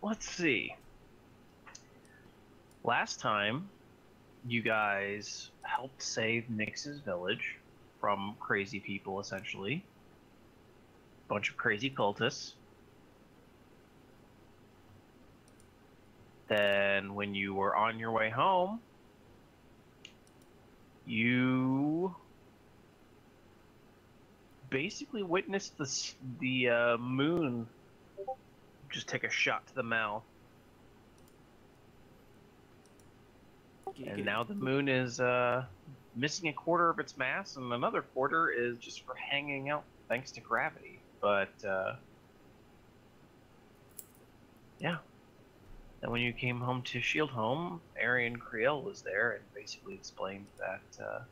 let's see. Last time, you guys helped save Nyx's village from crazy people, essentially. Bunch of crazy cultists. Then, when you were on your way home, you basically witnessed the moon just take a shot to the mouth. And now the moon is missing a quarter of its mass, and another quarter is just for hanging out thanks to gravity. But yeah. And when you came home to Shieldhome, Arian Creel was there and basically explained that,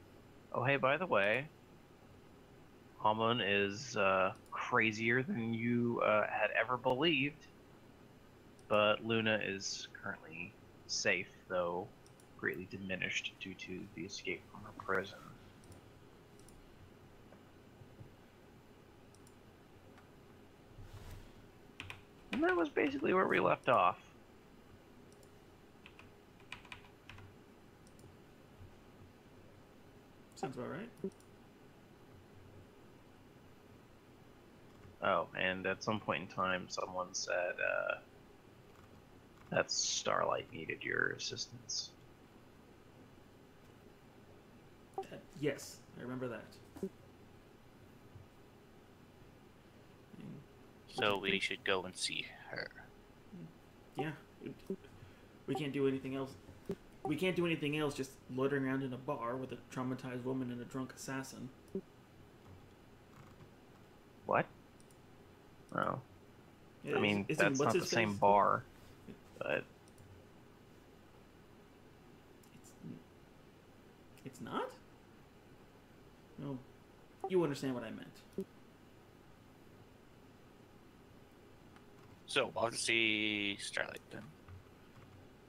oh hey, by the way, Amun is crazier than you had ever believed, but Luna is currently safe, though greatly diminished due to the escape from her prison. And that was basically where we left off. Sounds about right. Oh, and at some point in time, someone said that Starlight needed your assistance. Yes, I remember that. So we should go and see her. Yeah, we can't do anything else. We can't do anything else just loitering around in a bar with a traumatized woman and a drunk assassin. What? Oh. Yeah, I mean, that's not the same face? bar, but... It's not? No, you understand what I meant. So, we'll have to see Starlight then.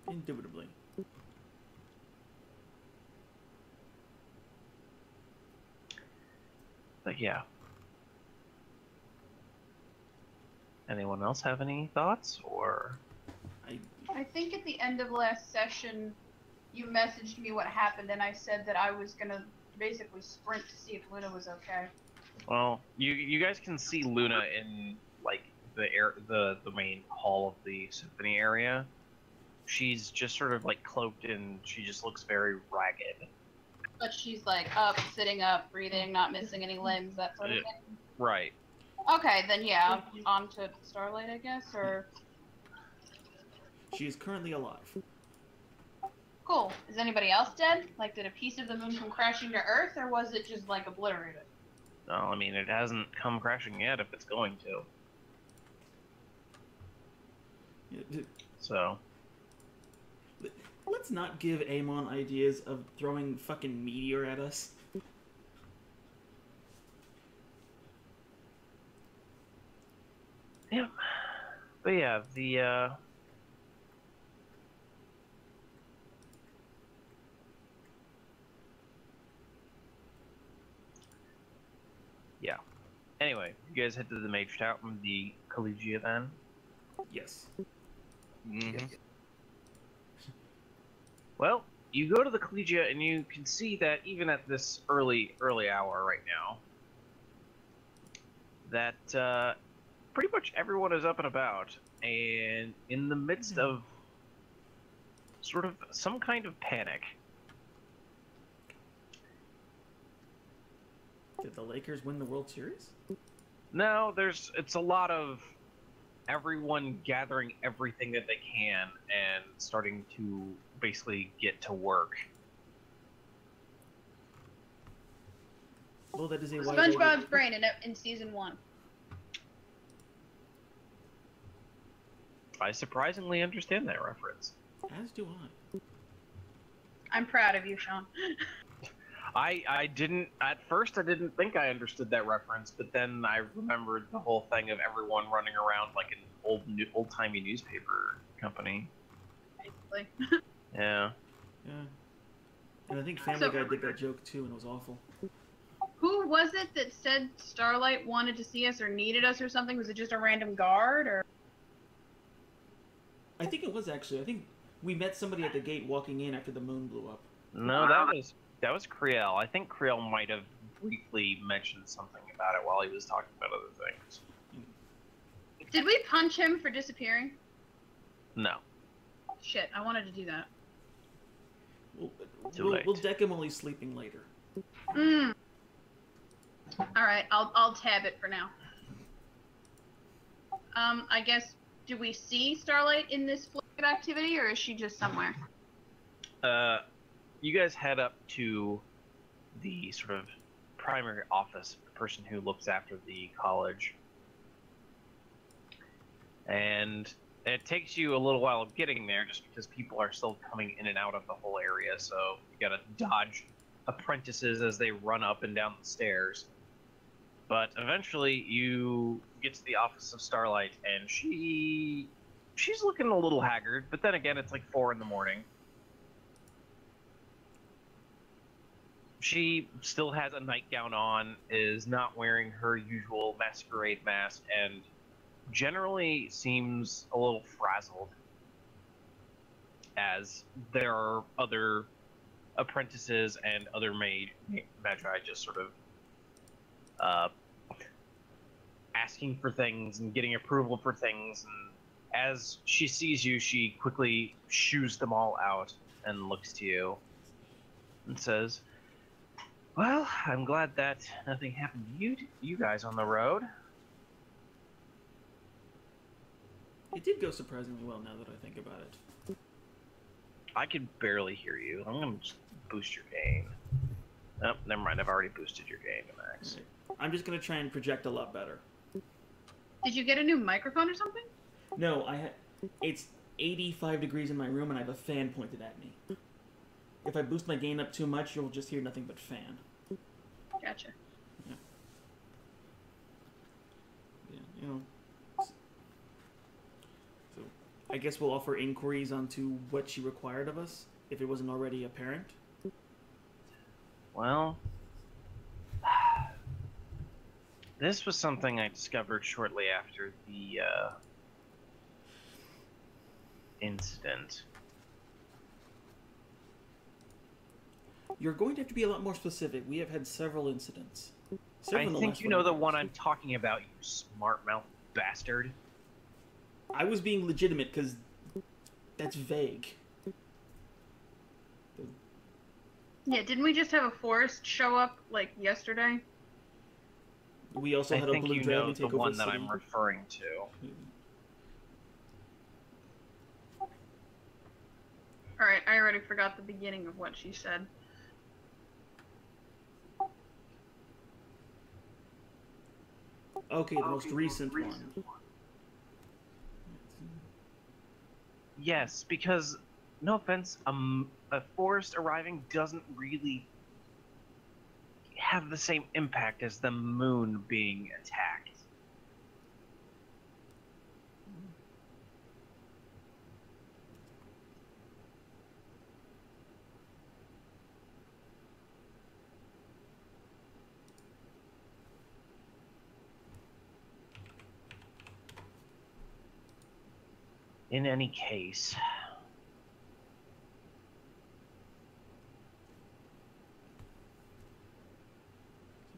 Indubitably. But yeah. Anyone else have any thoughts, or? I think at the end of last session, you messaged me what happened, and I said that I was gonna basically sprint to see if Luna was okay. Well, you guys can see Luna in like the main hall of the symphony area. She's just sort of like cloaked and she just looks very ragged. But she's like up, sitting up, breathing, not missing any limbs, that sort of thing. Right. Okay, then yeah, on to Starlight, I guess, or... She is currently alive. Cool. Is anybody else dead? Like, did a piece of the moon come crashing to Earth, or was it just, like, obliterated? No, I mean, it hasn't come crashing yet if it's going to. So... Let's not give Amon ideas of throwing fucking meteor at us. Yeah. But yeah, yeah. Anyway, you guys head to the Mage Tower from the Collegia then? Yes. Mm-hmm. Well, you go to the Collegia and you can see that even at this early hour right now, that pretty much everyone is up and about, and in the midst of sort of some kind of panic. Did the Lakers win the World Series? No, it's a lot of everyone gathering everything that they can and starting to basically get to work. Well, that is a SpongeBob's brain in season 1. I surprisingly understand that reference. As do I. I'm proud of you, Sean. I didn't, at first I didn't think I understood that reference, but then I remembered the whole thing of everyone running around like an old-timey newspaper company. Basically. Yeah. Yeah. And I think Family Guy did that joke too, and it was awful. Who was it that said Starlight wanted to see us or needed us or something? Was it just a random guard, or? I think it was actually. I think we met somebody at the gate walking in after the moon blew up. No, that was Creel. I think Creel might have briefly mentioned something about it while he was talking about other things. Did we punch him for disappearing? No. Shit, I wanted to do that. Too late. We'll deck him while he's sleeping later. Alright, I'll tab it for now. I guess, do we see Starlight in this flood activity, or is she just somewhere? You guys head up to the sort of primary office, the person who looks after the college. And it takes you a little while getting there just because people are still coming in and out of the whole area, so you gotta dodge apprentices as they run up and down the stairs. But eventually you get to the office of Starlight, and she's looking a little haggard, but then again, it's like 4 in the morning. She still has a nightgown on, is not wearing her usual masquerade mask, and generally seems a little frazzled, as there are other apprentices and other magi just sort of asking for things and getting approval for things, and as she sees you, she quickly shoos them all out and looks to you and says, "Well, I'm glad that nothing happened to you guys on the road." It did go surprisingly well now that I think about it. I can barely hear you. I'm gonna just boost your gain. Oh, never mind. I've already boosted your gain to max. Right. I'm just gonna try and project a lot better. Did you get a new microphone or something? No, it's 85 degrees in my room and I have a fan pointed at me. If I boost my gain up too much, you'll just hear nothing but fan. Gotcha. Yeah, you know. So, I guess we'll offer inquiries onto what she required of us, if it wasn't already apparent. Well, this was something I discovered shortly after the incident. You're going to have to be a lot more specific. We have had several incidents. I think you know the one I'm talking about, you smart-mouthed bastard. I was being legitimate because that's vague. Yeah, didn't we just have a forest show up, like, yesterday? We also I had a think blue you dragon know take the over one the that city. I'm referring to. Alright, I already forgot the beginning of what she said. Okay, the most recent one. Yes, because, no offense, a forest arriving doesn't really have the same impact as the moon being attacked. In any case,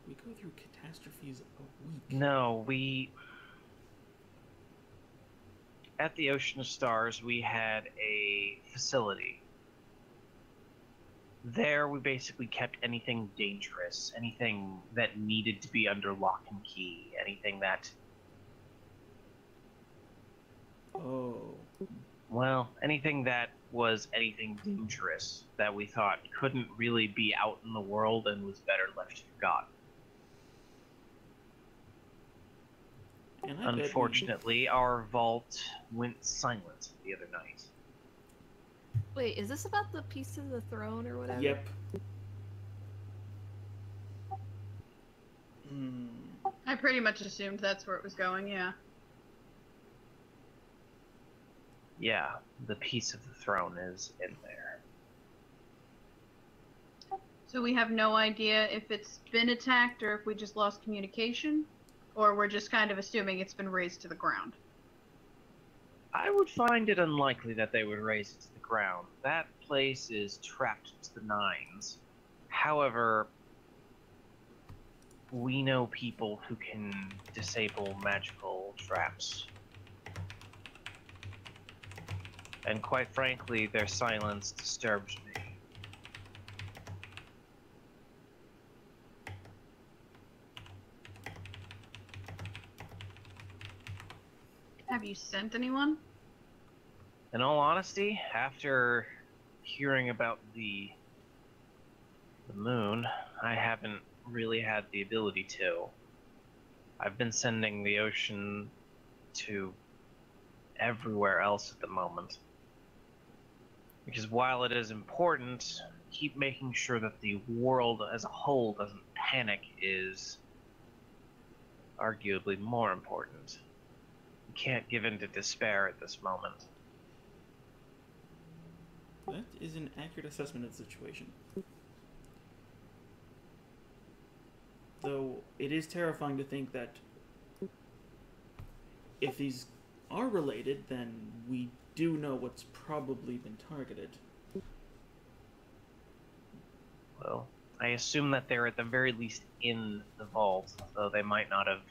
We go through catastrophes a week. no, at the Ocean of Stars, we had a facility. There, we basically kept anything dangerous, anything that needed to be under lock and key, anything that, Oh. well, anything that was anything dangerous that we thought couldn't really be out in the world and was better left forgotten. And I bet Unfortunately, our vault went silent the other night. Wait, is this about the piece of the throne or whatever? Yep. Hmm. I pretty much assumed that's where it was going, yeah. Yeah, the piece of the throne is in there. So we have no idea if it's been attacked or if we just lost communication? Or we're just kind of assuming it's been razed to the ground? I would find it unlikely that they would raise it to the ground. That place is trapped to the nines. However, we know people who can disable magical traps. And quite frankly, their silence disturbed me. Have you sent anyone? In all honesty, after hearing about the moon, I haven't really had the ability to. I've been sending the ocean to everywhere else at the moment. Because while it is important, keep making sure that the world as a whole doesn't panic is arguably more important. You can't give in to despair at this moment. That is an accurate assessment of the situation. Though it is terrifying to think that if these are related, then we do know what's probably been targeted. Well, I assume that they're at the very least in the vault, though they might not have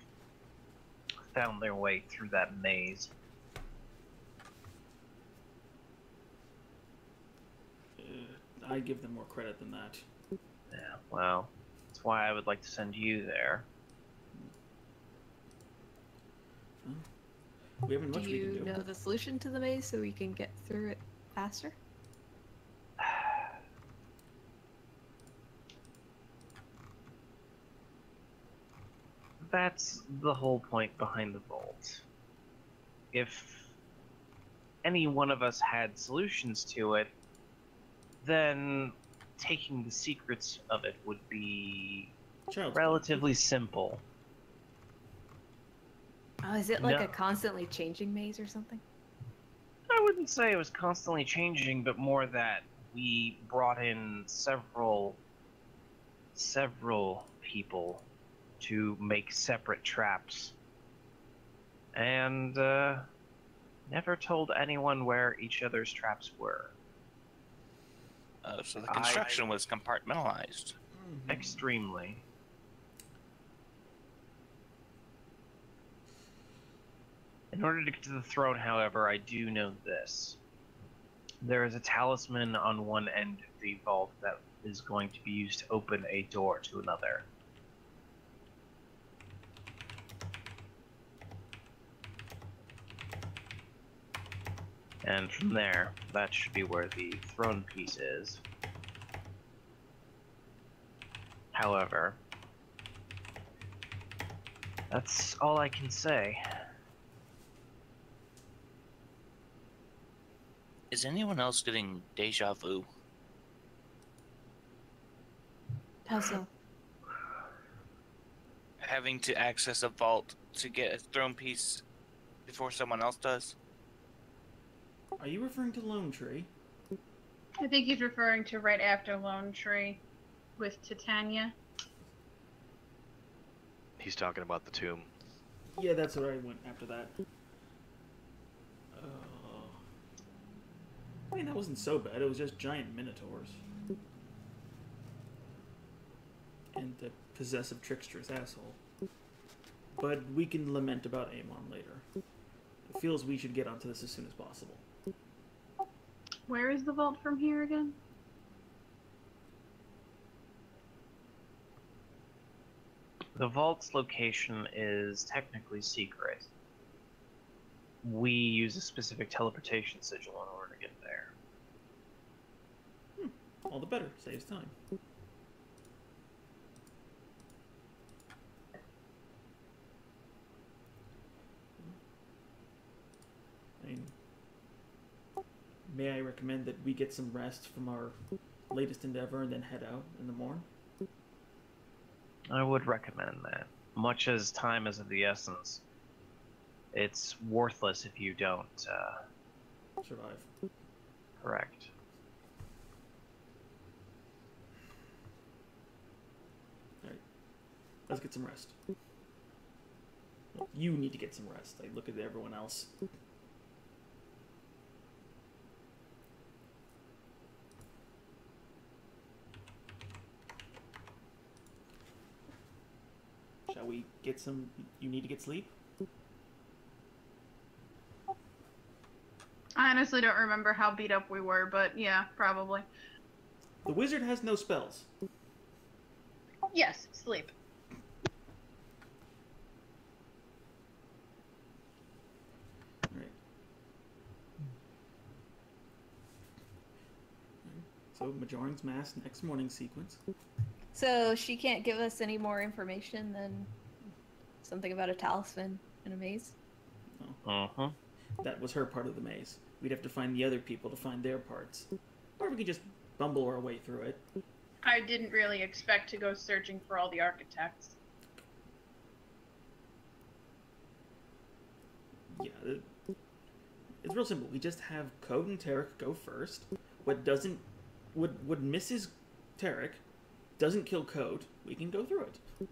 found their way through that maze. I'd give them more credit than that. Yeah, well, that's why I would like to send you there. We haven't much Do we can you do. know the solution to the maze so we can get through it faster? That's the whole point behind the vault. If any one of us had solutions to it, then taking the secrets of it would be Child's play. relatively simple. Oh, is it like No. a constantly changing maze or something? I wouldn't say it was constantly changing, but more that we brought in several people to make separate traps. And never told anyone where each other's traps were. So the construction was compartmentalized. Extremely. In order to get to the throne, however, I do know this. There is a talisman on one end of the vault that is going to be used to open a door to another. And from there, that should be where the throne piece is. However, that's all I can say. Is anyone else getting deja vu? How so? Having to access a vault to get a throne piece before someone else does? Are you referring to Lone Tree? I think he's referring to right after Lone Tree with Titania. He's talking about the tomb. Yeah, that's where I went after that. I mean, that wasn't so bad. It was just giant minotaurs. And the possessive trickster's asshole. But we can lament about Amon later. It feels we should get onto this as soon as possible. Where is the vault from here again? The vault's location is technically secret. We use a specific teleportation sigil in order to get there. All the better. Saves time. I mean, may I recommend that we get some rest from our latest endeavor and then head out in the morning? I would recommend that. Much as time is of the essence, it's worthless if you don't, Survive. correct. Alright. Let's get some rest. Well, you need to get some rest. I look at everyone else. Shall we get some? You need to get sleep. I honestly don't remember how beat up we were, but yeah, probably. The wizard has no spells. Yes, sleep. All right. So Majoran's mass next morning sequence. So she can't give us any more information than something about a talisman in a maze? Uh-huh. That was her part of the maze. We'd have to find the other people to find their parts. Or we could just bumble our way through it. I didn't really expect to go searching for all the architects. Yeah, it's real simple. We just have Code and Tarek go first. What Mrs. Tarek doesn't kill Code, we can go through it.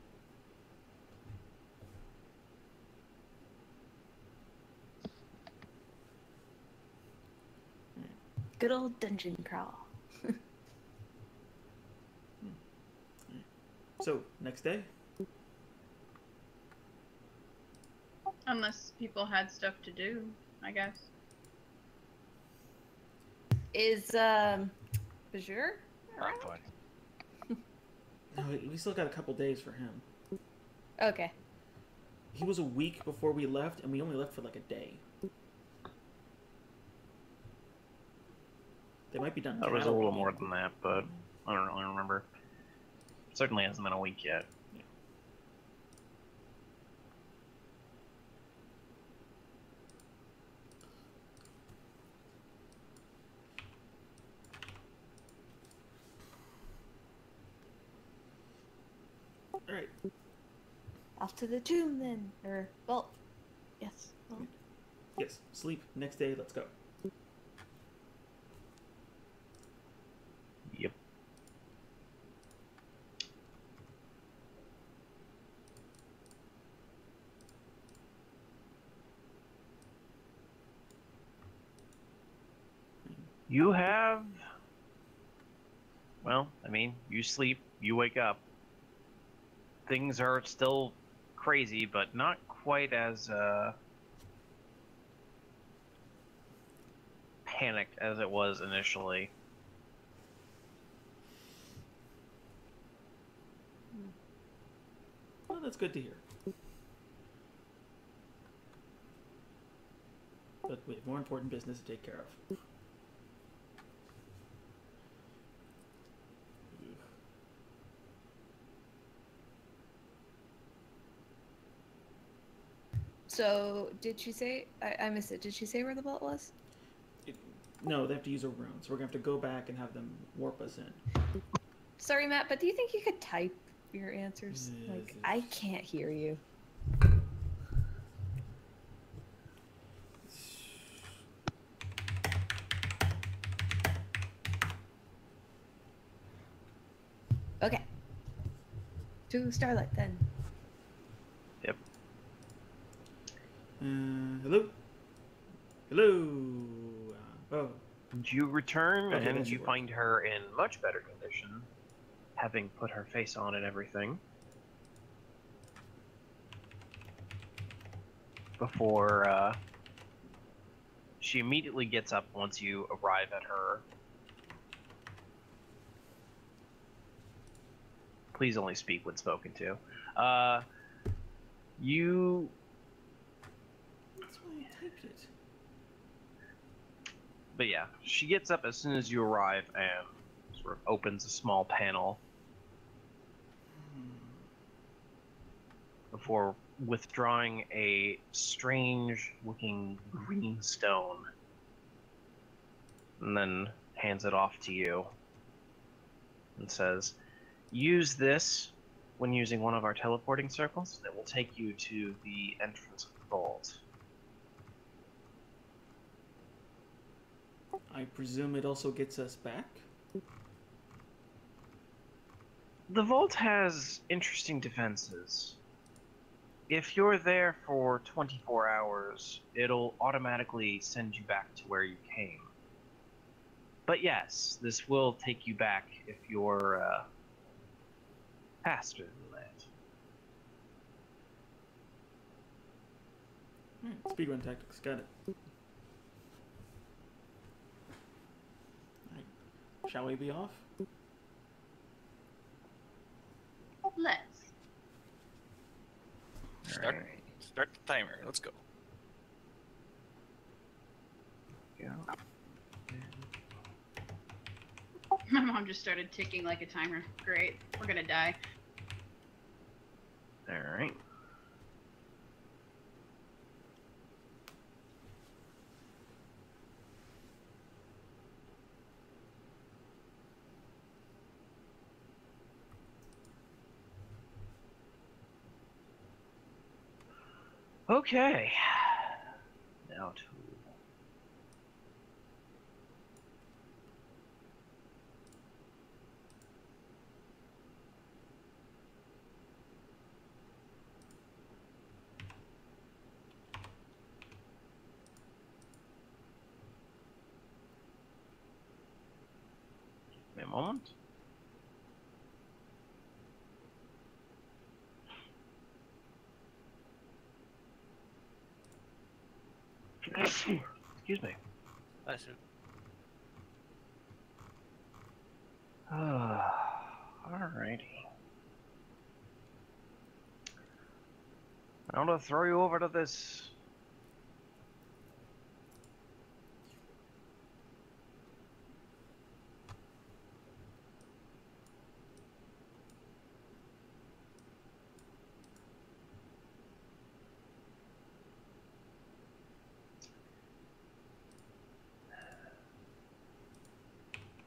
Good old dungeon crawl. So, next day? Unless people had stuff to do, I guess. Is Bajur I'm around? fine. No, we still got a couple days for him. Okay. He was a week before we left, and we only left for like a day. They might be done. That was a traveling. little more than that, but I don't really remember. Certainly hasn't been a week yet. Alright. Off to the tomb then. Or, well, yes. Well, Yes, sleep. Next day, let's go. Yep. You have... Well, I mean, you sleep, you wake up. Things are still crazy, but not quite as panicked as it was initially. Well, that's good to hear. But we have more important business to take care of. so, did she say... I missed it. Did she say where the vault was? No, they have to use a rune, so we're going to have to go back and have them warp us in. Sorry, Matt, but do you think you could type your answers? Like, I can't hear you. Okay. To Starlight, then. Yep. Hello? Hello? Oh. You return, Okay, that and should you work. find her in much better condition, having put her face on and everything. Before, she immediately gets up once you arrive at her. Please only speak when spoken to. You... That's why I typed it. But yeah, she gets up as soon as you arrive and sort of opens a small panel before withdrawing a strange-looking green stone, and then hands it off to you and says, use this when using one of our teleporting circles. It will take you to the entrance of the vault. I presume it also gets us back? The vault has interesting defenses. If you're there for 24 hours, it'll automatically send you back to where you came. But yes, this will take you back if you're faster than that. Alright, speedrun tactics, got it. Alright, shall we be off? Let's. Start the timer. Let's go. Yeah. My mom just started ticking like a timer. Great. We're gonna die. All right. Okay. Now to a moment. Excuse me. Bless you. Alrighty. I'm gonna throw you over to this.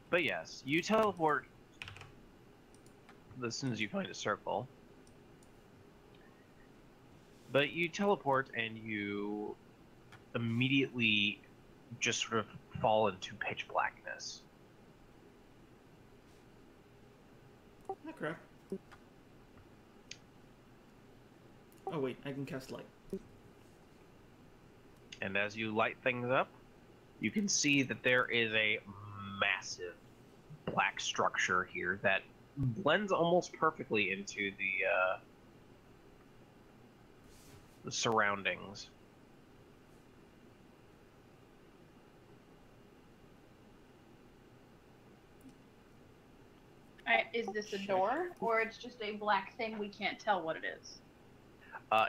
But yes, you teleport as soon as you find a circle. But you teleport and you immediately just sort of fall into pitch blackness. Ah, crap. Oh wait, I can cast light. And as you light things up, you can see that there is a massive black structure here that blends almost perfectly into the surroundings. Is this a door, or it's just a black thing we can't tell what it is?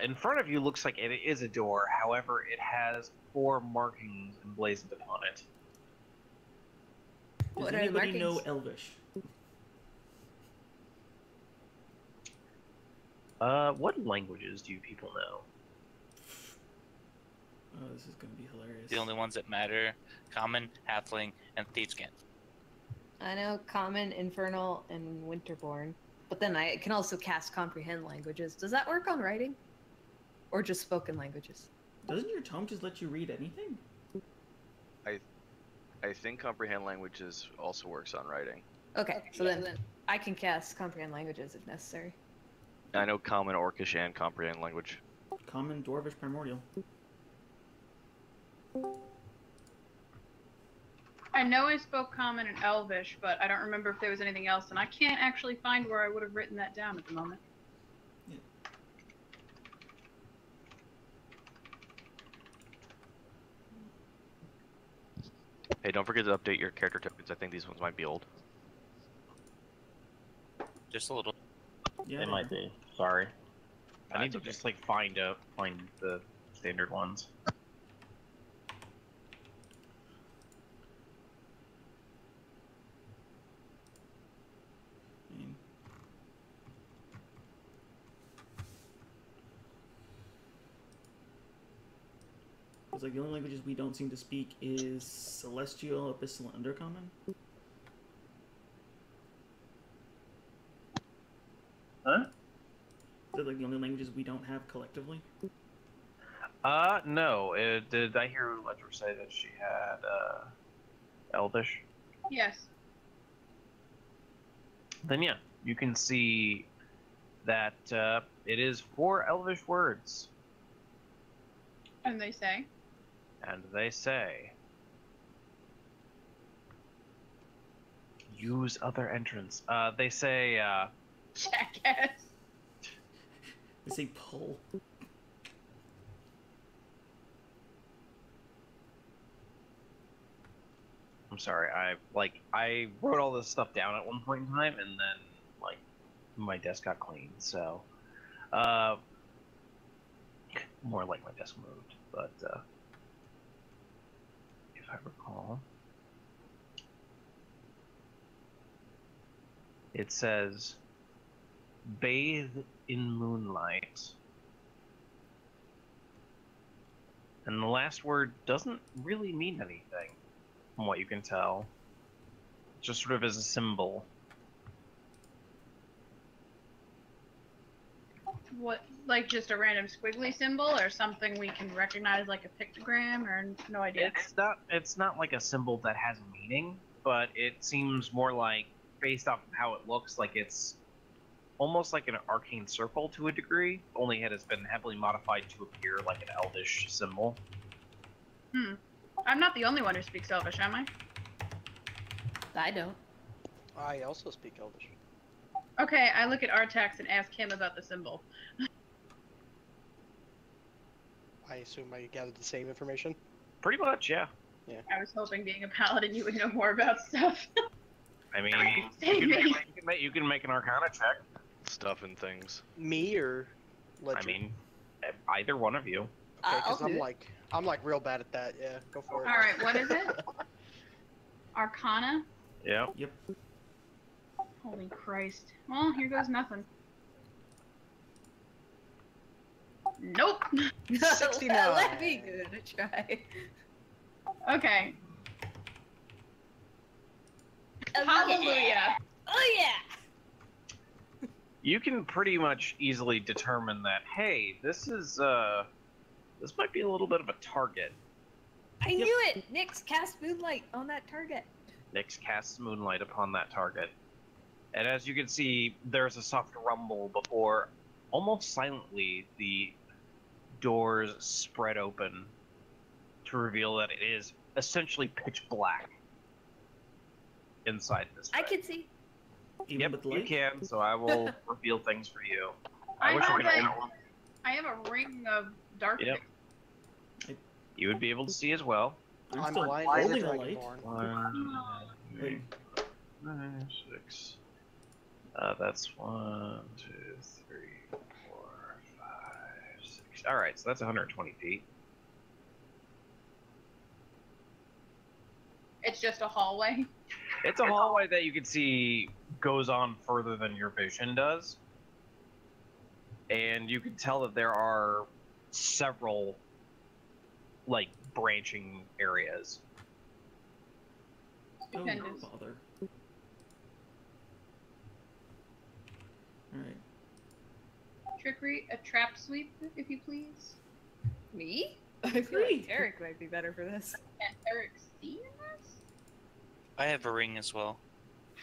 In front of you looks like it is a door, however, it has 4 markings emblazoned upon it. Does What are the anybody know markings? Elvish? What languages do you people know? Oh, this is gonna be hilarious. The only ones that matter: Common, Halfling, and Thiefskin. I know Common, Infernal, and Winterborn. But then I can also cast Comprehend languages. Does that work on writing? Or just spoken languages? Doesn't your tome just let you read anything? I think comprehend languages also works on writing. Okay, so then I can cast Comprehend languages if necessary. I know common, orcish, and comprehend language. Common, Dwarvish, Primordial. I know I spoke Common and Elvish, but I don't remember if there was anything else, and I can't actually find where I would have written that down at the moment. Hey, don't forget to update your character tokens. I think these ones might be old. Just a little. Yeah, They they might are. be. Sorry. I need That's to okay. just like find the standard ones. I mean, it's like the only languages we don't seem to speak is Celestial, Abyssal, and Undercommon. Huh? Is that like the only languages we don't have collectively? No. Did I hear Ledger say that she had Elvish? Yes. Then yeah, you can see that it is 4 Elvish words, And they say? and they say, "Use other entrance." They say, Jackass. They say pull. I'm sorry. I wrote all this stuff down at one point in time, and then like my desk got cleaned. So, more like my desk moved. But if I recall, it says, "Bathe in moonlight." And the last word doesn't really mean anything, from what you can tell. It just sort of is a symbol. What, like just a random squiggly symbol or something we can recognize like a pictogram or no idea? It's not like a symbol that has a meaning, but it seems more like, based off of how it looks, like it's almost like an arcane circle to a degree, only it has been heavily modified to appear like an elvish symbol. I'm not the only one who speaks Elvish, am I? I don't. I also speak Elvish. Okay, I look at Artax and ask him about the symbol. I assume I gathered the same information. Pretty much, yeah. I was hoping, being a paladin, you would know more about stuff. I mean, Save me. you can make an Arcana check. Stuff and things. Me or Ledger? I mean, either one of you. Okay, I'll because do it. I'm like real bad at that. Yeah, go for it. All right, what is it? Arcana? Yeah. Yep. Holy Christ. Well, here goes nothing. Nope. 69. Let me give it a try. Okay. Oh, Hallelujah. Oh yeah! You can pretty much easily determine that, hey, this might be a little bit of a target. I knew it! Nyx cast moonlight on that target. Nyx casts moonlight upon that target. And as you can see, there's a soft rumble before, almost silently, the doors spread open to reveal that it is essentially pitch black inside this I thing. can see. Even Yep, with you light? can, so I will reveal things for you. I wish I know could that I have a ring of darkness. Yep. You would be able to see as well. I'm I'm still blind holding as a a light. dragonborn. 1, Wait. 6. That's 1, 2, 3, 4, 5, 6. All right, so that's 120 feet. It's just a hallway. It's a hallway that you can see goes on further than your vision does. And you can tell that there are several, like, branching areas. Oh, Stupendous. bother. Alright. Trickery, a trap sweep, if you please. Me? I feel like Derek might be better for this. Can Eric see this? I have a ring as well.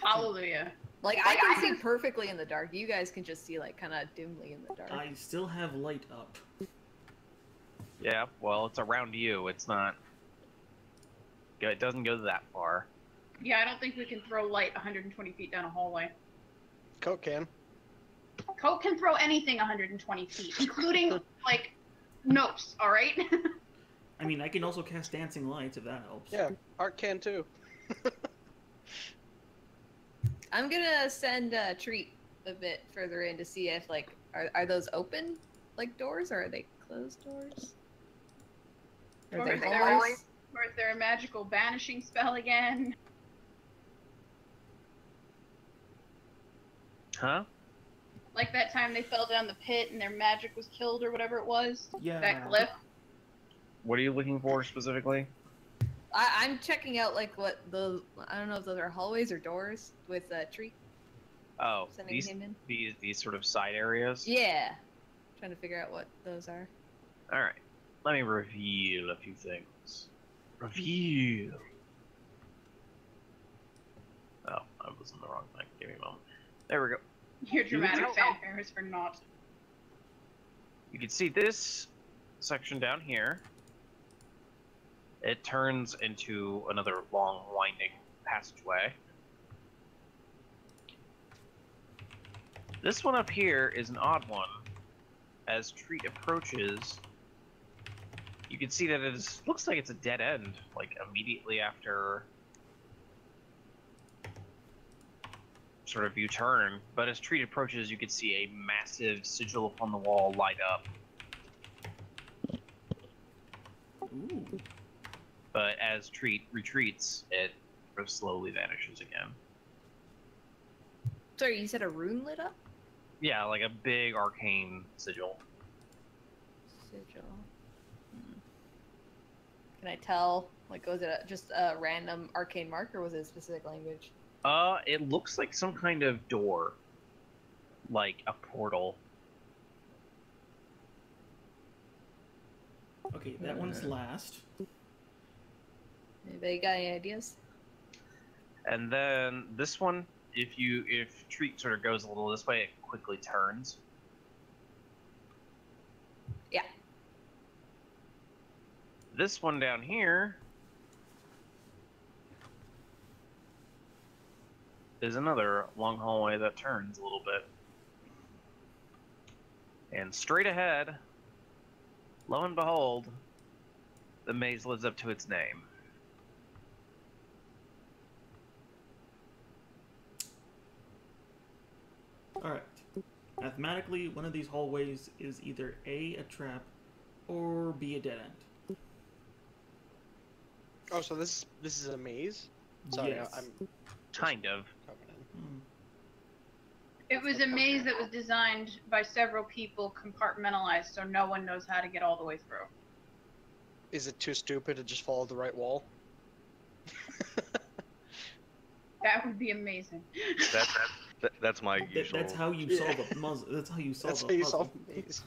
Hallelujah. Like, I can see perfectly in the dark. You guys can just see, like, kind of dimly in the dark. I still have light up. Yeah, well, it's around you. It's not. It doesn't go that far. Yeah, I don't think we can throw light 120 feet down a hallway. Coke can. Coke can throw anything 120 feet, including, like, notes, alright? I mean, I can also cast dancing lights if that helps. Yeah, Art can too. I'm gonna send Treat a bit further in to see if, like, are those open, like, doors, or are they closed doors? Are Or they is there hallways? Or is there a magical banishing spell again? Huh? Like that time they fell down the pit and their magic was killed or whatever it was? Yeah. That glyph? What are you looking for specifically? I'm checking out, like, what the... I don't know if those are hallways or doors with Treat Oh, sending these him in. these sort of side areas. Yeah. Trying to figure out what those are. All right. Let me reveal a few things. Reveal. Oh, I was in the wrong thing. Give me a moment. There we go. Your dramatic tell- fanfare is for naught. You can see this section down here. It turns into another long, winding passageway. This one up here is an odd one. As Treat approaches, you can see that looks like it's a dead end, like immediately after sort of U-turn, but as Treat approaches, you can see a massive sigil upon the wall light up. Ooh. But as Treat retreats, it sort of slowly vanishes again. Sorry, you said a rune lit up? Yeah, like a big arcane sigil. Sigil. Can I tell? Like, was it just a random arcane mark, or was it a specific language? It looks like some kind of door. Like a portal. Okay, that one's last. Anybody got any ideas? And then this one, if Treat sort of goes a little this way, it quickly turns. Yeah. This one down here is another long hallway that turns a little bit. And straight ahead, lo and behold, the maze lives up to its name. Alright. Mathematically, one of these hallways is either A, a trap, or B, a dead end. Oh, so this is a maze? Sorry, Yes. I'm Kind of. coming in. Hmm. It was a maze that was designed by several people, compartmentalized, so no one knows how to get all the way through. Is it too stupid to just follow the right wall? That would be amazing. That's my usual. That's how you solve a puzzle. That's how you solve That's a how you puzzle. solve a maze.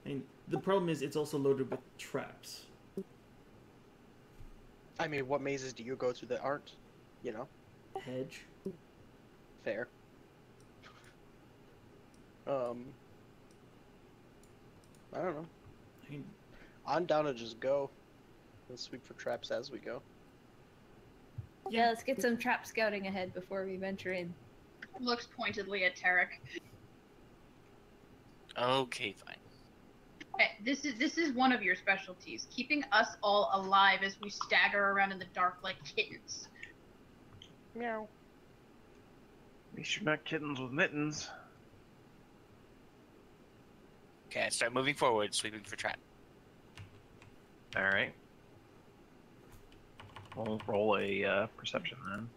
And the problem is, it's also loaded with traps. I mean, what mazes do you go to that aren't? You know, Hedge. fair. I don't know. I mean, I'm down to just go. Let's sweep for traps as we go. Yeah, let's get some trap scouting ahead before we venture in. Looks pointedly at Tarek. Okay, fine. This is one of your specialties, keeping us all alive as we stagger around in the dark like kittens. Meow. At least you're not kittens with mittens. Okay, I start moving forward, sweeping for trap. Alright. We'll roll a perception then.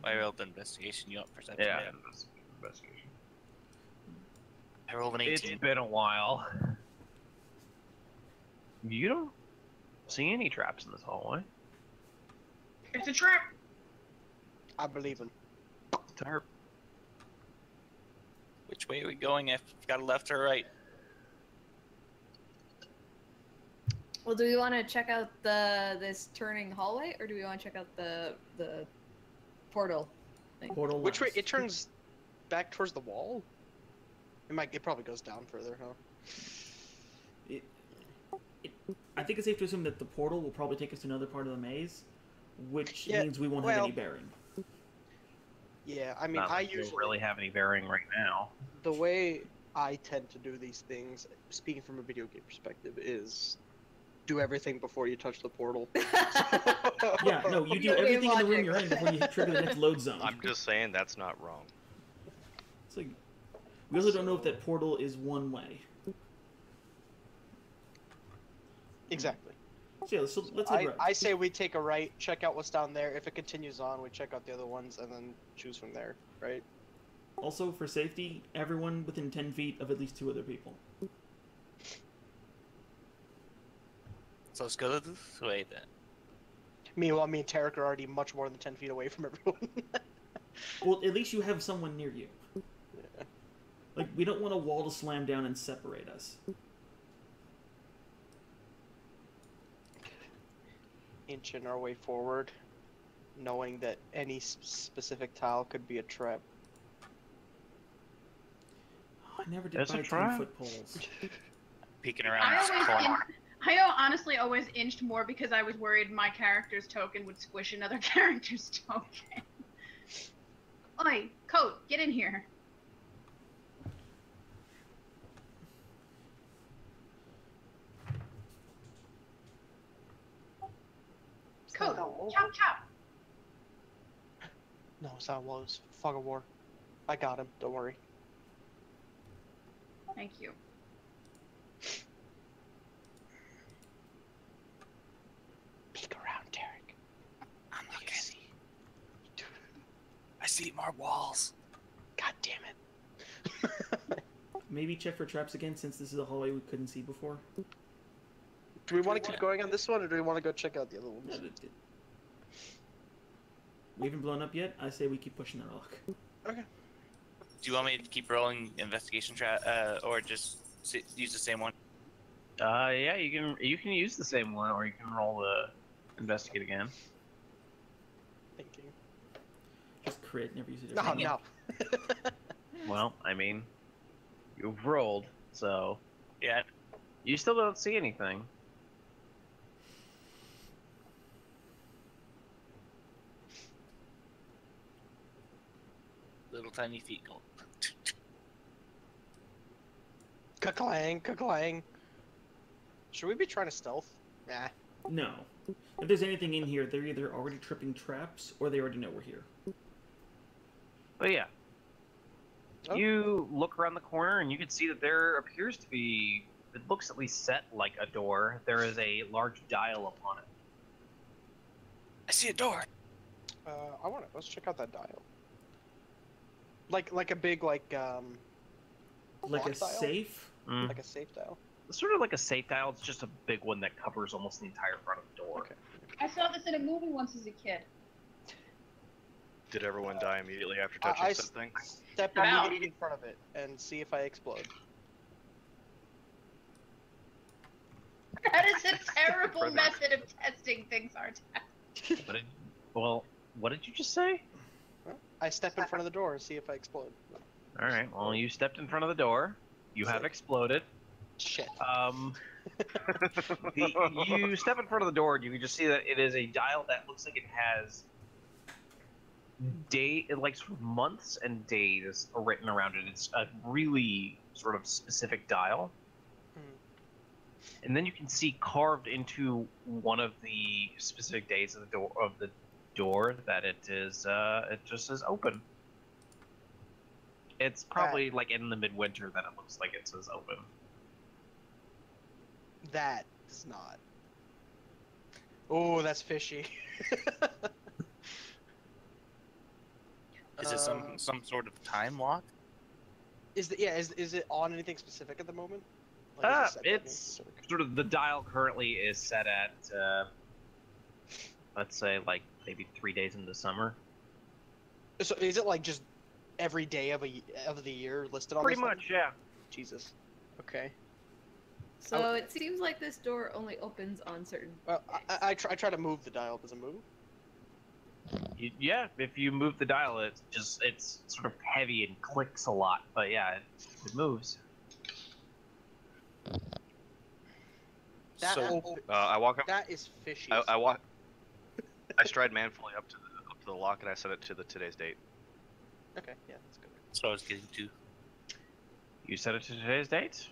I rolled investigation, you want perception? Yeah, investigation. I rolled an It's 18. been a while. You don't see any traps in this hallway. It's a trap! I believe in. Tarp. Which way are we going? If you've got a left or a right? Well, do we want to check out this turning hallway, or do we want to check out the portal thing? portal Which way? last. It turns back towards the wall? It probably goes down further, huh? I think it's safe to assume that the portal will probably take us to another part of the maze, which Yeah, means we won't have any bearing. Yeah, I mean, Not I like usually don't really have any bearing right now. the way I tend to do these things, speaking from a video game perspective, is do everything before you touch the portal. Yeah, no, you do Video game everything in the room logic. you're in before you trigger the next load zone. I'm just saying that's not wrong. It's like, we also don't know if that portal is one way. Exactly. So yeah, so let's head right. I say we take a right, check out what's down there. If it continues on, we check out the other ones and then choose from there, right? Also, for safety, everyone within 10 feet of at least 2 other people. So let's go this way then. Meanwhile, me and Tarek are already much more than 10 feet away from everyone. Well, at least you have someone near you. Yeah. Like, we don't want a wall to slam down and separate us. Inching our way forward, knowing that any specific tile could be a trap. Oh, I never did It's a buy 10 trap. foot poles. Peeking around this corner. I honestly always inched more because I was worried my character's token would squish another character's token. Oi, Coat, get in here. Coat, chop chop. No, it's not Woes. Fog of War. I got him. Don't worry. Thank you. Peek around, Derek. I'm You looking. can see. I see more walls. God damn it. Maybe check for traps again, since this is a hallway we couldn't see before. Do we want to keep going on this one, or do we want to go check out the other ones? We haven't blown up yet. I say we keep pushing that rock. Okay. Do you want me to keep rolling investigation or just use the same one? Yeah, you can use the same one, or you can roll the investigate again. Thinking. Just crit, never use it. No, no. Well, I mean, you've rolled, so Yeah. you still don't see anything. Little tiny feet go. Ka-clang, ka-clang. Should we be trying to stealth? Nah. No. If there's anything in here, they're either already tripping traps or they already know we're here. But yeah, Oh. you look around the corner and you can see that there appears to be. It looks at least set like a door. There is a large dial upon it. I see a door. Let's check out that dial. Like a big, Like a lock dial? safe? Mm. Like a safe dial. It's sort of like a safe dial. It's just a big one that covers almost the entire front of the door. Okay. I saw this in a movie once as a kid. Did everyone die immediately after touching I something? Step Wow. immediately in front of it and see if I explode. That is a terrible Further. method of testing things, Artak. Well, what did you just say? I step in front of the door and see if I explode. All right. Well, you stepped in front of the door. You have exploded. Shit. You step in front of the door and you can just see that it is a dial that looks like it has like sort of months and days written around it. It's a really sort of specific dial. And then you can see carved into one of the specific days of the door that it is it just says open. It's probably like in the midwinter that it looks like it says open. That does not. Oh, that's fishy. Is it some sort of time lock? Is it on anything specific at the moment? Like, is it set to anything It's specific? sort of the dial currently is set at let's say like maybe 3 days into summer. So is it like just every day of the year listed on Pretty this thing? much, yeah. Jesus. Okay. So it seems like this door only opens on certain. Well, days. I try to move the dial. Does it move? Yeah, if you move the dial, it's sort of heavy and clicks a lot, but yeah, it moves. That So- open, I walk up. that is fishy. I walk. I stride manfully up to the lock and I set it to today's date. Okay, yeah, that's good. That's what I was getting to. You set it to today's date,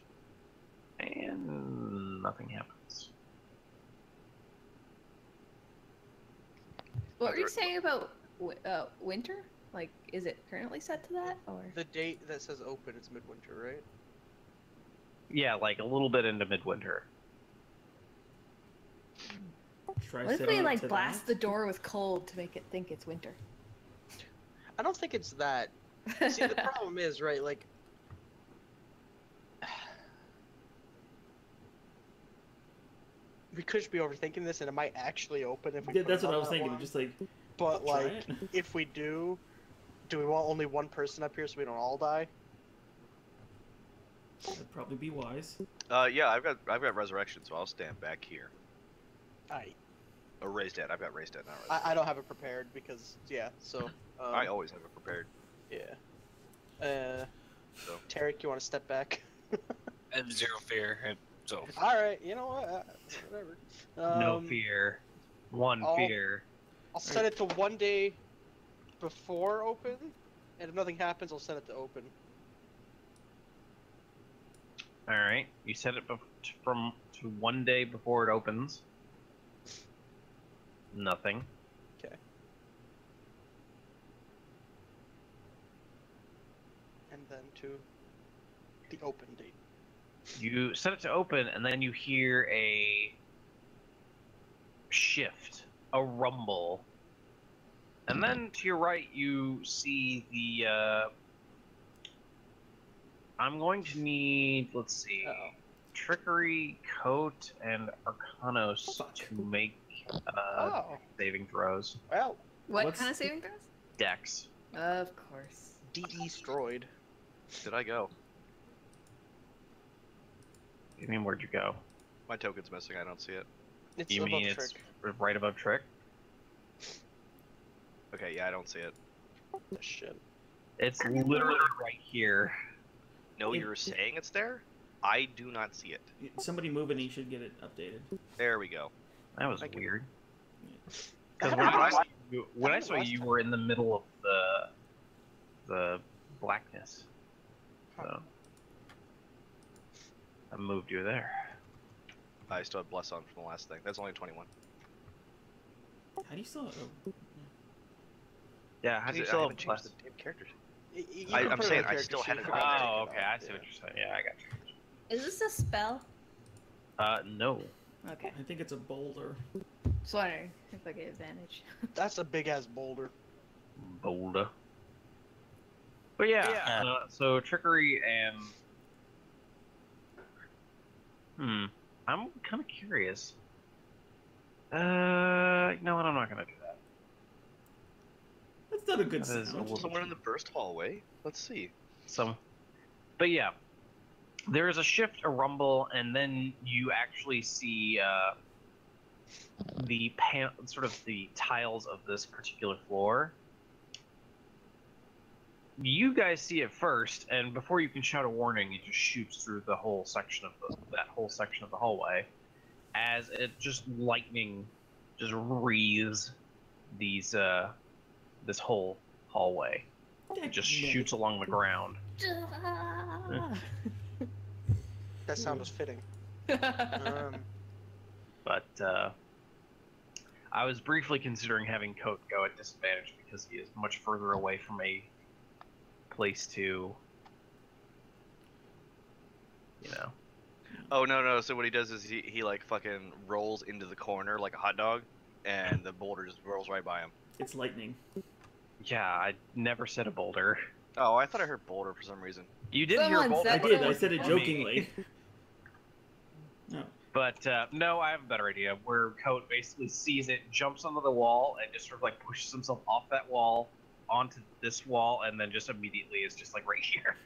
and nothing happens. What were you saying about winter? Like, is it currently set to that, or? The date that says open is midwinter, right? Yeah, like a little bit into midwinter. Try What if setting we it like to blast that? the door with cold to make it think it's winter? I don't think it's that. See, the problem is, right, like... We could just be overthinking this, and it might actually open if we Yeah, put that's it what I on was that thinking. one. Just like, But, try like, it. if we do we want only one person up here so we don't all die? that'd probably be wise. Yeah, I've got resurrection, so I'll stand back here. Or raised dead. I've got raised dead, not resurrection. I don't have it prepared because, yeah, so... I always have it prepared. Yeah. So Tarek, you want to step back? I have zero fear, so Alright, you know what? Whatever. No fear. One I'll- fear. I'll set it to 1 day before open, and if nothing happens, I'll set it to open. All right, you set it to 1 day before it opens. Nothing. Okay. then to the open date. You set it to open, and then you hear a shift, a rumble. And then to your right, you see the, I'm going to need, let's see, Trickery, Coat, and Arcanos to make saving throws. Well, What kind of saving throws? Dex. Of course. destroyed. Did I go? You mean, where'd you go? My token's missing. I don't see it. It's You above mean trick. it's right above Trick? Okay, yeah, I don't see it. The shit. It's literally right here. No, It- you're saying it's there? I do not see it. Somebody move it and you should get it updated. There we go. That was Thank you. weird. I Because when I saw you were in the middle of the blackness. So I moved you there. I still have Bless on from the last thing. That's only 21. How do you still? Oh, Yeah, how do you I still haven't have changed plus? the damn characters. You I'm can put it saying on I character still sheet haven't if you got want it. to Oh, check okay, it I out, see yeah. what you're saying. Yeah, I got you. Is this a spell? No. Okay. I think it's a boulder. Just wondering if I get advantage. That's a big ass boulder. Boulder. But yeah, so Trickery and... I'm kind of curious. You know what, I'm not going to do that. That's not a good That is a sound. little- Someone in the first hallway? Let's see. But yeah, there is a shift, a rumble, and then you actually see the sort of the tiles of this particular floor. You guys see it first, and before you can shout a warning, it just shoots through the whole section of that whole section of the hallway, as it just lightning just wreathes these this whole hallway. It just shoots along the ground. That sound was fitting. But I was briefly considering having Coat go at disadvantage because he is much further away from a place to, you know. Oh, no. So what he does is he like fucking rolls into the corner like a hot dog, and the boulder just rolls right by him. It's lightning. Yeah, I never said a boulder. Oh, I thought I heard boulder for some reason. You did hear a Someone boulder. I said did. but I it said it wasn't me. jokingly. No. But no, I have a better idea. Where Coat basically sees it, jumps onto the wall, and just sort of like pushes himself off that wall onto this wall, and then just immediately is just like right here.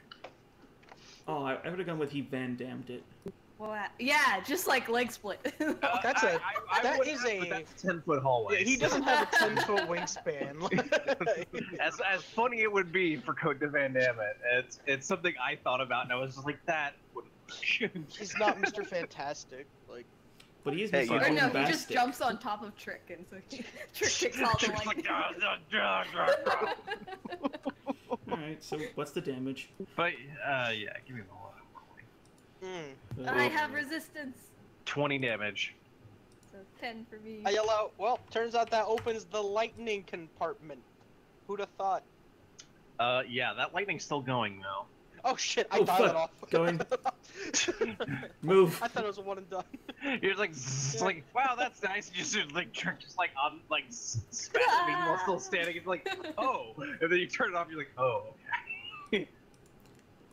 Oh, I would have gone with he Van Damned it. What? Yeah, just like leg split. That's a- that would is have, but a- that's a 10-foot hallway. Yeah, he doesn't have a 10-foot wingspan. As funny it would be for Coat to Van Damme it, it's something I thought about, and I was just like, that would. He's not Mr. Fantastic. Like, But he is Hey, Mr. or no, he Bombastic. just jumps on top of Trick, and so Trick kicks all the Trick's like, lightning. Alright, so what's the damage? But yeah, give me the one. I have resistance, 20 damage. so 10 for me. I yell out, well, turns out that opens the lightning compartment. Who'd have thought? Yeah, that lightning's still going though. Oh shit, I Oh, dialed it fuck. off. Going. Move. I thought it was a one and done. You're just like, like, wow, that's nice. You just like Trick just like on like spasming while still standing. It's like, oh, and then you turn it off. You're like, oh. Okay.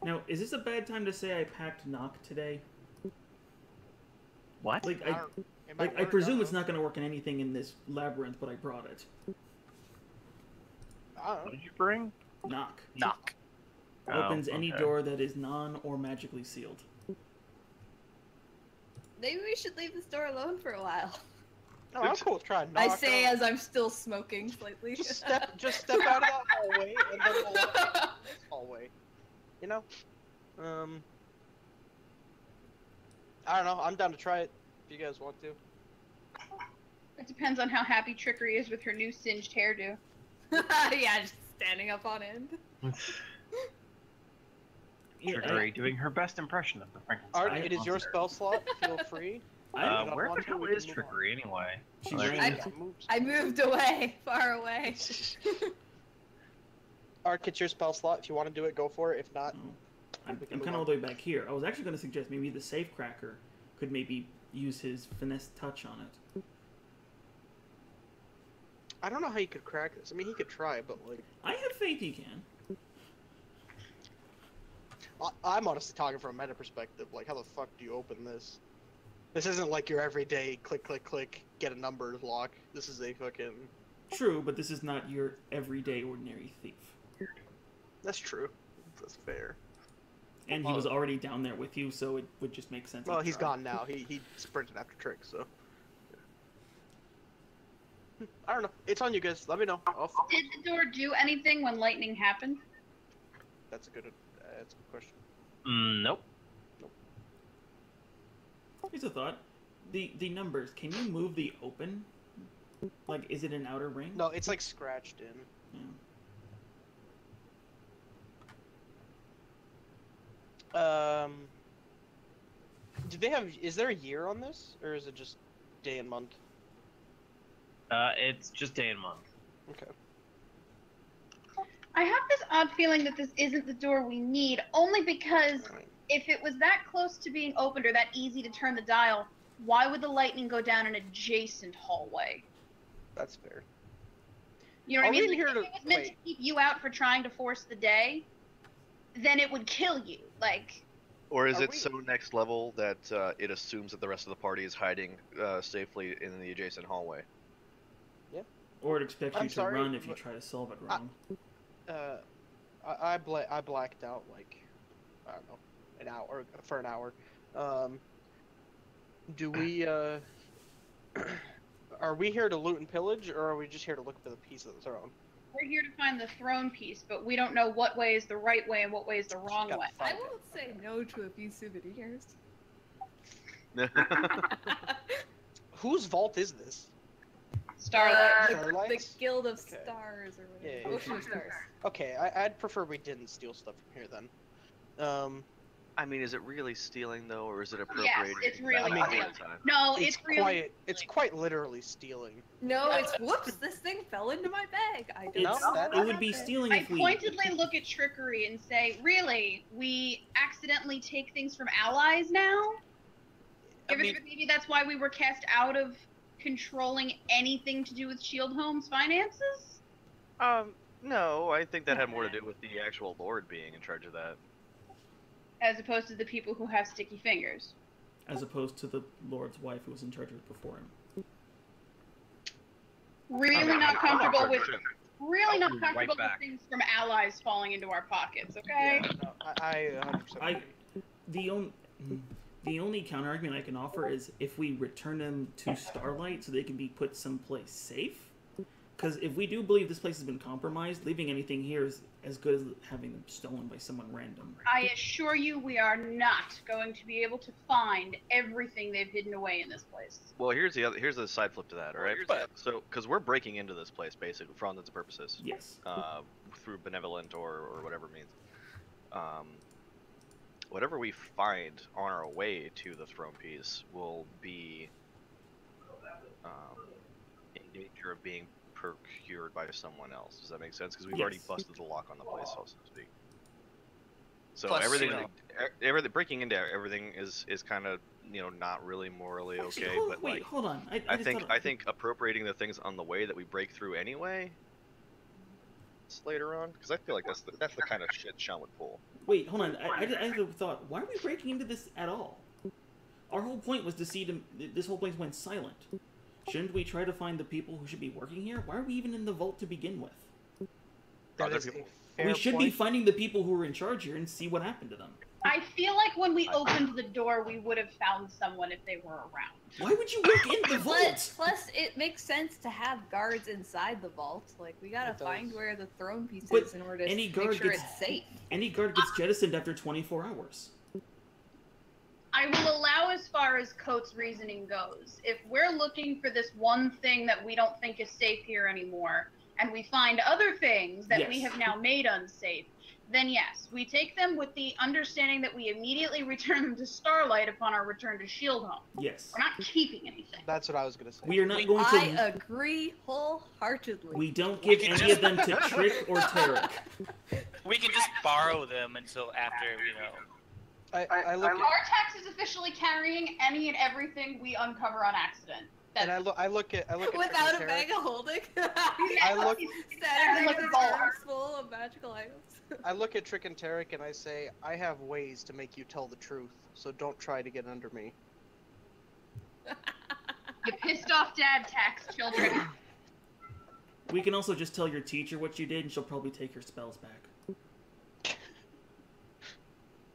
Now, is this a bad time to say I packed knock today? What? Like, It might I work, presume don't it's not going to work in anything in this labyrinth, but I brought it. know. I don't What know. did you bring? Knock. Knock. Opens Oh, any okay. door that is non or magically sealed. Maybe we should leave this door alone for a while. No, I'm cool with trying. I say as I'm still smoking slightly. just step out of that hallway, and then we'll walk into this hallway. You know? I don't know. I'm down to try it if you guys want to. It depends on how happy Trickery is with her new singed hairdo. Yeah, just standing up on end. Yeah, Trickery doing her best impression of the Frankenstein. Art, it is your monster. spell slot. Feel free. Where the hell we is can move on. Trickery anyway? She's Like, right. Got moves. I moved away, far away. Arc, it's your spell slot. If you want to do it, go for it. If not, Oh. I'm we can kind move of all the way back here. I was actually going to suggest maybe the Safecracker could maybe use his finesse touch on it. I don't know how you could crack this. I mean, he could try, but like, I have faith he can. I'm honestly talking from a meta perspective. Like, how the fuck do you open this? This isn't like your everyday click, click, click, get a number lock. This is a fucking. True, but this is not your everyday ordinary thief. That's true. That's fair. And he was already down there with you, so it would just make sense. Well, he'd he's try. gone now. He sprinted after Trick, so. I don't know. It's on you guys. Let me know. Did the door do anything when lightning happened? That's a good question. Nope. Here's a thought. The numbers, can you move the open? Like, is it an outer ring? No, it's like scratched in. Yeah. Do they have? Is there a year on this, or is it just day and month? It's just day and month. Okay. I have this odd feeling that this isn't the door we need, only because Alright. if it was that close to being opened or that easy to turn the dial, why would the lightning go down an adjacent hallway? That's fair. You know what I Are we mean? in Like, here if to- it was meant to wait. keep you out for trying to force the day, then it would kill you. Like, Or is Are it we- so next level that it assumes that the rest of the party is hiding safely in the adjacent hallway? Or it expects you I'm to sorry, run if you but- try to solve it wrong. I blacked out like, I don't know, an hour. Do we are we here to loot and pillage, or are we just here to look for the piece of the throne? we're here to find the throne piece, but we don't know what way is the right way and what way is the wrong Gotta way. I find it. won't say no to a few souvenirs. Whose vault is this? Starlight. The Starlights? Guild of Okay. Stars or whatever. Yeah, yeah, Ocean of Stars. Okay, I'd prefer we didn't steal stuff from here then. I mean, is it really stealing though, or is it Yes, appropriating? it's that really amount of stealing. time? No, it's really. It's quite literally stealing. No, it's whoops, this thing fell into my bag. I don't It's, know. that- what it would be happened. stealing I if we... pointedly look at trickery and say, really, we accidentally take things from allies now? I mean, Maybe that's why we were cast out of controlling anything to do with Shield Home's finances? No, I think that had more to do with the actual lord being in charge of that. As opposed to the people who have sticky fingers. As opposed to the Lord's wife who was in charge of it before him. Really I'm not comfortable with sure. really not I'll be right comfortable with back. things from allies falling into our pockets, okay? yeah, no, I 100% agree. The only counter argument I can offer is if we return them to Starlight so they can be put someplace safe. Because if we do believe this place has been compromised, leaving anything here is as good as having them stolen by someone random. I assure you we are not going to be able to find everything they've hidden away in this place. Well, here's the side flip to that, all right? So, because we're breaking into this place basically for all intents and purposes, Yes. through benevolent or whatever means. Whatever we find on our way to the throne piece will be in danger of being procured by someone else. Does that make sense? Because we've already Yes. busted the lock on the place, so to speak. So Plus, everything, you know- everything breaking into everything is kind of not really morally Actually, okay. hold, But wait, like, hold on. I just think thought- I think appropriating the things on the way that we break through anyway. Later on, because I feel like that's the kind of shit Sean would pull. Wait, hold on. I had a thought. Why are we breaking into this at all? Our whole point was to see them. This whole place went silent. Shouldn't we try to find the people who should be working here? Why are we even in the vault to begin with? That Other is a people- fair We should be point. finding the people who are in charge here and see what happened to them. I feel like when we opened the door, we would have found someone if they were around. Why would you break in the vault? Plus, it makes sense to have guards inside the vault. Like, we gotta It does. find where the throne piece But is in order to any make guard sure gets- it's safe. Any guard gets jettisoned after 24 hours. I will allow as far as Coates' reasoning goes. If we're looking for this one thing that we don't think is safe here anymore, and we find other things that we Yes. have now made unsafe, then yes, we take them with the understanding that we immediately return them to Starlight upon our return to Shieldhome. Yes. We're not keeping anything. That's what I was gonna say. We are not We- going I to. agree wholeheartedly. We don't give can any just- of them to Trick or Tarek. We can just borrow them until after, I look at, Artax is officially carrying any and everything we uncover on accident. and I look at Without a Trick and bag of holding. I look- Standing Like there with a his baller. arms full of magical items. I look at Trick and Tarek and I say, I have ways to make you tell the truth, so don't try to get under me. You pissed off dad tax, children. We can also just tell your teacher what you did, and she'll probably take her spells back.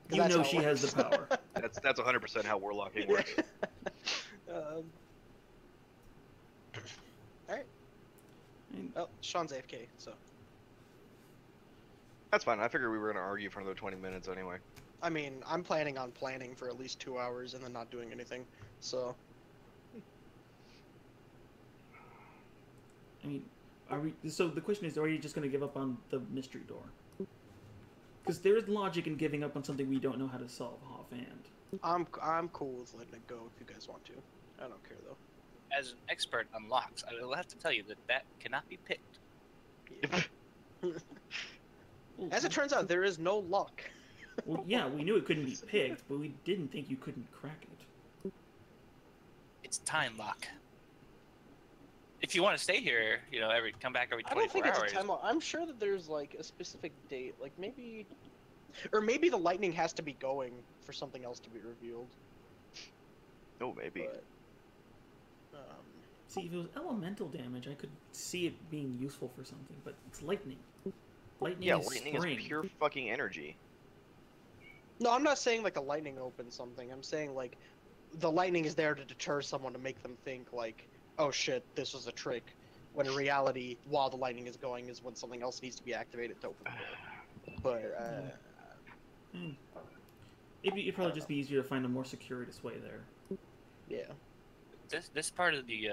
You That's know how it she has the works. power. That's 100% how warlocking works. um, And well, Sean's AFK, so That's fine. I figured we were gonna argue for another 20 minutes anyway. I mean, I'm planning on planning for at least 2 hours and then not doing anything. So I mean, are we? So the question is, are you just going to give up on the mystery door? Because there is logic in giving up on something we don't know how to solve offhand. I'm cool with letting it go if you guys want to. I don't care though. as an expert on locks, I will have to tell you that cannot be picked. As it turns out, there is no luck. Well, yeah, we knew it couldn't be picked, but we didn't think you couldn't crack it. It's time lock. If you want to stay here, come back every I don't 24 think hours. it's a time lock. I'm sure that there's like a specific date, like maybe, or maybe the lightning has to be going for something else to be revealed. Oh, maybe. But, See, if it was elemental damage, I could see it being useful for something, but it's lightning. Lightning Yeah, is lightning spring. is pure fucking energy. no, I'm not saying like the lightning opens something. I'm saying like the lightning is there to deter someone to make them think like, oh shit, this was a trick. When in reality, while the lightning is going, is when something else needs to be activated to open the door. But It'd probably just be easier to find a more circuitous way there. yeah. This part of the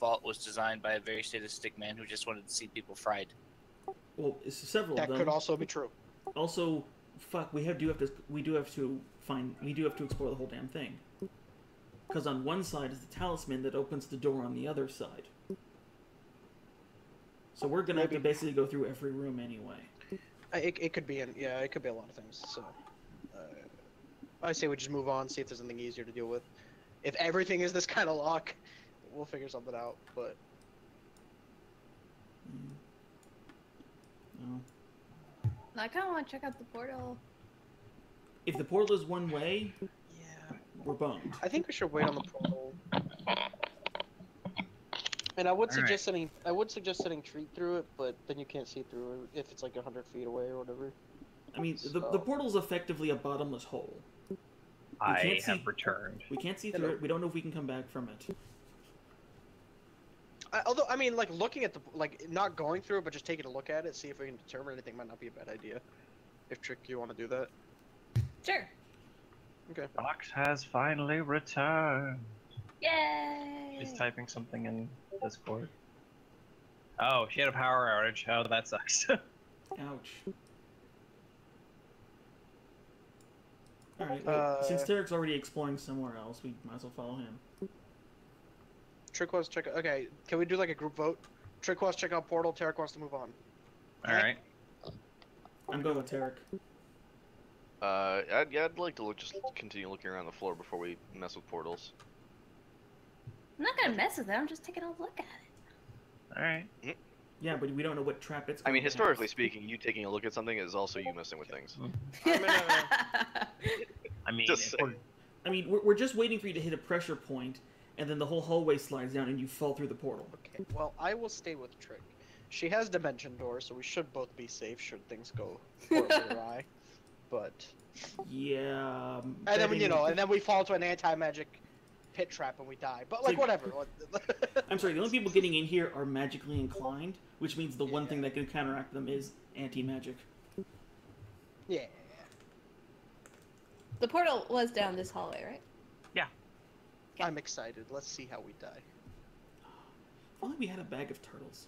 vault was designed by a very sadistic man who just wanted to see people fried. Well, it's several That of them. could also be true. Also, fuck, we do have to explore the whole damn thing. Because on one side is the talisman that opens the door on the other side. So we're gonna have to Maybe. basically go through every room anyway. It could be it could be a lot of things. So I say we just move on, see if there's anything easier to deal with. If everything is this kind of lock, we'll figure something out. But No. I kind of want to check out the portal. If the portal is one way, yeah, we're bummed. I think we should wait on the portal. And I would suggest setting treat through it, but then you can't see through it if it's like 100 feet away or whatever. I mean, the portal's effectively a bottomless hole. I can't have see- returned. We can't see through it. We don't know if we can come back from it. Although, I mean, like looking at not going through it, but just taking a look at it, see if we can determine anything might not be a bad idea. If Trick, you want to do that? Sure. Okay. Fox has finally returned. Yay! She's typing something in Discord. Oh, she had a power outage. Oh, that sucks. Ouch. Alright, since Tarek's already exploring somewhere else, we might as well follow him. Trick wants to check. Okay, can we do like a group vote? Trick wants to check out portal. Tarek wants to move on. Alright. I'm going with Tarek. I'd like to just continue looking around the floor before we mess with portals. I'm not gonna mess with it. I'm just taking a look at it. Alright. Yeah, but we don't know what trap it's I going mean, to historically have. speaking, you taking a look at something is also you messing with things. I mean, Just if we're- I mean, we're just waiting for you to hit a pressure point, and then the whole hallway slides down and you fall through the portal. Okay. Well, I will stay with Trick. She has dimension door, so we should both be safe should things go horribly awry. But Yeah. and then and then we fall into an anti-magic pit trap and we die. But like So- whatever. I'm sorry, the only people getting in here are magically inclined, which means the one thing that can counteract them is anti-magic. Yeah. The portal was down this hallway, right? I'm excited. Let's see how we die. If only we had a bag of turtles.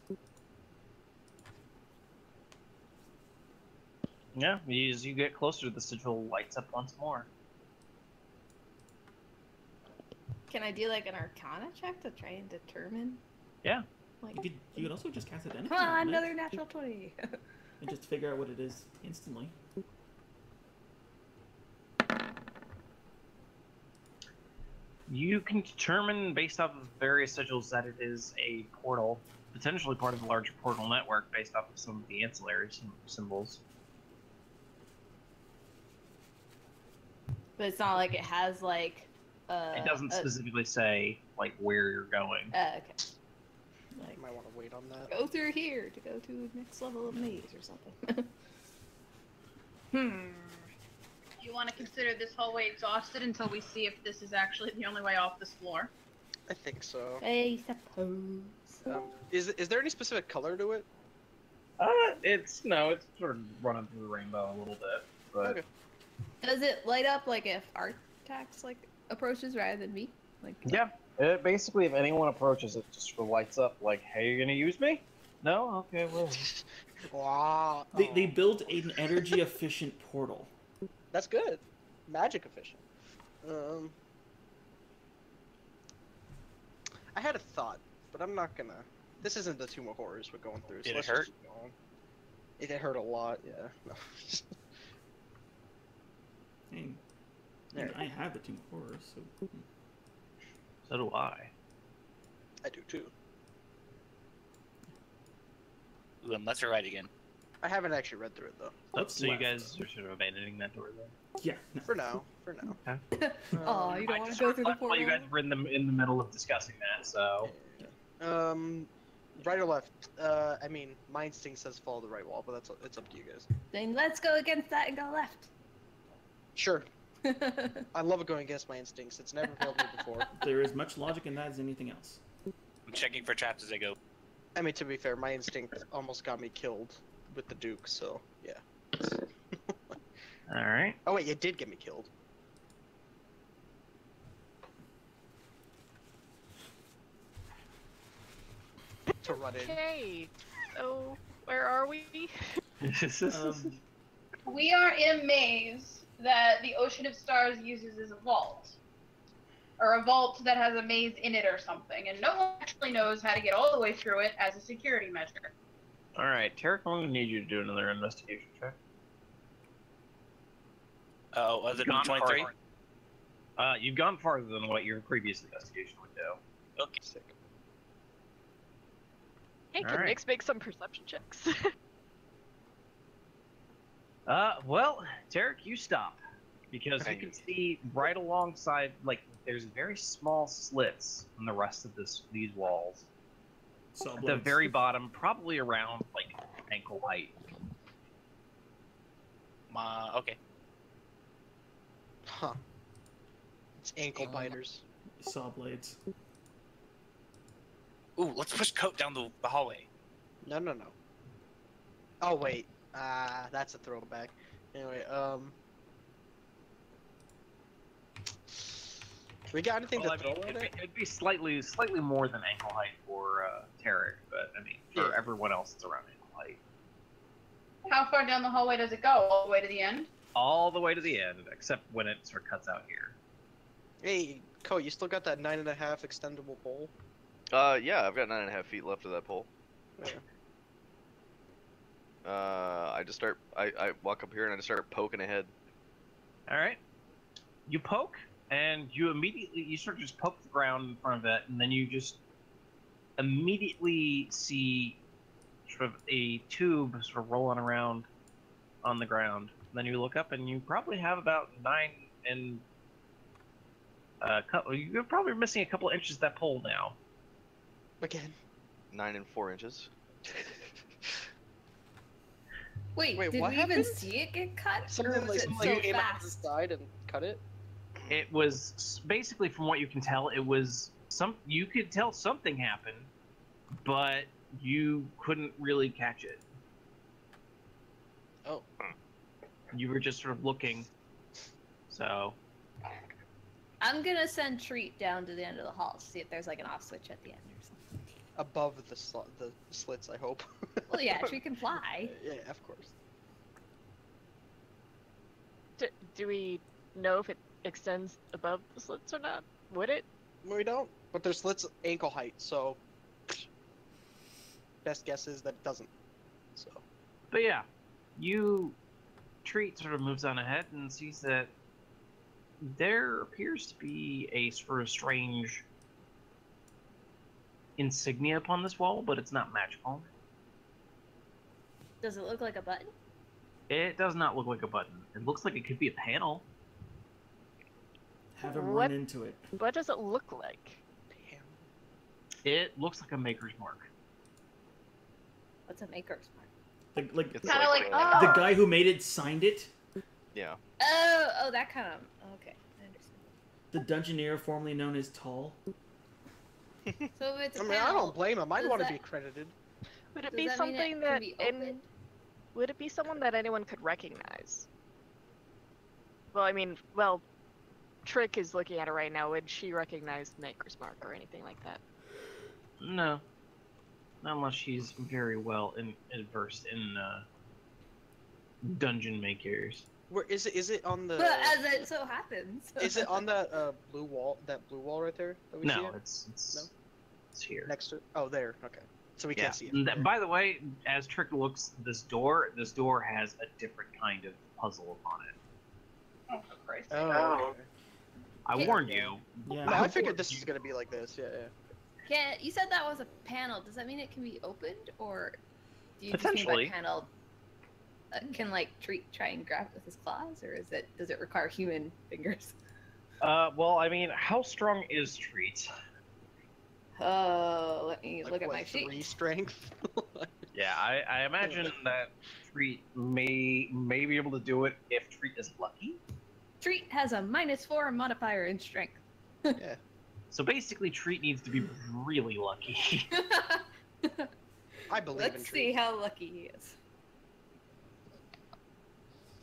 Yeah, as you get closer, the sigil lights up once more. Can I do like an Arcana check to try and determine? Yeah. Like, You could also just cast Identify. come on, on it another natural 20. and just figure out what it is instantly. You can determine based off of various sigils that it is a portal, potentially part of a larger portal network based off of some of the ancillary symbols. But it's not like it has like. It doesn't specifically say like where you're going. Okay. Like, You might want to wait on that. go through here to go to the next level of maze or something. Do you want to consider this hallway exhausted until we see if this is actually the only way off this floor? I think so. I suppose. Is there any specific color to it? It's sort of running through the rainbow a little bit, but Okay. Does it light up like if Artax like approaches rather than me? Like yeah. It basically, if anyone approaches, it just sort of lights up like, "Hey, you're gonna use me?" No, okay, well. Wow. They built an energy efficient portal. That's good. Magic efficient. I had a thought, but I'm not gonna. This isn't the Tomb of Horrors we're going through. Did it let's hurt? just keep going. It hurt a lot. Yeah. No. And There. I have the Tomb of Horrors, so So do I. I do too. Ooh, and let's rewrite again. I haven't actually read through it though. What's So you left? guys are sort of abandoning that door then? yeah. No. For now. For now. oh, you don't I want to just go through the reflect portal. while you guys were in the middle of discussing that, so. Right or left? I mean, my instinct says follow the right wall, but it's up to you guys. Then let's go against that and go left. Sure. I love going against my instincts. It's never failed me before. There is much logic in that as anything else. I'm checking for traps as I go. I mean, to be fair, my instinct almost got me killed with the Duke, so yeah. Alright. Oh wait, it did get me killed. To run in. Okay, so where are we? Um, We are in a maze that the Ocean of Stars uses as a vault. Or a vault that has a maze in it or something, and no one actually knows how to get all the way through it as a security measure. Alright, Tarek, I'm going to need you to do another investigation check. Oh, other than Gone 23? farther. You've gone farther than what your previous investigation would do. Okay. Sick. Hey, can Alright. Nix make some perception checks? Well, Tarek, you stop. Because you Thank can you. see right alongside, like, there's very small slits in the rest of these walls. saw At the blades. very bottom, probably around, like, ankle height. Okay. Huh. It's ankle biters. Saw blades. Ooh, let's push Coat down the hallway. No. Oh wait. That's a throwback. Anyway, we got anything Well, to throw at it? it'd be slightly more than ankle height for Tarek, but I mean, for Yeah. everyone else, it's around ankle height. How far down the hallway does it go? All the way to the end? All the way to the end, except when it sort of cuts out here. Hey, Ko, you still got that 9.5 extendable pole? Yeah, I've got 9.5 feet left of that pole. Yeah. I walk up here and I just start poking ahead. All right. You poke, and you sort of just poke the ground in front of it, and then you just immediately see sort of a tube sort of rolling around on the ground. Then you look up, and you probably have about 9 and you're probably missing a couple inches of that pole now. Again. 9 and 4 inches. Wait, Wait, did what we even happened? see it get cut? Or Something was like, it something so like came out of the fast? side and cut it? It was basically, from what you can tell, it was you could tell something happened, but you couldn't really catch it. Oh. You were just sort of looking. So, I'm gonna send Treat down to the end of the hall to see if there's like an off switch at the end or something. Above the slits, I hope. Well, yeah, Treat can fly. Yeah, of course. do we know if it extends above the slits or not? Would it? We don't, but there's slits ankle height, so best guess is that it doesn't. So. But yeah, Treat sort of moves on ahead and sees that there appears to be a sort of strange insignia upon this wall, but it's not magical. Does it look like a button? It does not look like a button. It looks like it could be a panel. Have him What? run into it. What does it look like? It looks like a maker's mark. What's a maker's mark? Like It's Kind of like, like, the guy who made it signed it. Yeah. Oh, that kind of. Okay, I understand. The Dungeoneer, formerly known as Tall. So if it's a I mean, panel, I don't blame him. I'd does want to that- be credited. Would it does be that mean something it that can be opened? would it be someone that anyone could recognize? Well, Trick is looking at it right now. Would she recognize Maker's Mark or anything like that? No. Not unless she's very well versed in dungeon makers. Where is it? Is it on the? But as it so happens. Is it on that blue wall? That blue wall right there? That we see No, it? it's here. Next to. Oh, there. Okay. So we Yeah. can't see it. And by the way, as Trick looks at this door has a different kind of puzzle on it. Oh, for Christ's sake. Oh. Okay. I Okay. warned you. Yeah. No, I figured this was gonna be like this. Yeah, yeah. You said that was a panel. Does that mean it can be opened, or do you just mean by Potentially. panel? Can like try and grab it with his claws, or does it require human fingers? Well, I mean, how strong is Treat? Oh, let me Like, look at what, my sheet. 3 strength. Yeah, I imagine that Treat may be able to do it if Treat is lucky. Treat has a -4 modifier in strength. Yeah. So basically, Treat needs to be really lucky. I believe in Let's see trees. how lucky he is.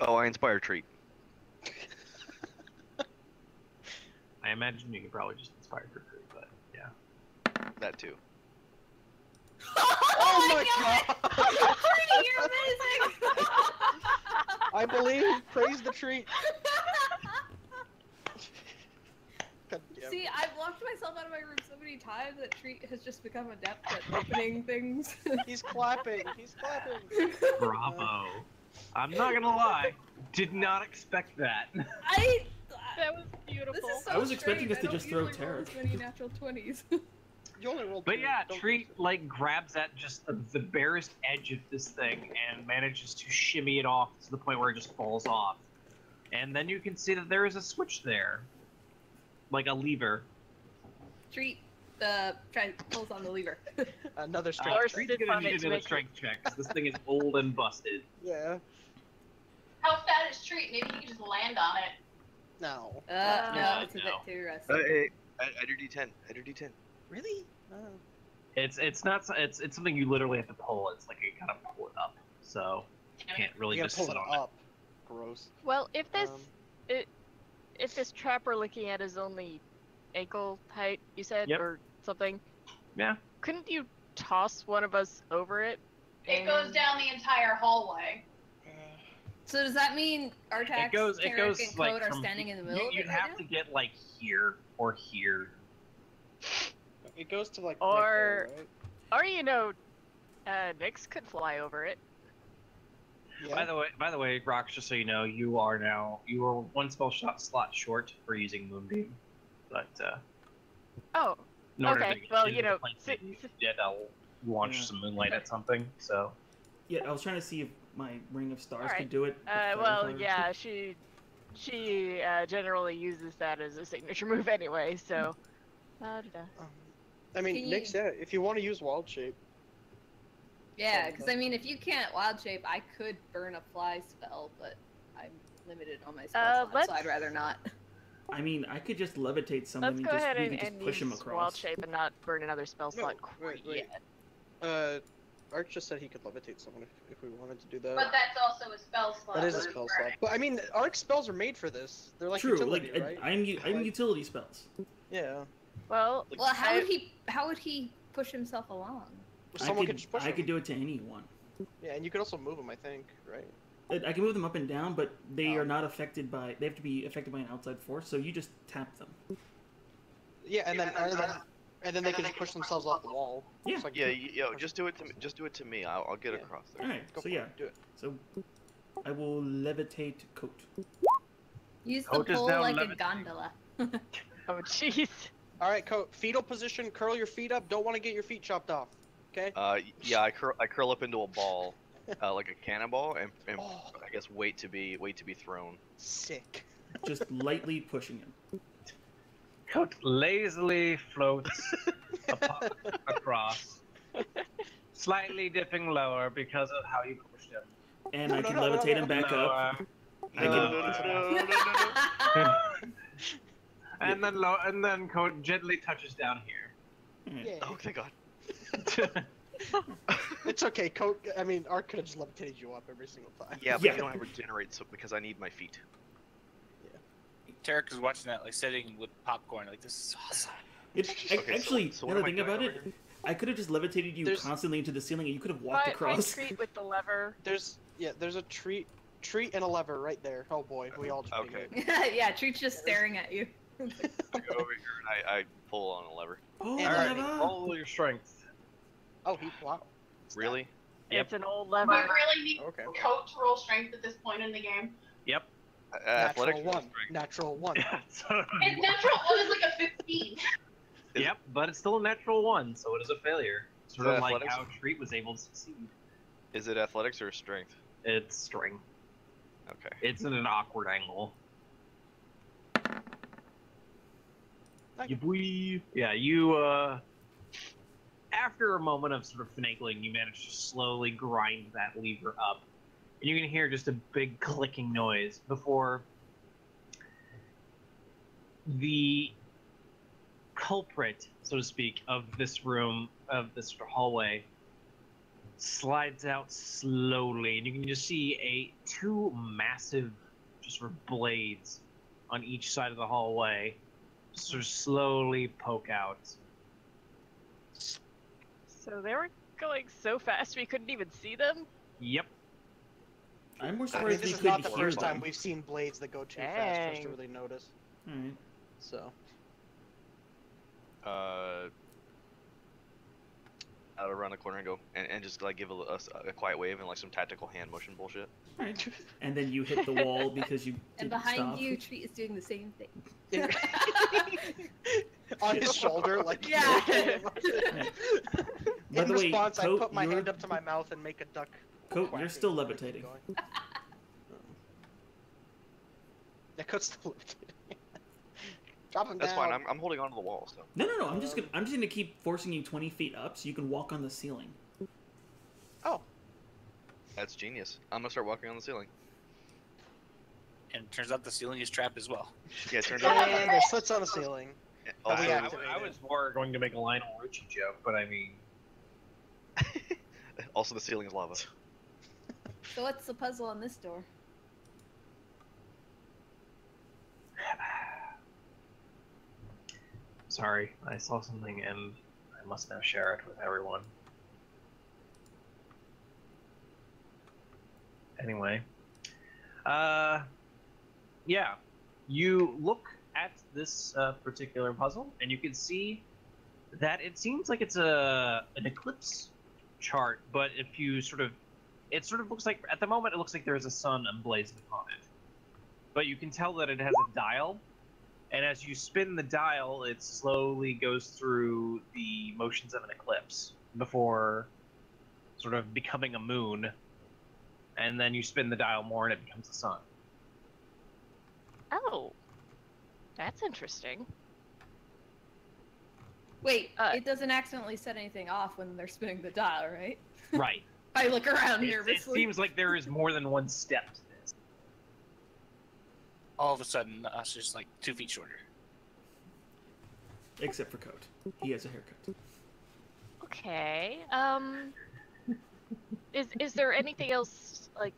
Oh, I inspire Treat. I imagine you could probably just inspire for Treat, but yeah. That too. Oh my god! Treat, you're amazing! I believe. Praise the treat. God damn. See, I've locked myself out of my room so many times that Treat has just become adept at opening things. He's clapping. He's clapping. Bravo. I'm not gonna lie. Did not expect that. That was beautiful. This is so I was expecting strange. us to I just don't throw usually roll Tarek. as many natural 20s. You only rolled But 2. yeah, Don't Treat lose it. like grabs at just the barest edge of this thing and manages to shimmy it off to the point where it just falls off. And then you can see that there is a switch there, like a lever. Treat pulls on the lever. Another Or strength. Treat's sits gonna on need it to to do a make strength check 'cause this thing is old and busted. Yeah. How fat is Treat? Maybe you can just land on it. No. No, it's a no. bit too rusty. Hey, I do D10. I do D10. Really? Oh. It's not it's something you literally have to pull. It's like you gotta pull it up, so you can't really You just gotta pull sit it on up. Gross. Well, if this Um, if this trap we're looking at is only ankle height, you said, Yep. or something, it. Yeah. couldn't you toss one of us over it? It goes down the entire hallway. So does that mean Artax, It goes Tarek, and like Code are from, standing in the middle of You'd it right have now? to get like here or here. It goes to like. Or- Right there, Or Nyx could fly over it. right? By the way, Rox, just so you know, you are one spell slot short for using Moonbeam, but Oh, in order Okay, to get well, into you know, the plane, you had to launch Yeah. some moonlight at something. So Yeah, I was trying to see if my Ring of Stars Alright. could do it. with well, Firefire. yeah, she generally uses that as a signature move anyway, so. Da-da-da. I mean, Can you- Nyx, yeah, if you want to use Wild Shape. Yeah, because I mean, if you can't wild shape, I could burn a fly spell, but I'm limited on my spell slots, so I'd rather not. I mean, I could just levitate someone Let's and go just, ahead we and, could just and push him use across. Wild Shape and not burn another spell slot wait, quite wait. yet. Arch just said he could levitate someone if we wanted to do that. But that's also a spell slot. That is a for spell burning. slot. But I mean, Arc spells are made for this. They're like True, utility, like right? I'm Like- utility spells. Yeah. Well, Well, how I- would he push himself along? Someone I could just push I him. could do it to anyone. Yeah, and you could also move him, I think, right? I can move them up and down, but they Oh. are not affected by. They have to be affected by an outside force. So you just tap them. Yeah, and then they can just push themselves off the wall. Yeah. It's like- Yeah, just do it to me. I'll get Yeah. across All there. right. Go So for yeah. it, do it. So I will levitate Coat. Use the Coat is pole now like a levitating. gondola. Oh jeez. All right, Coat. Fetal position. Curl your feet up. Don't want to get your feet chopped off. Okay. Yeah, I curl up into a ball, like a cannonball, and Oh, I guess wait to be thrown. sick. Just lightly pushing him. Coat lazily floats across, slightly dipping lower because of how you pushed him. And No, I no, can no, no, levitate no, him back up. Lower. I can- And then Coat gently touches down here. All right. Yeah. Oh, thank God. It's okay, Coat. I mean, Ark could have just levitated you up every single time. Yeah, but Yeah. you don't have regenerate, so because I need my feet. Tarek is watching that, like sitting with popcorn, like this is awesome. Okay, Actually, so now what that I am I think about doing it, over here? I could have just levitated you There's- constantly into the ceiling, and you could have walked Find across. treat with the lever. There's a treat and a lever right there. Oh boy, we all just Okay. figured it. Yeah, Treat's just staring at you. I go over here and I pull on a lever. Oh, And leva! Roll your strength. Oh, wow. Really? Yep. It's an old We lever. really need Okay. Coat to roll strength at this point in the game. Yep. Athletics. Natural or one. strength? Natural one. So- And natural one is like a 15. Yep, but it's still a natural one, so it is a failure. Sort Is of that like athletics? how Treat was able to succeed. Is it athletics or strength? It's string. Okay. It's in an awkward angle. Thank You boy. Yeah, you after a moment of sort of finagling, you manage to slowly grind that lever up. And you can hear just a big clicking noise before the culprit, so to speak, of this room, of this hallway, slides out slowly, and you can just see two massive, just sort of blades on each side of the hallway, sort of slowly poke out. So they were going so fast we couldn't even see them. Yep. I'm more I surprised mean, we this is couldn't not the hear first time them. we've seen blades that go too fast for us to Dang. really notice. All right. So. I'll run a corner and go and just like give a quiet wave and like some tactical hand motion bullshit. All right. And then you hit the wall because you And didn't behind stop. you, Treat is doing the same thing. On his shoulder, like. Yeah. By In the way, response, I Coat, put my you're- hand up to my mouth and make a duck. Coat, quack you're still and keep levitating. going. Yeah, Coat's still levitating. Drop him That's down. fine. I'm holding on to the wall. So. No. I'm just gonna keep forcing you 20 feet up so you can walk on the ceiling. Oh, That's genius. I'm gonna start walking on the ceiling. And it turns out the ceiling is trapped as well. Yeah, it turns out. and there's slits on the ceiling. Also, we I activated. was more going to make a Lionel Richie joke, but I mean, also the ceiling is lava. So what's the puzzle on this door? sorry, I saw something and I must now share it with everyone. Anyway, yeah, you look at this particular puzzle and you can see that it seems like it's an eclipse chart, but if you it sort of looks like, at the moment, it looks like there's a sun emblazoned upon it. But you can tell that it has a dial, and as you spin the dial, it slowly goes through the motions of an eclipse before sort of becoming a moon, and then you spin the dial more and it becomes a sun. Oh, that's interesting. Wait, Uh, it doesn't accidentally set anything off when they're spinning the dial, right? Right. I look around It nervously. seems like there is more than one step to this. All of a sudden, us just like 2 feet shorter. Except for Coat. He has a haircut. Okay. Is there anything else like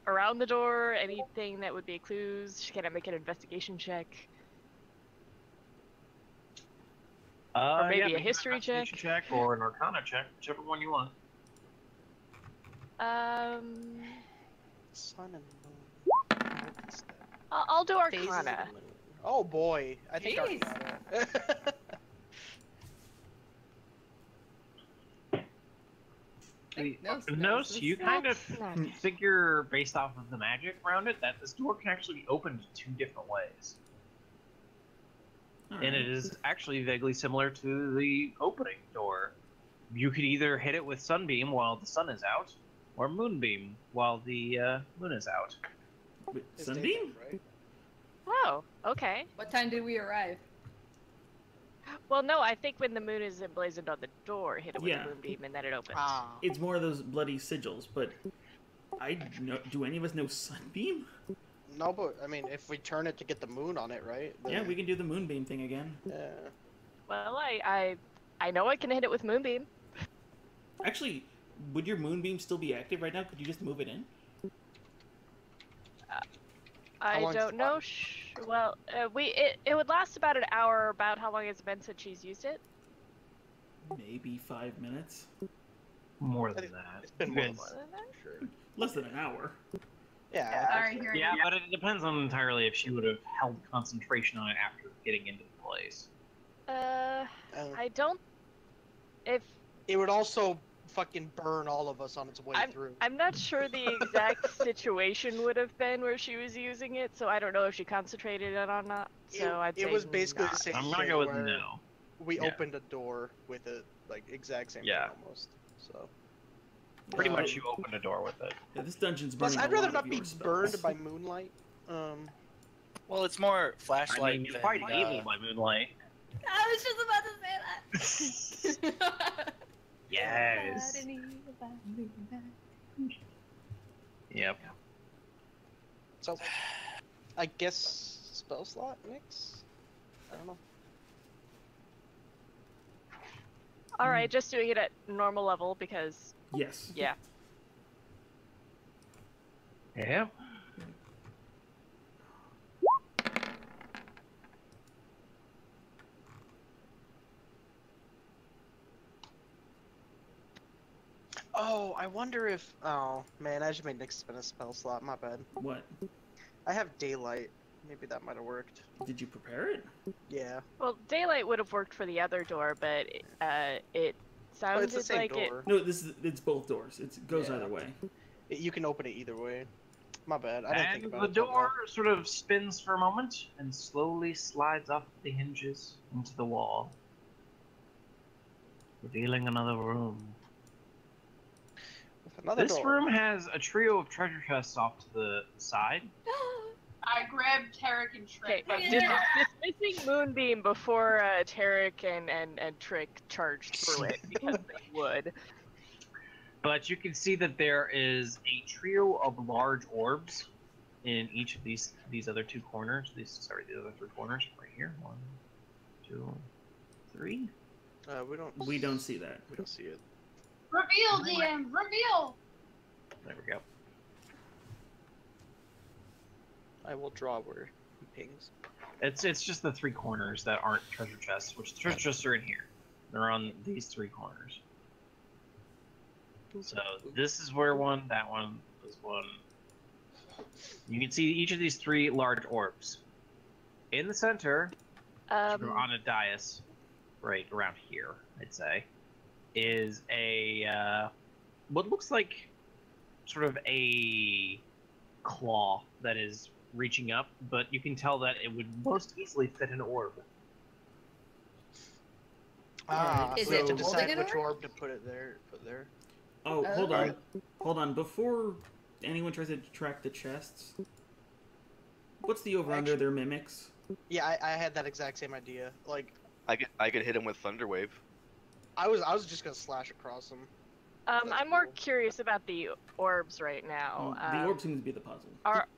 around the door? Anything that would be clues? Can I make an investigation check? Or maybe Yeah, a make an history check? investigation check or an arcana check, whichever one you want. Sun and moon. What is that? I'll do Phases of Arcana. Moon. Oh boy, I think Jeez. Arcana. No, so you kind of Nice. figure, based off of the magic around it, that this door can actually be opened 2 different ways. All And right. it is actually vaguely similar to the opening door. You could either hit it with Sunbeam while the sun is out, or Moonbeam while the moon is out. Wait, It's Sunbeam? daytime, right? Oh, okay. What time did we arrive? Well, no, I think when the moon is emblazoned on the door, hit it with Yeah. a moonbeam and then it opens. Ah. It's more of those bloody sigils, but do any of us know Sunbeam? No, but I mean, if we turn it to get the moon on it, right? Yeah, then- we can do the moonbeam thing again. Yeah. Well, I know I can hit it with moonbeam. Actually, would your moonbeam still be active right now? Could you just move it in? I long's don't the know. button? Well, it would last about an hour. About how long has it been since she's used it? Maybe 5 minutes. More I than think that. It's been You more guys- than that. Sure. Less than an hour. Yeah. I think so. Sorry, Yeah, but it depends on entirely if she would have held concentration on it after getting into the place. I don't. If It would also fucking burn all of us on its way through. I'm not sure the exact situation would have been where she was using it, so I don't know if she concentrated it or not. So I'd say it was basically not. the same I'm gonna thing go with where no. we Yeah. opened a door with it, like exact same Yeah. thing almost. So. Pretty Um, much you opened a door with it. Yeah, this dungeon's Plus, burning I'd a rather lot not of be your spells. burned by moonlight. Well, it's more I flashlight. mean, you than, fight evil by moonlight. I was just about to say that. Yes. Yep. So, I guess spell slot mix. I don't know. All right, just doing it at normal level because Yes. yeah. Yep. Oh, I wonder if. Oh man, I just made Nick spin a spell slot. My bad. What? I have daylight. Maybe that might have worked. Did you prepare it? Yeah. Well, daylight would have worked for the other door, but it But sounded it's the same like door. No, it's both doors. It goes Yeah. either way. You can open it either way. My bad. I didn't think And about the it. till now. door sort of spins for a moment and slowly slides off the hinges into the wall, revealing another room. With another This door. room has a trio of treasure chests off to the side. I grabbed Tarek and okay. Trick. from the Just top. dismissing moonbeam before Tarek and Trick charged through it because they would. But you can see that there is a trio of large orbs in each of these other 2 corners. The other 3 corners right here. 1, 2, 3. We don't. We don't see that. We don't see it. Reveal, DM, reveal. There we go. I will draw where he pings. It's just the 3 corners that aren't treasure chests, which the treasure chests are in here. They're on these 3 corners. So this is where one, that one, this one. You can see each of these 3 large orbs. In the center, sort of on a dais, right around here, I'd say, is a what looks like sort of a claw that is reaching up, but you can tell that it would most easily fit an orb. Ah, Is so we it have to holding decide an which orb? orb to put it there. Put there. Oh, hold on. Alright. Hold on. Before anyone tries to track the chests, what's the over-under Actually- their mimics? Yeah, I had that exact same idea. Like, I could hit him with Thunderwave. I was just gonna slash across him. That's I'm more cool. curious about the orbs right now. The orb seems to be the puzzle.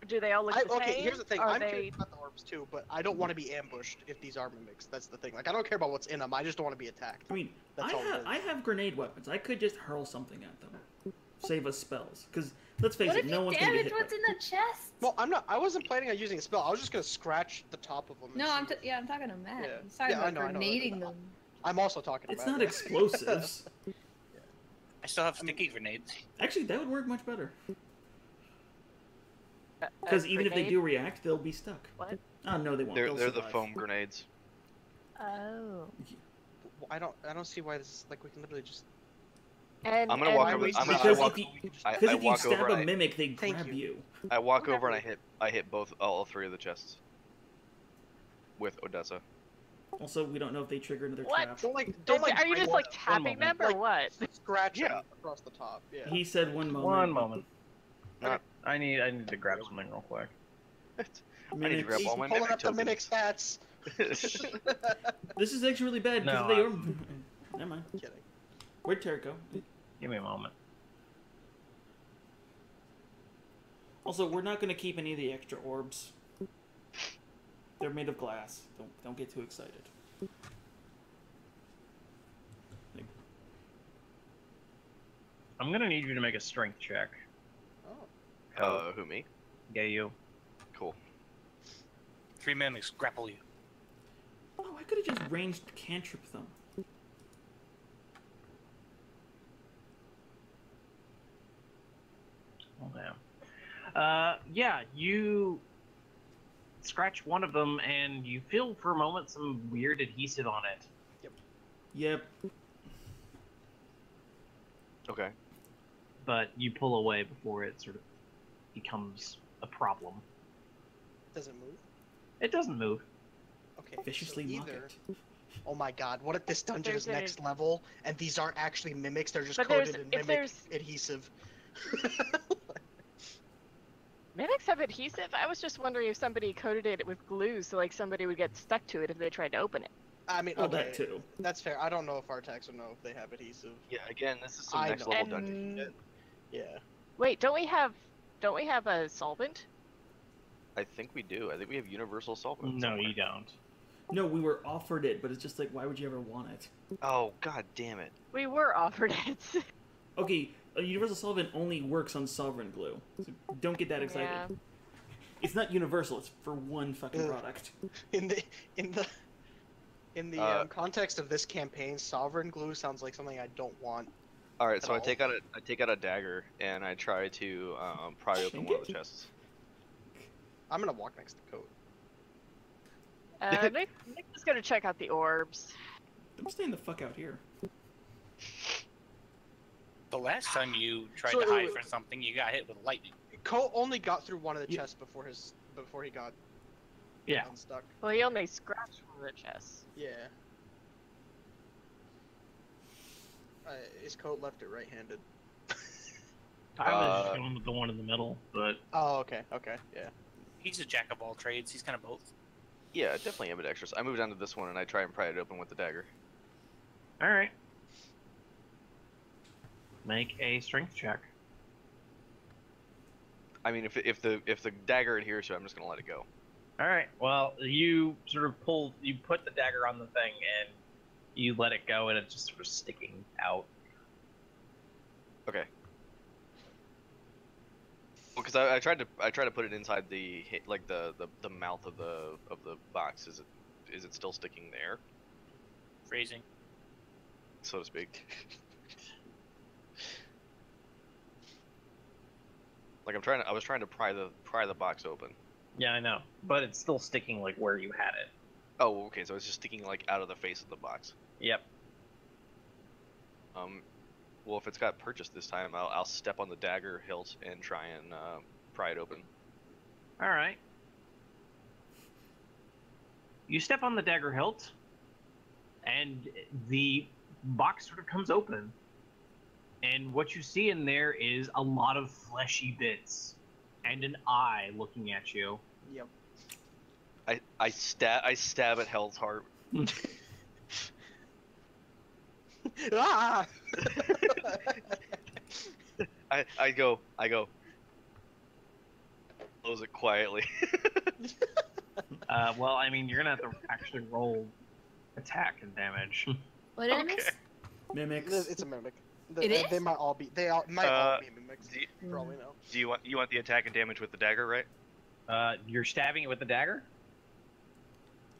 Do they all look the Okay, same? here's the thing. Are I'm they... curious about the orbs too, but I don't want to be ambushed if these are mimics. That's the thing. Like, I don't care about what's in them. I just don't want to be attacked. I mean, That's all it is. I have grenade weapons. I could just hurl something at them, save us spells. Because let's face What it, if no you one's gonna get damage hit. what's in the chest? Well, I wasn't planning on using a spell. I was just gonna scratch the top of them. No, I'm talking to Matt. Yeah. He's talking Yeah, I about know, I know. grenading them. I'm also talking It's about. not it. explosives. I still have sticky grenades. Actually, that would work much better. Because even if they grenade? do react, they'll be stuck. What? Oh no, they won't. They're They'll the survive. foam grenades. Oh. I don't see why this like we can literally just. And I'm gonna walk and over. we I'm gonna, I Because walk, if you, I because if you walk stab over. a mimic, they Thank grab you. you. I walk Okay. over and I hit all three of the chests with Odessa. Also, we don't know if they trigger another What? trap. Are you just like tapping them or Like- what? scratch Yeah. across the top. Yeah. He said one moment. One moment. Not- I need to grab something real quick. I need to grab Mimics. all my Pulling mimic up the mimic stats. This is actually really bad because No, they are. Never mind. Kidding. Where'd Tarek go? Give me a moment. Also, we're not going to keep any of the extra orbs. They're made of glass. Don't get too excited. I'm gonna need you to make a strength check. Oh. Who, me? Yeah, you. Cool. 3 mimics grapple you. Oh, I could have just ranged cantrip them. Oh damn. Yeah, you scratch one of them, and you feel for a moment some weird adhesive on it. Yep. Okay. But you pull away before it sort of becomes a problem. Does it move? It doesn't move. Okay. Viciously so mock either. it. Oh my god! What if this dungeon is there's any- next level and these aren't actually mimics? They're just But coated there's- in if mimic there's- adhesive. Mimics have adhesive? I was just wondering if somebody coated it with glue so like somebody would get stuck to it if they tried to open it. I mean, Oh, okay, that too. that's fair. I don't know if our techs would know if they have adhesive. Yeah. Again, this is some I next know. level And- dungeon shit. Yeah. Wait, don't we have a solvent? I think we do. I think we have universal solvent. No, somewhere. you don't. No, we were offered it, but it's just like, why would you ever want it? Oh god damn it. We were offered it. Okay, a universal solvent only works on sovereign glue. So don't get that excited. Yeah. It's not universal. It's for one fucking Ugh. product. In the Uh, context of this campaign, sovereign glue sounds like something I don't want. All right, so I all. take out a dagger and I try to pry open one of the chests. I'm gonna walk next to Coat. Nick was gonna check out the orbs. I'm staying the fuck out here. The last time you tried So, to hide from something, you got hit with lightning. Coat only got through one of the Yeah. chests before he got Yeah. unstuck. Well, he only scratched one of the chests. Yeah. Is Coat left or right-handed? I was just going with the one in the middle, but Oh, okay, yeah. He's a jack of all trades. He's kind of both. Yeah, definitely ambidextrous. I move down to this one and I try and pry it open with the dagger. all right. Make a strength check. I mean, if the dagger adheres to it, I'm just gonna let it go. All right. Well, you sort of you put the dagger on the thing, and you let it go, and it's just sort of sticking out. Okay. Well, because I tried to put it inside the mouth of the box. Is it still sticking there, Phrasing. so to speak? Like I was trying to pry the box open. Yeah, I know, but it's still sticking like where you had it. Oh, okay, so it's just sticking like out of the face of the box. Yep. Well, if it's got purchased this time, I'll step on the dagger hilt and try and pry it open. All right. You step on the dagger hilt, and the box sort of comes open. And what you see in there is a lot of fleshy bits and an eye looking at you. Yep. I stab at Hell's heart. Ah! I go. Close it quietly. Well, I mean, you're gonna have to actually roll attack and damage. What Okay. is this? Mimics. It's a mimic. It is? They might all be. They might all be mimics. do you- For all we know. Do you want the attack and damage with the dagger, right? You're stabbing it with the dagger?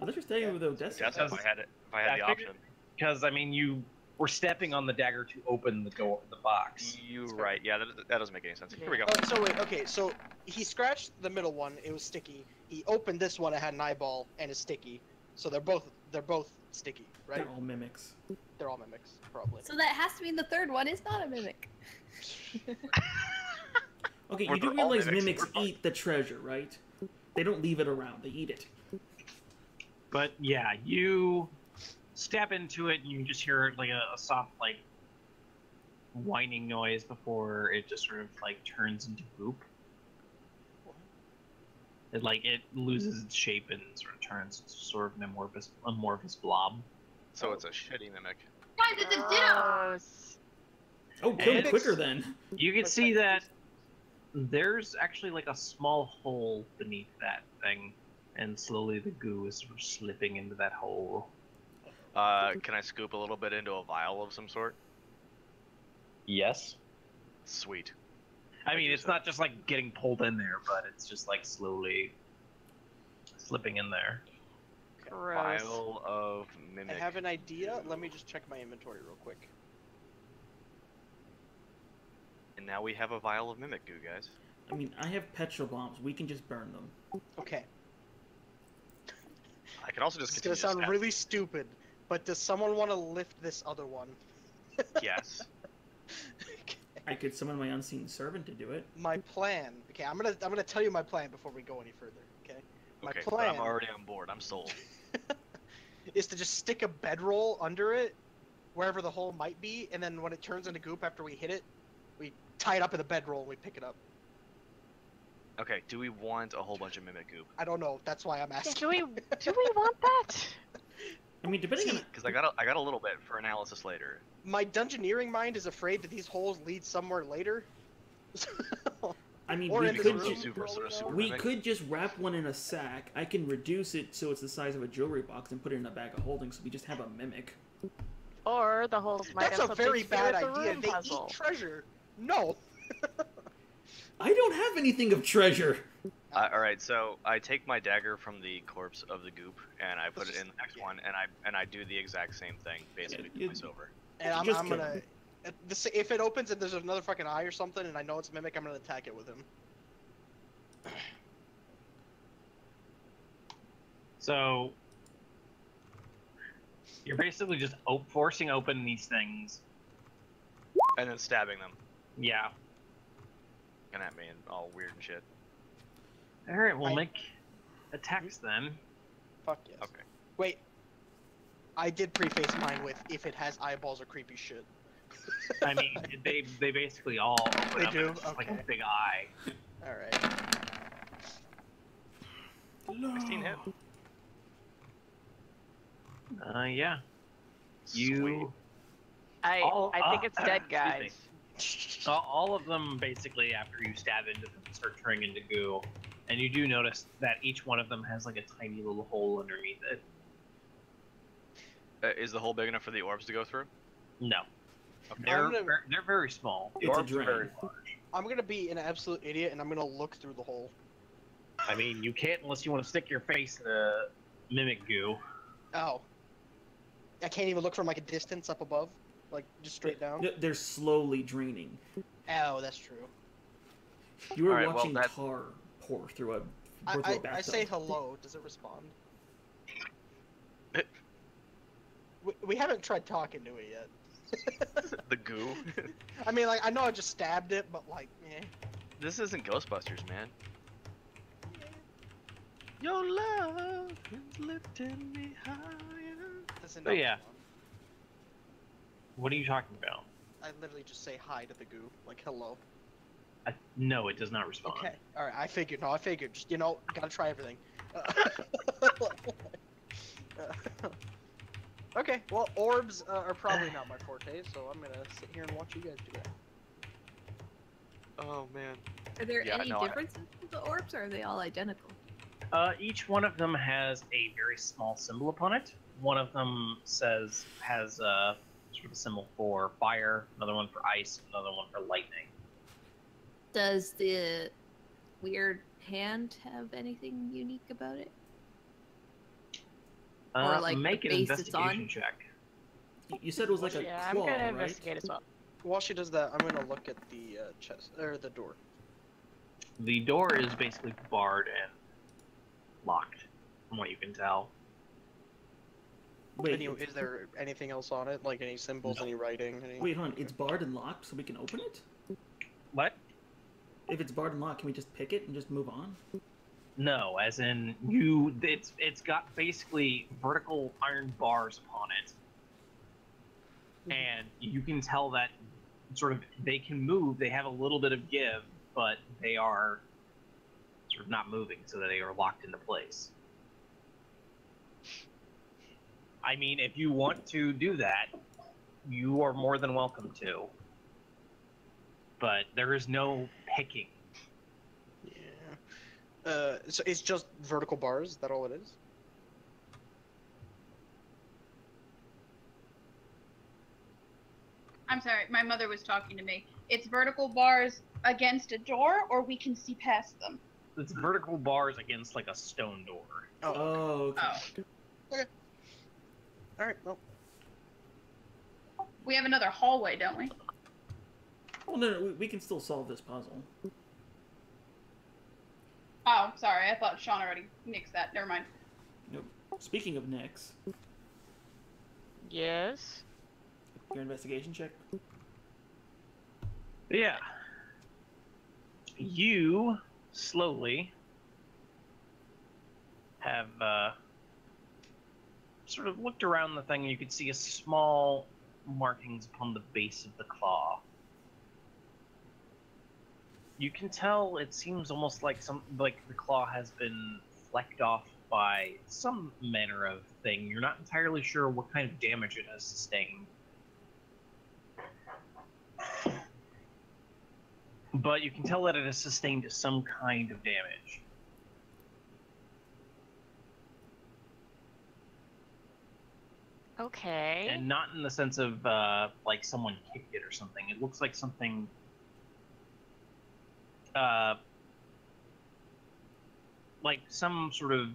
I thought you were staying with Odessa. That's if I had the I figured- option. Because I mean, you We're stepping on the dagger to open the door, the box. You right? Yeah, that doesn't make any sense. Here we go. Oh, so wait, okay, so he scratched the middle one, it was sticky. He opened this one, it had an eyeball and is sticky. So they're both sticky, right? They're all mimics. They're all mimics, probably. So that has to mean the third one is not a mimic. Okay, Or you do they're all realize mimics. mimics eat the treasure, right? They don't leave it around; they eat it. But yeah, you step into it and you just hear like a soft like whining noise before it just sort of like turns into goop. It loses its shape and sort of turns into sort of an amorphous blob. So it's a shitty mimic. Guys, it's a ditto. Gross. Oh, kill And- it quicker then. You can see that there's actually like a small hole beneath that thing, and slowly the goo is sort of slipping into that hole. Can I scoop a little bit into a vial of some sort? Yes. Sweet. I mean, it's not just like getting pulled in there, but it's just like slowly slipping in there. Gross. Vial of I mimic. have an idea. Let me just check my inventory real quick. And now we have a vial of mimic goo, guys. I mean, I have petrol bombs. We can just burn them. Okay. I can also just It's gonna continue sound to really stupid, but does someone want to lift this other one? stab. Yes. I could summon my unseen servant to do it. My plan. Okay, I'm gonna tell you my plan before we go any further. Okay. My Okay, but plan I'm already on board. I'm sold. is to just stick a bedroll under it, wherever the hole might be, and then when it turns into goop after we hit it, we tie it up in the bedroll and we pick it up. Okay, do we want a whole bunch of mimic goop? I don't know. That's why I'm Yeah, asking. do we want that? I mean, depending on... Because I got a little bit for analysis later. My dungeoneering mind is afraid that these holes lead somewhere later. I mean, Or we in this could room. ju- Super, sort of super we mimic. could just wrap one in a sack. I can reduce it so it's the size of a jewelry box and put it in a bag of holding, so we just have a mimic. Or the holes might That's have a something very to do bad with the idea. room They puzzle. eat treasure. No. I don't have anything of treasure. All right, so I take my dagger from the corpse of the goop and I put it in the next one, and I do the exact same thing, basically Yeah, twice over. And I'm Just kill gonna. him. If it opens and there's another fucking eye or something, and I know it's a mimic, I'm gonna attack it with him. So you're basically just forcing open these things. And then stabbing them, Yeah. and at me and all weird and shit. All right, we'll I- make attacks then. Fuck yes. Okay. Wait. I did preface mine with if it has eyeballs or creepy shit. I mean, they basically all open They up do? and it's just like a Okay. big eye. All right. 16 hit. Yeah. You. I think it's dead, excuse guys. me. All of them basically, after you stab into them, start turning into goo, and you do notice that each one of them has like a tiny little hole underneath it. Is the hole big enough for the orbs to go through? No, Okay. they're very small. The It's a orbs are very drain. large. I'm gonna be an absolute idiot, and I'm gonna look through the hole. I mean, you can't unless you want to stick your face in the mimic goo. Oh. I can't even look from like a distance up above, like just straight down. They're slowly draining. Oh, that's true. You were Alright, well, watching that- tar pour through a bathtub. I say hello. Does it respond? we haven't tried talking to it yet. The goo. I mean, like I know I just stabbed it, but like, eh. This isn't Ghostbusters, man. Your love is lifting me higher. Doesn't Oh, know yeah. this one. What are you talking about? I literally just say hi to the goo, like hello. No, it does not respond. Okay, all right. I figured. No, I figured. Just gotta try everything. Okay. Well, orbs are probably not my forte, so I'm gonna sit here and watch you guys do that. Oh man. Are there Yeah, any no, I- differences with the orbs, or are they all identical? Each one of them has a very small symbol upon it. One of them has sort of a symbol for fire, another one for ice, another one for lightning. Does the weird hand have anything unique about it? Or, like, make the an base it's on? investigation check. You said it was like a Yeah, claw, I'm gonna right? investigate as well. While she does that, I'm gonna look at the chest or the door. The door is basically barred and locked, from what you can tell. Wait, Is there anything else on it? Like any symbols, No. any writing? Any... wait, hon. It's barred and locked, so we can open it. What? If it's barred and locked, can we just pick it and just move on? No, as in it's got basically vertical iron bars upon it. And you can tell that sort of they can move, they have a little bit of give, but they are sort of not moving, so that they are locked into place. I mean, if you want to do that, you are more than welcome to. But there is no picking. Yeah. So it's just vertical bars. Is that all it is? I'm sorry, my mother was talking to me. It's vertical bars against a door, or we can see past them. It's vertical bars against like a stone door. Oh, okay. Oh. All right. Well, We have another hallway, don't we? Well, no, we can still solve this puzzle. Oh, sorry, I thought Sean already nixed that. Never mind. Nope. Speaking of Nyx, Yes. your investigation check. Yeah. You slowly have sort of looked around the thing, and you could see a small markings upon the base of the claw. You can tell it seems almost like the claw has been flecked off by some manner of thing. You're not entirely sure what kind of damage it has sustained. But you can tell that it has sustained some kind of damage. Okay. And not in the sense of like someone kicked it or something. It looks like something like some sort of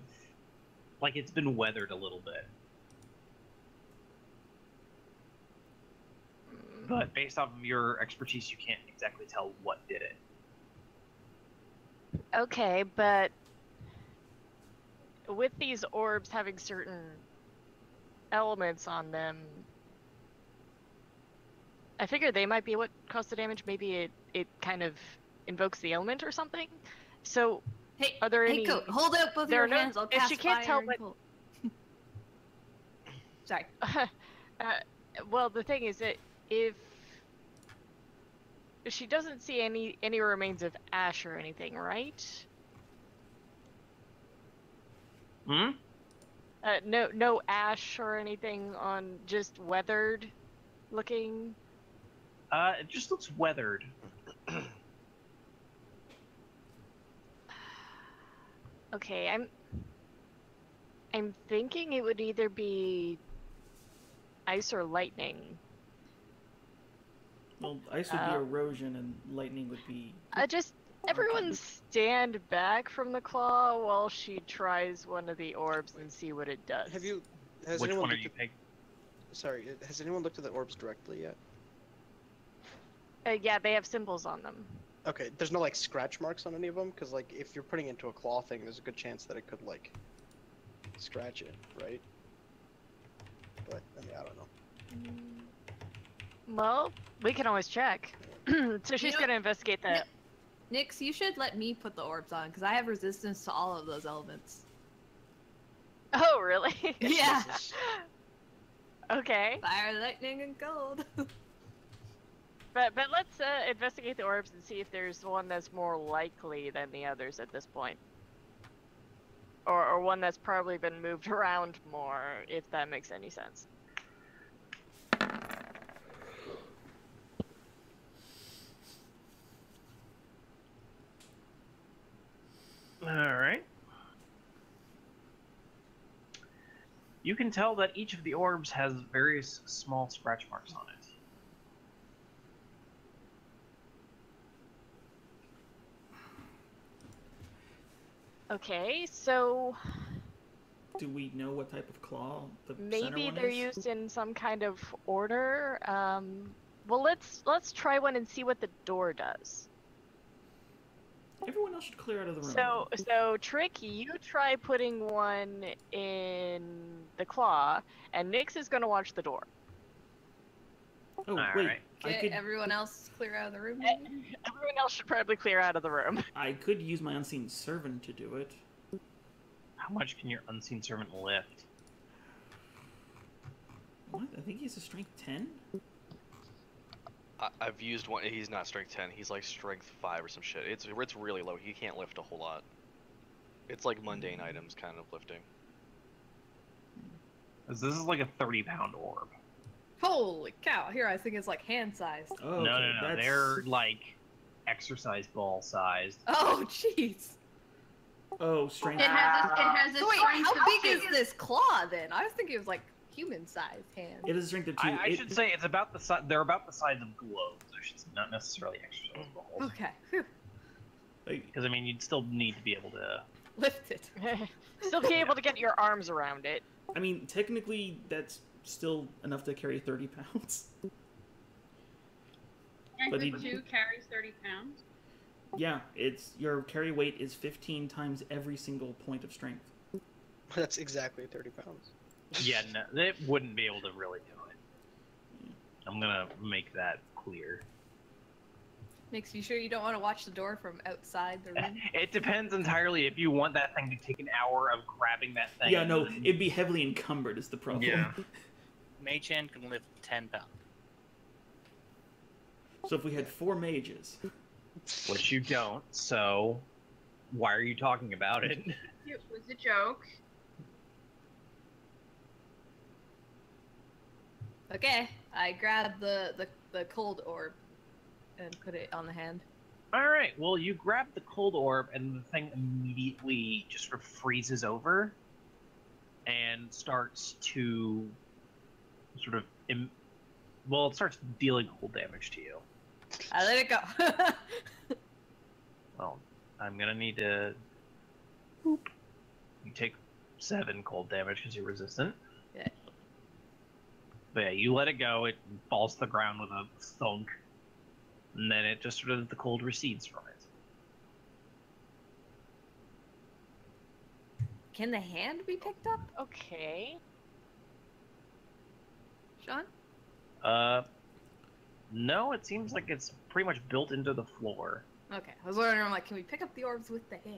like it's been weathered a little bit. But based off of your expertise, you can't exactly tell what did it. Okay, but with these orbs having certain elements on them, I figure they might be what caused the damage. Maybe it kind of invokes the element or something. So, Hey, are there any? Coat, hold up both there your are no- hands. I'll if cast she can't fire tell and what- pull. Sorry. Well, the thing is that if she doesn't see any remains of ash or anything, right? Hmm? No ash or anything on, just weathered looking. It just looks weathered. Okay, I'm thinking it would either be ice or lightning. Well, ice would be erosion, and lightning would be. Everyone stand back from the claw while she tries one of the orbs and see what it does. Has Which anyone one are looked you at, picking? Sorry, has anyone looked at the orbs directly yet? Yeah, they have symbols on them. Okay, there's no like scratch marks on any of them, because like if you're putting it into a claw thing, there's a good chance that it could like scratch it, right? But I mean, I don't know. Well, we can always check. So she's know- gonna investigate that. Nyx, you should let me put the orbs on, because I have resistance to all of those elements. Oh, really? Yeah. Okay. Fire, lightning, and cold. But let's investigate the orbs and see if there's one that's more likely than the others at this point. Or one that's probably been moved around more, if that makes any sense. Alright. You can tell that each of the orbs has various small scratch marks on it. Okay, so Do we know what type of claw the center Maybe one they're is? used in some kind of order. Well, let's try one and see what the door does. Everyone else should clear out of the room. So Trick, you try putting one in the claw, and Nyx is gonna watch the door. Oh, All wait. right. I Get could, everyone else clear out of the room. Everyone else should probably clear out of the room. I could use my unseen servant to do it. How much can your unseen servant lift? What? I think he's a strength 10? I've used one. He's not strength 10. He's like strength 5 or some shit. It's really low. He can't lift a whole lot. It's like mundane items kind of lifting. 'Cause this is like a 30-pound orb. Holy cow! Here, I think it's like hand-sized. Oh, No, okay, no, no. that's- They're like exercise ball sized. Oh, jeez. Oh, strength. It has a So wait, strength how of big is 2. this claw then? I was thinking it was like human-sized hand. It is a strength of 2. I should say it's about the size. They're about the size of globes. I should say, not necessarily exercise balls. Okay, whew. Like, Because I mean, you'd still need to be able to. Lift it. Still be able to get your arms around it. I mean, technically, that's still enough to carry 30 pounds. But Strength he- of 2 carries 30 pounds. Yeah, your carry weight is 15 times every single point of strength. That's exactly 30 pounds. Yeah, no, they wouldn't be able to really do it. I'm gonna make that clear. Makes you sure you don't want to watch the door from outside the room. It depends entirely if you want that thing to take an hour of grabbing that thing. Yeah, no, it'd be heavily encumbered is the problem. Yeah. Mage Hand can lift 10 pounds. So if we had 4 mages, Which you don't, so why are you talking about it? It was a joke. Okay, I grabbed the cold orb and put it on the hand. Alright, well, you grab the cold orb, and the thing immediately just sort of freezes over and starts to sort of. Well, it starts dealing cold damage to you. I let it go. Well, I'm gonna need to. Boop. You take 7 cold damage because you're resistant. Yeah. But yeah, you let it go, it falls to the ground with a thunk. And then it just sort of, the cold recedes from it. Can the hand be picked up, Okay. Sean? No, it seems like it's pretty much built into the floor. Okay, I was wondering, I'm like, can we pick up the orbs with the hand?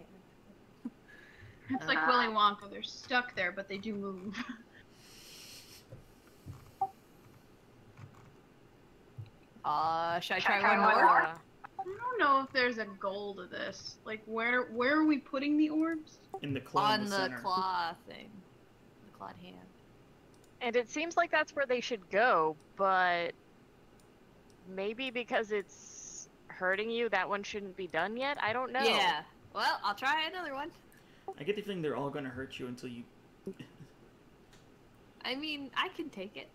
It's like Willy Wonka. They're stuck there, but they do move. Should I try one more? I don't know if there's a goal to this. Like, where are we putting the orbs? in the claw in On the the center. claw thing. The clawed hand. And it seems like that's where they should go, but maybe because it's hurting you, that one shouldn't be done yet? I don't know. Yeah. Well, I'll try another one. I get the feeling they're all going to hurt you until you. I mean, I can take it.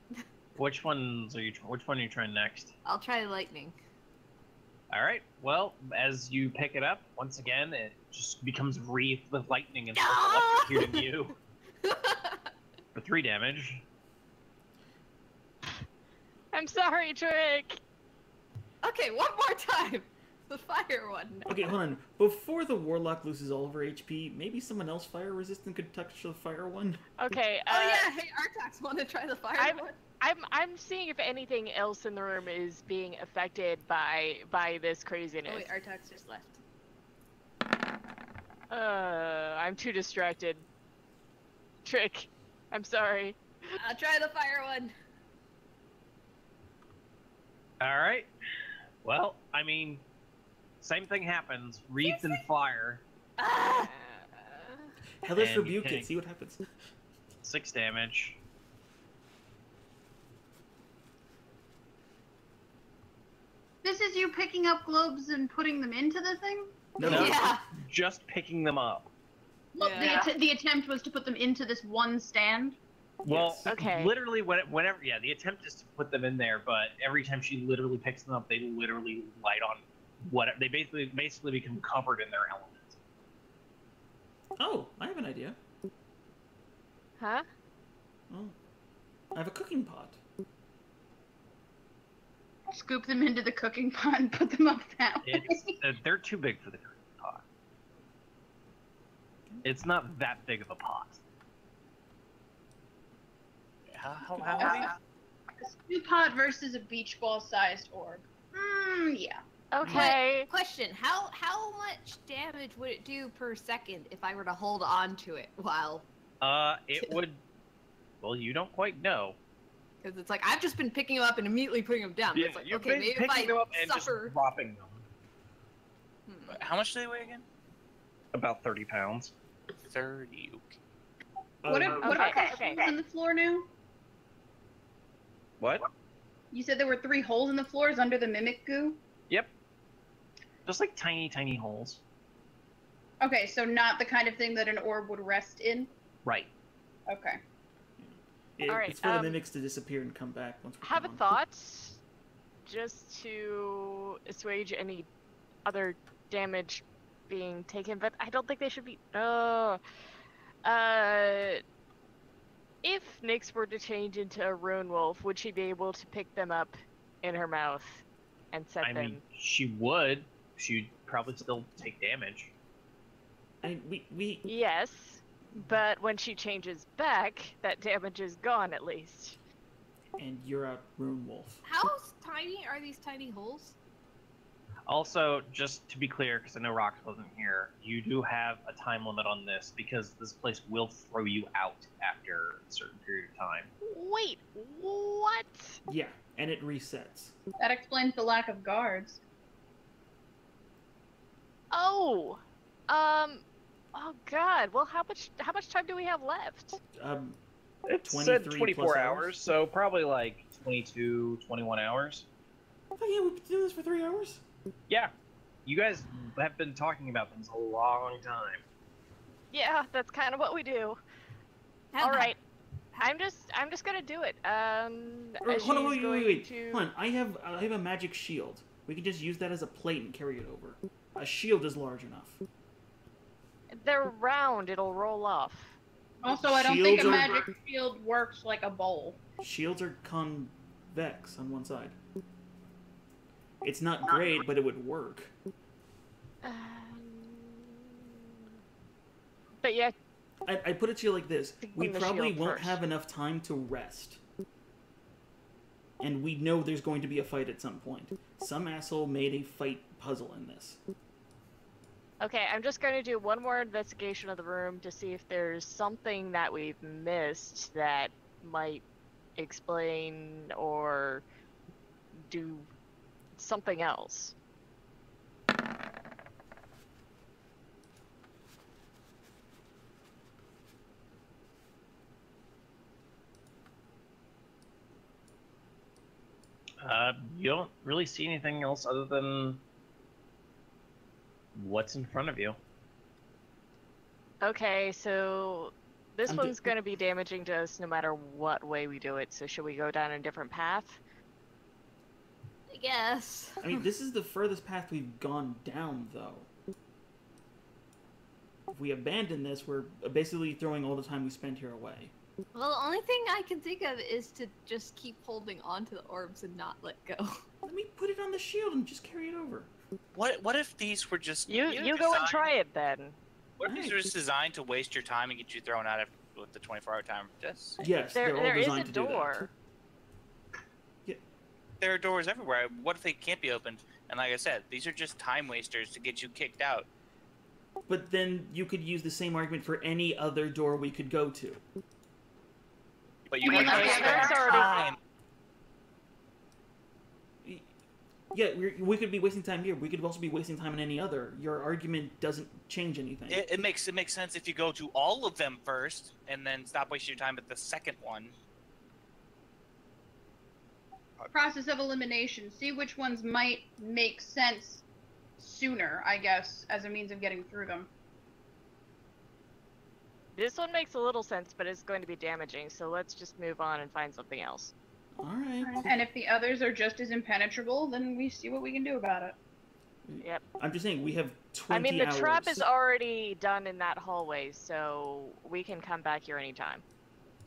Which one are you trying next? I'll try lightning. Alright, well, as you pick it up, once again, it just becomes wreathed with lightning and starts No! electrocuting you for 3 damage. I'm sorry, Trick! Okay, one more time. The fire one. Okay, hold on. Before the warlock loses all of her HP, maybe someone else fire resistant could touch the fire one. Okay, Oh yeah, hey Artax, want to try the fire one? I'm seeing if anything else in the room is being affected by this craziness. Oh wait, Artax just left. I'm too distracted. Trick, I'm sorry. I'll try the fire one. Alright. Well, I mean, same thing happens. Wreathed in fire. Ah! Hellish And you rebuke take- it, see what happens. 6 damage. This is you picking up globes and putting them into the thing? No, No. Yeah. Just picking them up. Well, Yeah. the attempt was to put them into this one stand. Well, Yes. Okay. literally, whenever, yeah, the attempt is to put them in there, but every time she literally picks them up, they literally light on they basically become covered in their element. Oh, I have an idea. Huh? Oh, I have a cooking pot. Scoop them into the cooking pot and put them up that way. They're too big for the cooking pot. It's not that big of a pot. How many? A stew pot versus a beach ball sized orb. Yeah. Okay. Question: How much damage would it do per second if I were to hold on to it while? It would. Well, you don't quite know. Because it's like I've just been picking them up and immediately putting them down. Yeah, It's like, you've okay, been maybe if picking I them up and suffer. just dropping them. How much do they weigh again? About 30 pounds. 30. What if Okay, there's okay. holes in the floor now? What? You said there were 3 holes in the floors under the mimic goo? Yep. Just like tiny, tiny holes. Okay, so not the kind of thing that an orb would rest in? Right. Okay. Alright, It's for the mimics to disappear and come back once we're Have a gone. thought, just to assuage any other damage being taken, but I don't think they should be. If Nyx were to change into a rune wolf, would she be able to pick them up in her mouth and set I them? mean, she would. She'd probably still take damage. I mean, we Yes, but when she changes back, that damage is gone at least. and you're a rune wolf. How tiny are these tiny holes? Also, just to be clear, because I know Rox wasn't here, you do have a time limit on this because this place will throw you out after a certain period of time. Wait, what? Yeah, and it resets. That explains the lack of guards. Oh, oh God. Well, how much time do we have left? It 23 said 24 plus hours, hours? so probably like 22, 21 hours. Oh yeah, we've been doing this for 3 hours. Yeah. You guys have been talking about this a long time. Yeah, that's kind of what we do. All right, I'm just gonna do it. Hold on, she's wait. going to- Hold on, I have a magic shield. We can just use that as a plate and carry it over. A shield is large enough. They're round. It'll roll off. Also, I don't think a Shields are- magic shield works like a bowl. Shields are convex on one side. It's not great, but it would work. But yeah, I put it to you like this: we Bring the probably shield won't first. have enough time to rest, and we know there's going to be a fight at some point. Some asshole made a fight puzzle in this. okay. I'm just gonna do one more investigation of the room to see if there's something that we've missed that might explain or do something else. You don't really see anything else other than what's in front of you. Okay, so this I'm one's gonna be damaging to us no matter what way we do it. So should we go down a different path? I guess. I mean, this is the furthest path we've gone down, though. If we abandon this, we're basically throwing all the time we spent here away. Well, the only thing I can think of is to just keep holding on to the orbs and not let go. Let me put it on the shield and just carry it over. What if these were just You go and try it then. What if these were just designed to waste your time and get you thrown out with the 24-hour time? Just Yes, There they're all is a designed to do that. door. there are doors everywhere. What if they can't be opened? And like I said, these are just time wasters to get you kicked out. But then you could use the same argument for any other door we could go to. But you Yeah, wouldn't but waste that's their already- time. Yeah, we could be wasting time here. We could also be wasting time in any other. Your argument doesn't change anything. It makes sense if you go to all of them first and then stop wasting your time at the second one. Process of elimination. See which ones might make sense sooner, I guess, as a means of getting through them. This one makes a little sense, but it's going to be damaging. So let's just move on and find something else. All right. And if the others are just as impenetrable, then we see what we can do about it. Yep. I'm just saying we have 20 I mean, the hours. trap is already done in that hallway, so we can come back here anytime.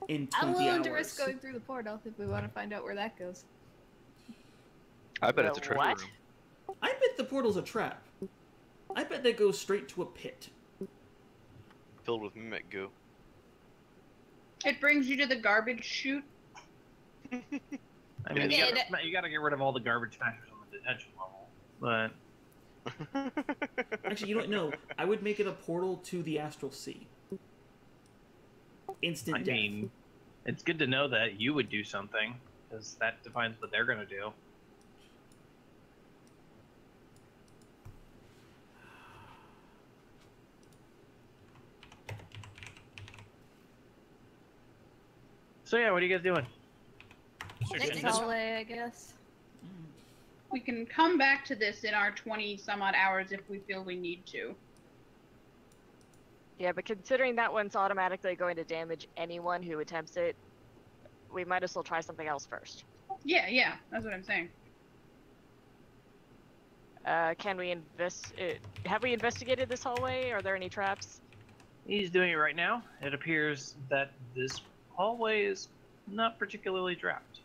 in 20 I'm willing hours. to risk going through the portal if we want to find out where that goes. I bet it's a treasure What? room. I bet the portal's a trap. I bet that goes straight to a pit. Filled with mimic goo. It brings you to the garbage chute. I mean, Yeah, you gotta get rid of all the garbage patchers on the detention level. But Actually, you don't know. I would make it a portal to the Astral Sea. Instant I death. mean, it's good to know that you would do something, because that defines what they're gonna do. So yeah, what are you guys doing? Sure, Next Jim, this- hallway, I guess. We can come back to this in our 20 some odd hours if we feel we need to. Yeah, but considering that one's automatically going to damage anyone who attempts it, we might as well try something else first. Yeah, that's what I'm saying. Can we have we investigated this hallway? Are there any traps? He's doing it right now. It appears that this hallway is not particularly trapped.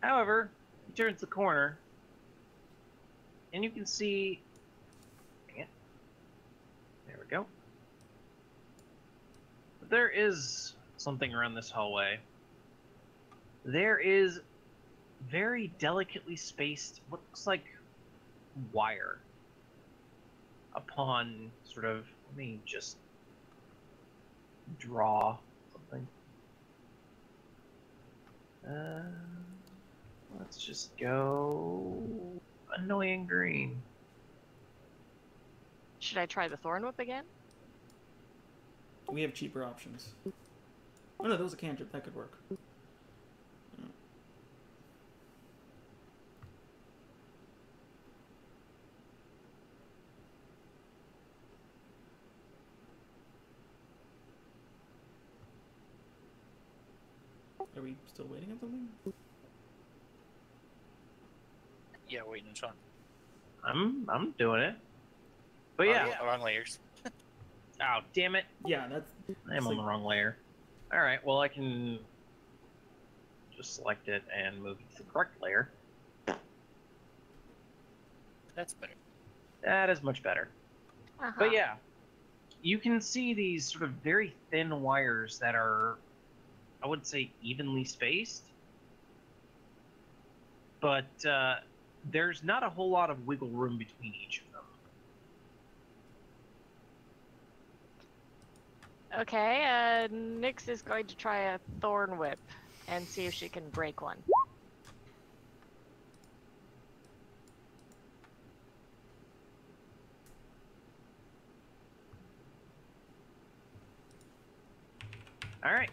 However, he turns the corner, and you can see. Dang it. There we go. There is something around this hallway. There is very delicately spaced, what looks like wire upon sort of, let me just draw something. Let's just go annoying green. Should I try the Thorn Whip again? We have cheaper options. Oh no, that was a cantrip. That could work. Are we still waiting on something? Yeah, waiting on Sean. I'm doing it. But yeah. Wrong layers. Oh, damn it. Yeah, that's. I am on the wrong layer. Alright, well I can just select it and move it to the correct layer. That's better. That is much better. Uh-huh. But yeah, you can see these sort of very thin wires that are, I would say, evenly spaced. But there's not a whole lot of wiggle room between each of them. Okay, Nyx is going to try a Thorn Whip and see if she can break one. Alright,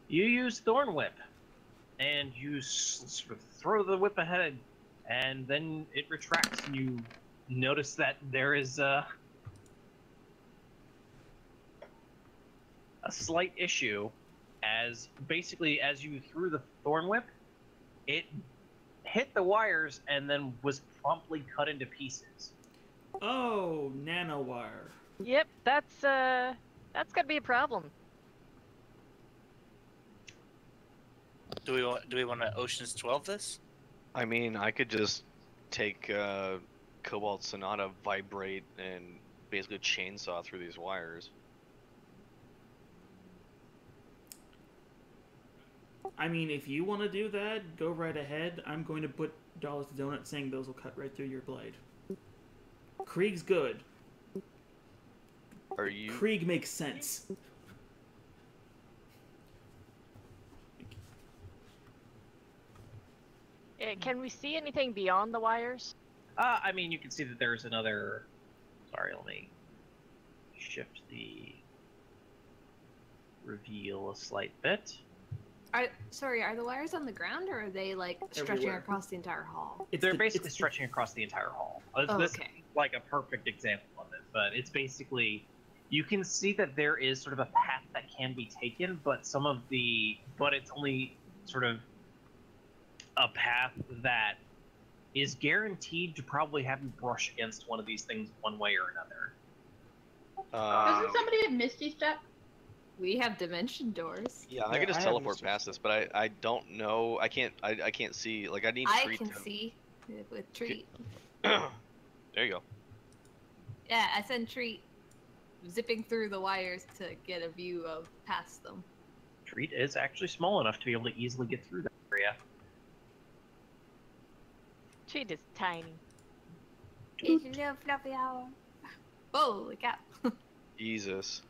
you use Thorn Whip, and you sort of throw the whip ahead, and then it retracts, and you notice that there is a slight issue, as basically as you threw the Thorn Whip, it hit the wires and then was promptly cut into pieces. Oh, nanowire. Yep, that's gonna be a problem. Do we want to Ocean's 12 this? I mean, I could just take Cobalt Sonata, vibrate, and basically chainsaw through these wires. I mean, if you want to do that, go right ahead. I'm going to put dollars to donut saying those will cut right through your blade. Krieg's good. Are you? Krieg makes sense. Can we see anything beyond the wires? I mean, you can see that there's another. Sorry, let me shift the reveal a slight bit. Are the wires on the ground, or are they like stretching Everywhere. across the entire hall? It's They're the- basically it's the- stretching across the entire hall. Oh, This okay. is like a perfect example of it, but it's basically, you can see that there is sort of a path that can be taken, but it's only sort of a path that is guaranteed to probably have you brush against one of these things one way or another. Doesn't somebody have Misty Step? We have dimension doors. Yeah, I Yeah, can just I have teleport Mr. past this, but I don't know. I can't see. Like I need I Treat can to... see with Treat. There you go. Yeah, I send Treat zipping through the wires to get a view of past them. Treat is actually small enough to be able to easily get through that area. Treat is tiny. It's a little fluffy owl. Holy cow. Jesus.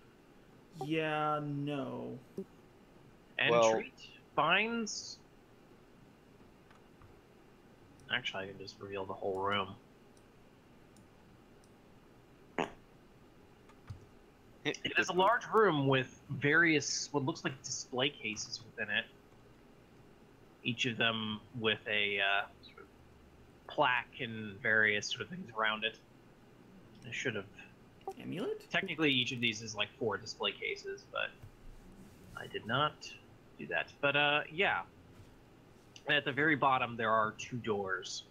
Yeah, no. And Well- Treat finds... Actually, I can just reveal the whole room. It is a large room with various, what looks like display cases within it. Each of them with a sort of plaque and various sort of things around it. I should have... Amulet? Technically, each of these is like 4 display cases, but I did not do that. But yeah. At the very bottom, there are 2 doors.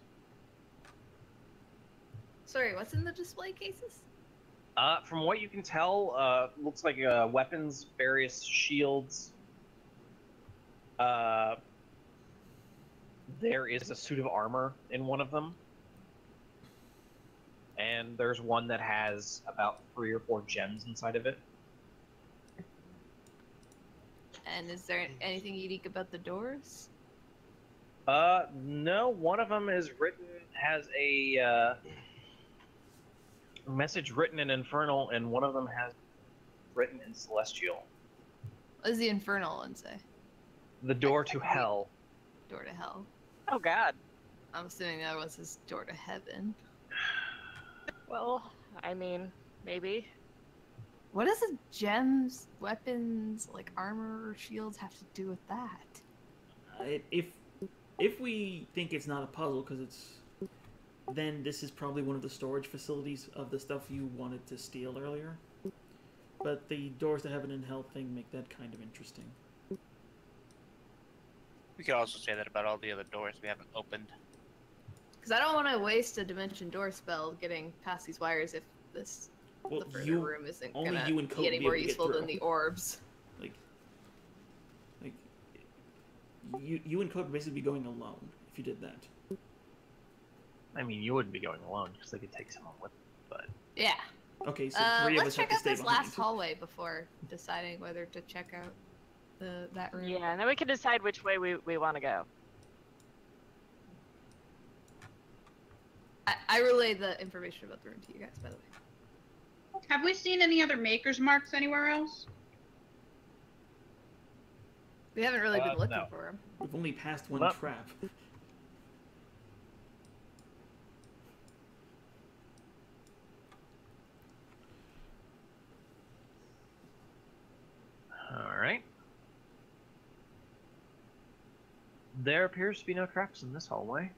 Sorry, what's in the display cases? From what you can tell, looks like weapons, various shields. There is a suit of armor in one of them. And there's one that has about 3 or 4 gems inside of it. And is there anything unique about the doors? No, one of them is has a message written in Infernal, and one of them has written in Celestial. What does the infernal one say? The door to hell. Door to hell. Oh god. I'm assuming the other one says door to heaven. Well, I mean, maybe. What does the gems, weapons, like armor or shields have to do with that? If we think it's not a puzzle because it's, then this is probably one of the storage facilities of the stuff you wanted to steal earlier. But the doors to heaven and hell thing make that kind of interesting. We could also say that about all the other doors we haven't opened. Because I don't want to waste a dimension door spell getting past these wires if this Well, the further room isn't only gonna you and Cope be any be more able to get useful than through. the orbs. Like you and Code basically be going alone if you did that. I mean, you wouldn't be going alone because they could take someone with them, but... Yeah. Okay, so 3 of Let's us have check to out stay this behind. last hallway before deciding whether to check out that room. Yeah, and then we can decide which way we want to go. I relay the information about the room to you guys, by the way. Have we seen any other maker's marks anywhere else? We haven't really been looking no. for them. We've only passed one Well- trap. Alright. There appears to be no traps in this hallway.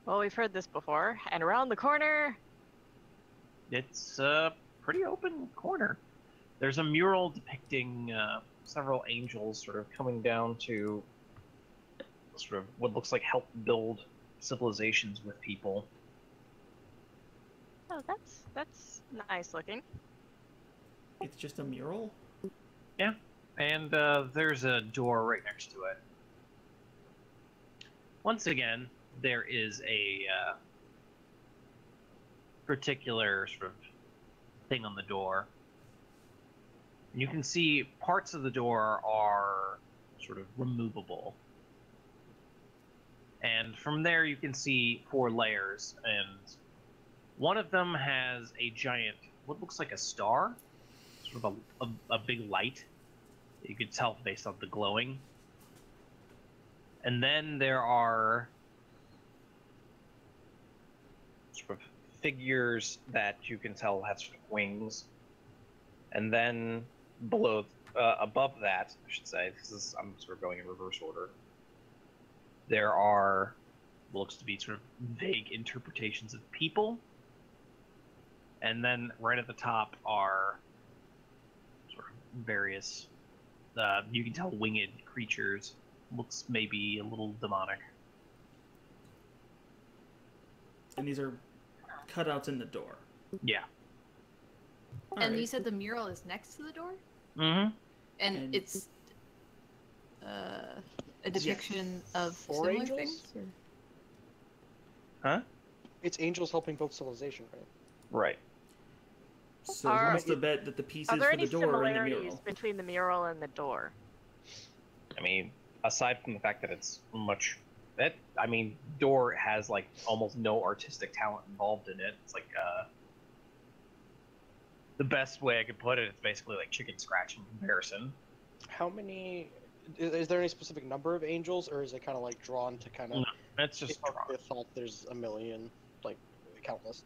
Well, we've heard this before. And around the corner. It's a pretty open corner. There's a mural depicting several angels sort of coming down to sort of what looks like help build civilizations with people. Oh, that's nice looking. It's just a mural? And there's a door right next to it. Once again, there is a particular sort of thing on the door. You can see parts of the door are sort of removable. And from there you can see 4 layers, and one of them has a giant, what looks like a star, sort of a big light. You can tell based on the glowing. And then there are sort of figures that you can tell have sort of wings. And then below, above that, I should say, I'm sort of going in reverse order. There are what looks to be sort of vague interpretations of people. And then right at the top are sort of various, you can tell, winged creatures looks maybe a little demonic. And these are cutouts in the door. Yeah. And Alright. you said the mural is next to the door? Mm-hmm. And- It's a depiction of Four similar angels? things? Or? Huh? It's angels helping build civilization, right? Right. So Are- who's to bet that the pieces Are there for any the door are in the similarities mural? between the mural and the door? I mean, aside from the fact that it's much that I mean, Door has like almost no artistic talent involved in it. It's like the best way I could put it, it's basically like chicken scratch in comparison. How many? Is there any specific number of angels, or is it kind of like drawn to kind of? No, it's just drawn. I thought there's a million, like countless.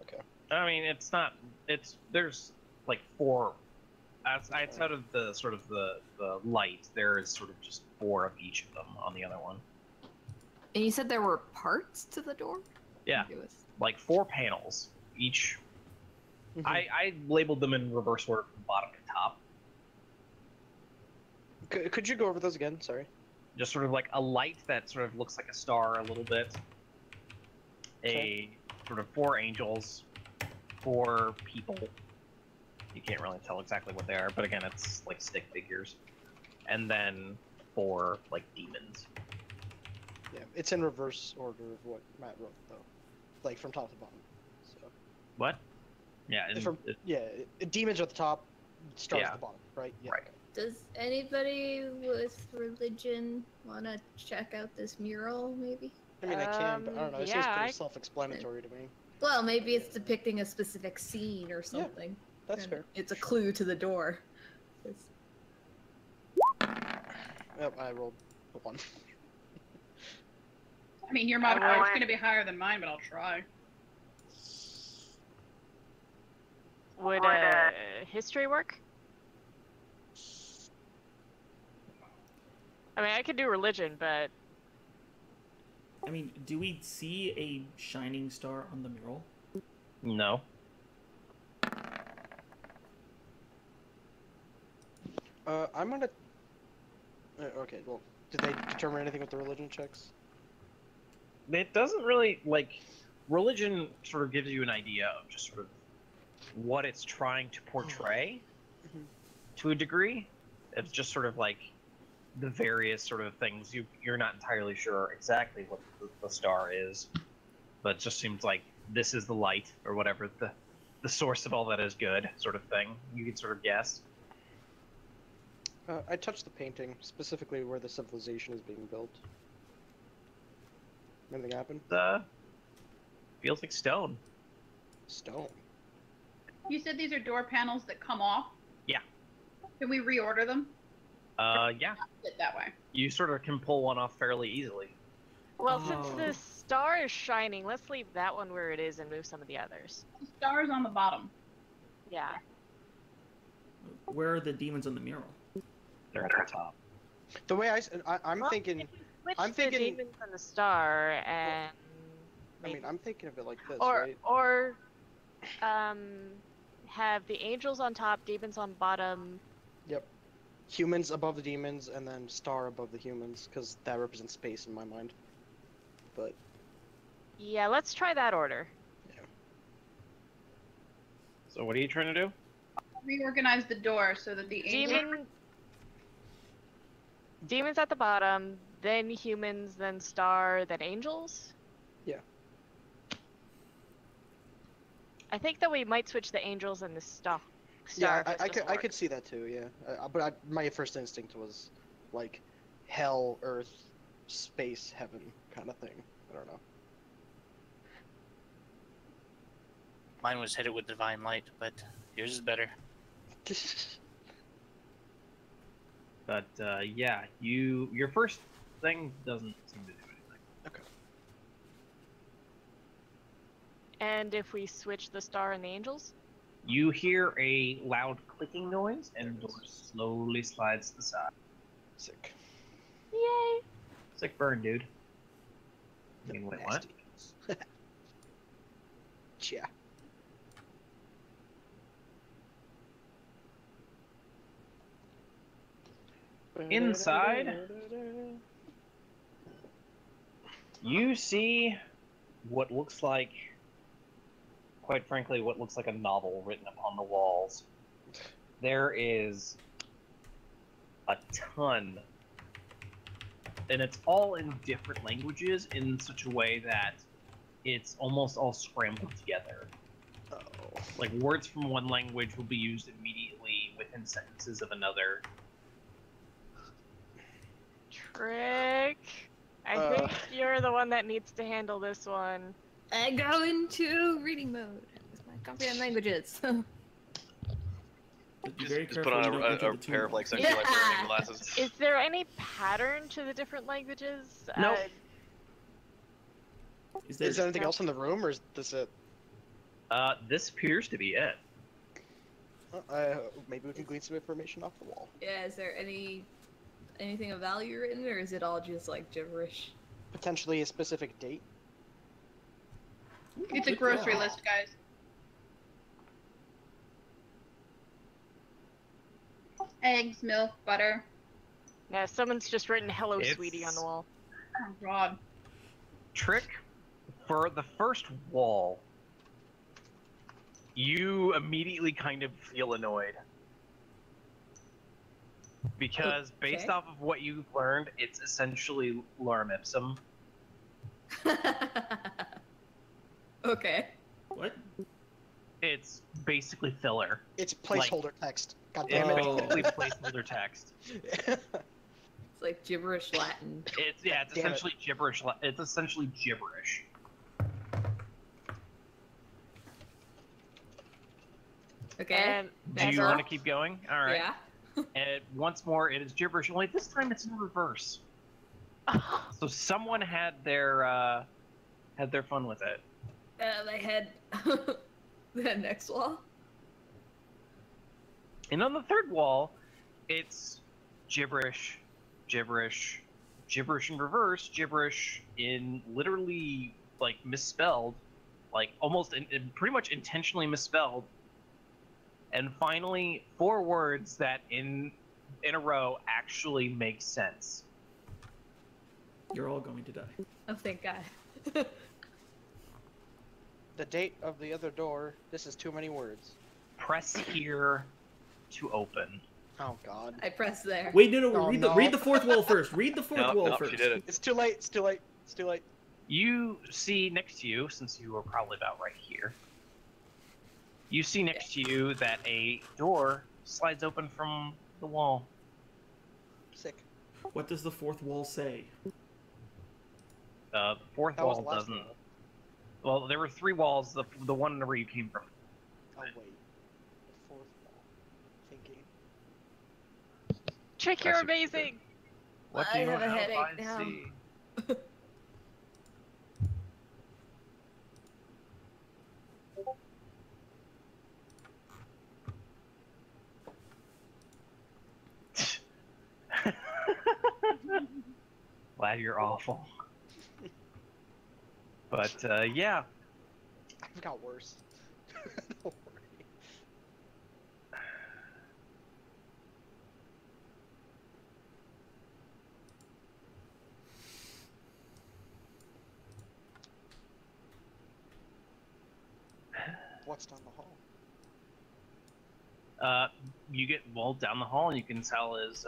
Okay. I mean, it's not. It's there's like four. Outside of the sort of the light, there is sort of just four of each of them on the other one. And you said there were parts to the door? Yeah, It was... like 4 panels each. Mhm. I labeled them in reverse order from bottom to top. Could you go over those again? Sorry. Just sort of like a light that sort of looks like a star a little bit. A sort of 4 angels, 4 people. You can't really tell exactly what they are, but again, it's like stick figures. And then 4 like demons. Yeah, it's in reverse order of what Matt wrote, though, like from top to bottom. So What? Yeah, and From- demons are at the top, stars Yeah. at the bottom, right? Yeah. Right. okay. Does anybody with religion want to check out this mural, maybe? I mean, I can, but I don't know. It seems yeah, pretty I- self-explanatory to me. Well, maybe it's depicting a specific scene or something. That's and fair. It's a clue to the door. It's- Yep, I rolled a 1. I mean, your modifier is going to be higher than mine, but I'll try. Would history work? I mean, I could do religion, but I mean, do we see a shining star on the mural? No. I'm gonna. Okay, well, did they determine anything with the religion checks? It doesn't really like religion sort of gives you an idea of just sort of what it's trying to portray Mhm. to a degree. It's just sort of like the various sort of things you're not entirely sure exactly what the star is, but it just seems like this is the light or whatever the source of all that is good sort of thing. You can sort of guess. I touched the painting, specifically where the civilization is being built. Anything happen? Feels like stone. Stone. You said these are door panels that come off? Yeah. Can we reorder them? Yeah. Sit that way. You sort of can pull one off fairly easily. well, since Oh. the star is shining, let's leave that one where it is and move some of the others. The stars on the bottom. Yeah. Where are the demons on the mural? They're at the top. The way I'm Well, thinking. if we switch I'm thinking- the demons and the star, and I mean, I'm thinking of it like this, or right? or have the angels on top, demons on bottom. Humans above the demons, and then star above the humans, because that represents space in my mind. But Yeah, let's try that order. So what are you trying to do? Reorganize the door so that the angel. Demons at the bottom, then humans, then star, then angels. Yeah. I think that we might switch the angels and the star. yeah, if this I doesn't could work. see that too. Yeah, but my first instinct was like hell, earth, space, heaven kind of thing. I don't know. Mine was hit it with divine light, but yours is better. But yeah, your first thing doesn't seem to do anything. And if we switch the star and the angels? You hear a loud clicking noise, and the door slowly slides to the side. Sick. Yay! Sick burn, dude. I mean, wait, what? Nasty. Yeah. Inside? You see what looks like, quite frankly, what looks like a novel written upon the walls. There is a ton, and it's all in different languages in such a way that it's almost all scrambled together. Oh. Like, words from one language will be used immediately within sentences of another. Trick. I think you're the one that needs to handle this one. I go into reading mode with my comprehend languages. But be very Just put careful on you don't enter a the pair of like tomb. sexual Yeah. librarian glasses. Is there any pattern to the different languages? Nope. Is there Is there anything else in the room, or is this it? This appears to be it. Maybe we can glean some information off the wall. Yeah, is there anything of value written, or is it all just like gibberish? Potentially a specific date. It's a grocery list, guys. Eggs, milk, butter. Yeah, someone's just written "Hello, It's- sweetie" on the wall. Oh god. Trick, for the first wall, you immediately kind of feel annoyed. Because based Okay. off of what you've learned, it's essentially lorem ipsum. Okay. What? It's basically filler. It's placeholder text. God It's damn it. Oh. basically placeholder text. It's like gibberish Latin. It's Damn it. essentially gibberish. It's essentially gibberish. Okay. And Do you Never. want to keep going? All right. Yeah. And once more, it is gibberish. Only this time, it's in reverse. So someone had their fun with it. They had the next wall. And on the third wall, it's gibberish, gibberish, gibberish in reverse, gibberish in literally like misspelled, like almost in pretty much intentionally misspelled. And finally, 4 words that in a row actually make sense. You're all going to die. Oh, thank God. The date of the other door. This is too many words. Press here to open. Oh god. I pressed there. Wait, no, Oh, read no. read the fourth wall first. Read the fourth wall No, first. she did it. It's too late. It's too late. It's too late. You see next to you, since you were probably about right here, you see next to you that a door slides open from the wall. Sick. What does the fourth wall say? The fourth That was wall the last doesn't. one. Well, there were 3 walls. The one where you came from. Oh wait. The fourth wall. Thinking. Trick, you're That's what she amazing. What I have a headache now. see? Glad you're awful. But yeah, I've got worse. Don't worry. What's down the hall? you get down the hall and you can tell is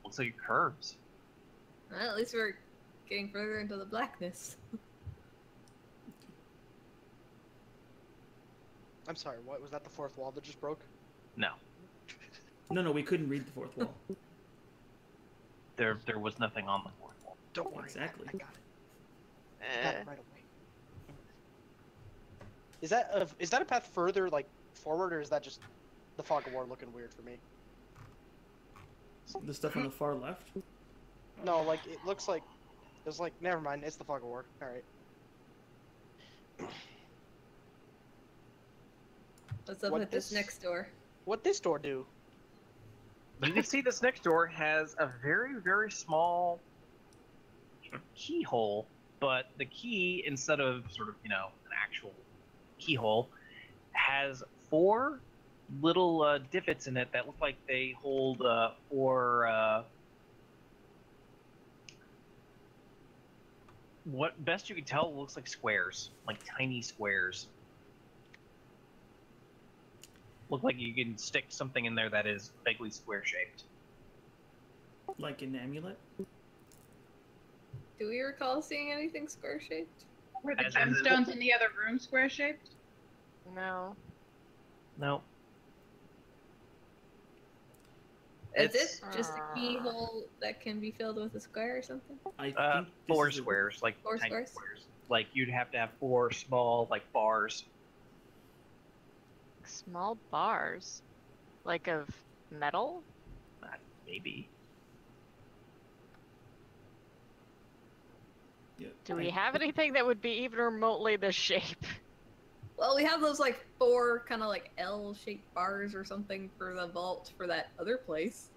looks like it curves. Well, at least we're getting further into the blackness. I'm sorry, what was that? The fourth wall that just broke? No, No, we couldn't read the fourth wall. there was nothing on the fourth wall. Don't worry. Exactly. I got it. I got it right away. Is that a path further like forward, or is that just the fog of war looking weird for me? The stuff on the far left. No, like it looks like it's like never mind. It's the fog of war. All right. What's up What with this this- next door? What this door do? You can see this next door has a very, very small sort of keyhole, but the key, instead of sort of, an actual keyhole, has 4 little divots in it that look like they hold 4 what best you can tell, it looks like squares, like tiny squares. Look like you can stick something in there that is vaguely square shaped. Like an amulet? Do we recall seeing anything square shaped? Were the As- gemstones in the other room square shaped? No. No. Is It's- it just a keyhole that can be filled with a square or something? I think this Four is a- squares, like Four tiny squares? squares. Like you'd have to have 4 small, like bars. Small bars, like of metal. Maybe. Yeah, Do we I- have anything that would be even remotely this shape? Well, we have those like 4 kind of like L-shaped bars or something for the vault for that other place.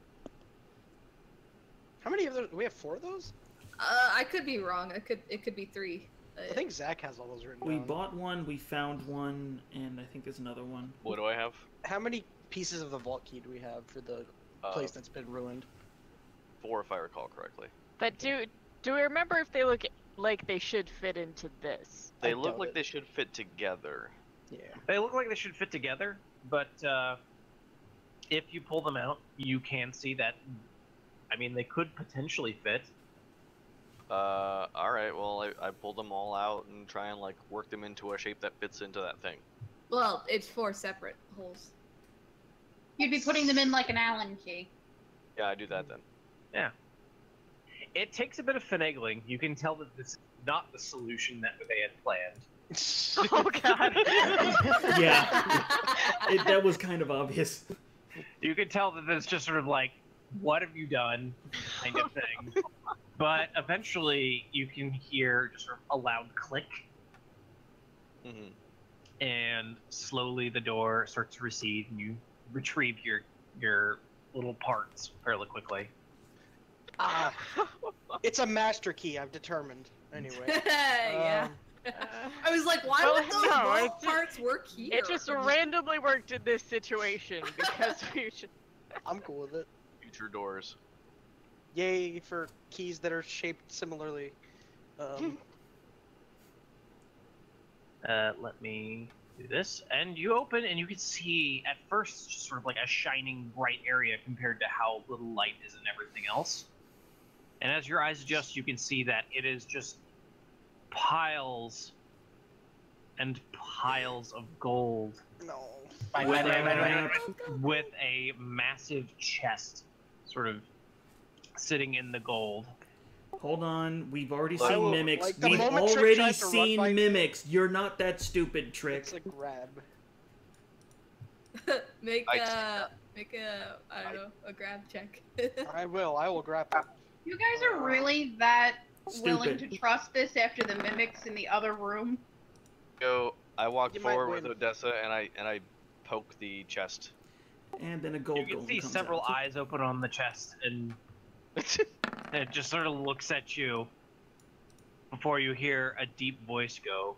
How many of those? We have 4 of those? I could be wrong. It could be 3. I think Zach has all those written We down. bought one, we found one, and I think there's another one. What do I have? How many pieces of the vault key do we have for the place that's been ruined? 4 if I recall correctly. But do we remember if they look like they should fit into this? They I look doubt like it. they should fit together. Yeah. They look like they should fit together, but if you pull them out, you can see that. I mean, they could potentially fit. Alright, well, I pulled them all out and try and, like, work them into a shape that fits into that thing. Well, it's 4 separate holes. You'd be putting them in like an Allen key. Yeah, I do that then. Yeah. It takes a bit of finagling. You can tell that this is not the solution that they had planned. Oh god. Yeah, that was kind of obvious. You can tell that it's just sort of like, what have you done, kind of thing. But eventually, you can hear just sort of a loud click, Mm-hmm. and slowly the door starts to recede, and you retrieve your little parts fairly quickly. Ah, it's a master key, I've determined. Anyway. Yeah. I was like, why Well, would those no, wall it's- parts work here? It just randomly worked in this situation because we should. I'm cool with it. Future doors. Yay for keys that are shaped similarly. Let me do this. And you open, and you can see, at first, just sort of like a shining bright area compared to how little light is in everything else. And as your eyes adjust, you can see that it is just piles and piles of gold No. with a massive chest sort of sitting in the gold. Hold on, we've already I seen will- mimics. like, the We've moment Trick already tries to run seen by me- mimics. You're not that stupid, Trick. It's a grab. make I- a I don't know, a grab check. I will grab it. You guys are really that willing Stupid. to trust this after the mimics in the other room? I walk You might forward with win. Odessa and I poke the chest. And then a gold You can golem see comes several out. eyes open on the chest, and it just sort of looks at you before you hear a deep voice go,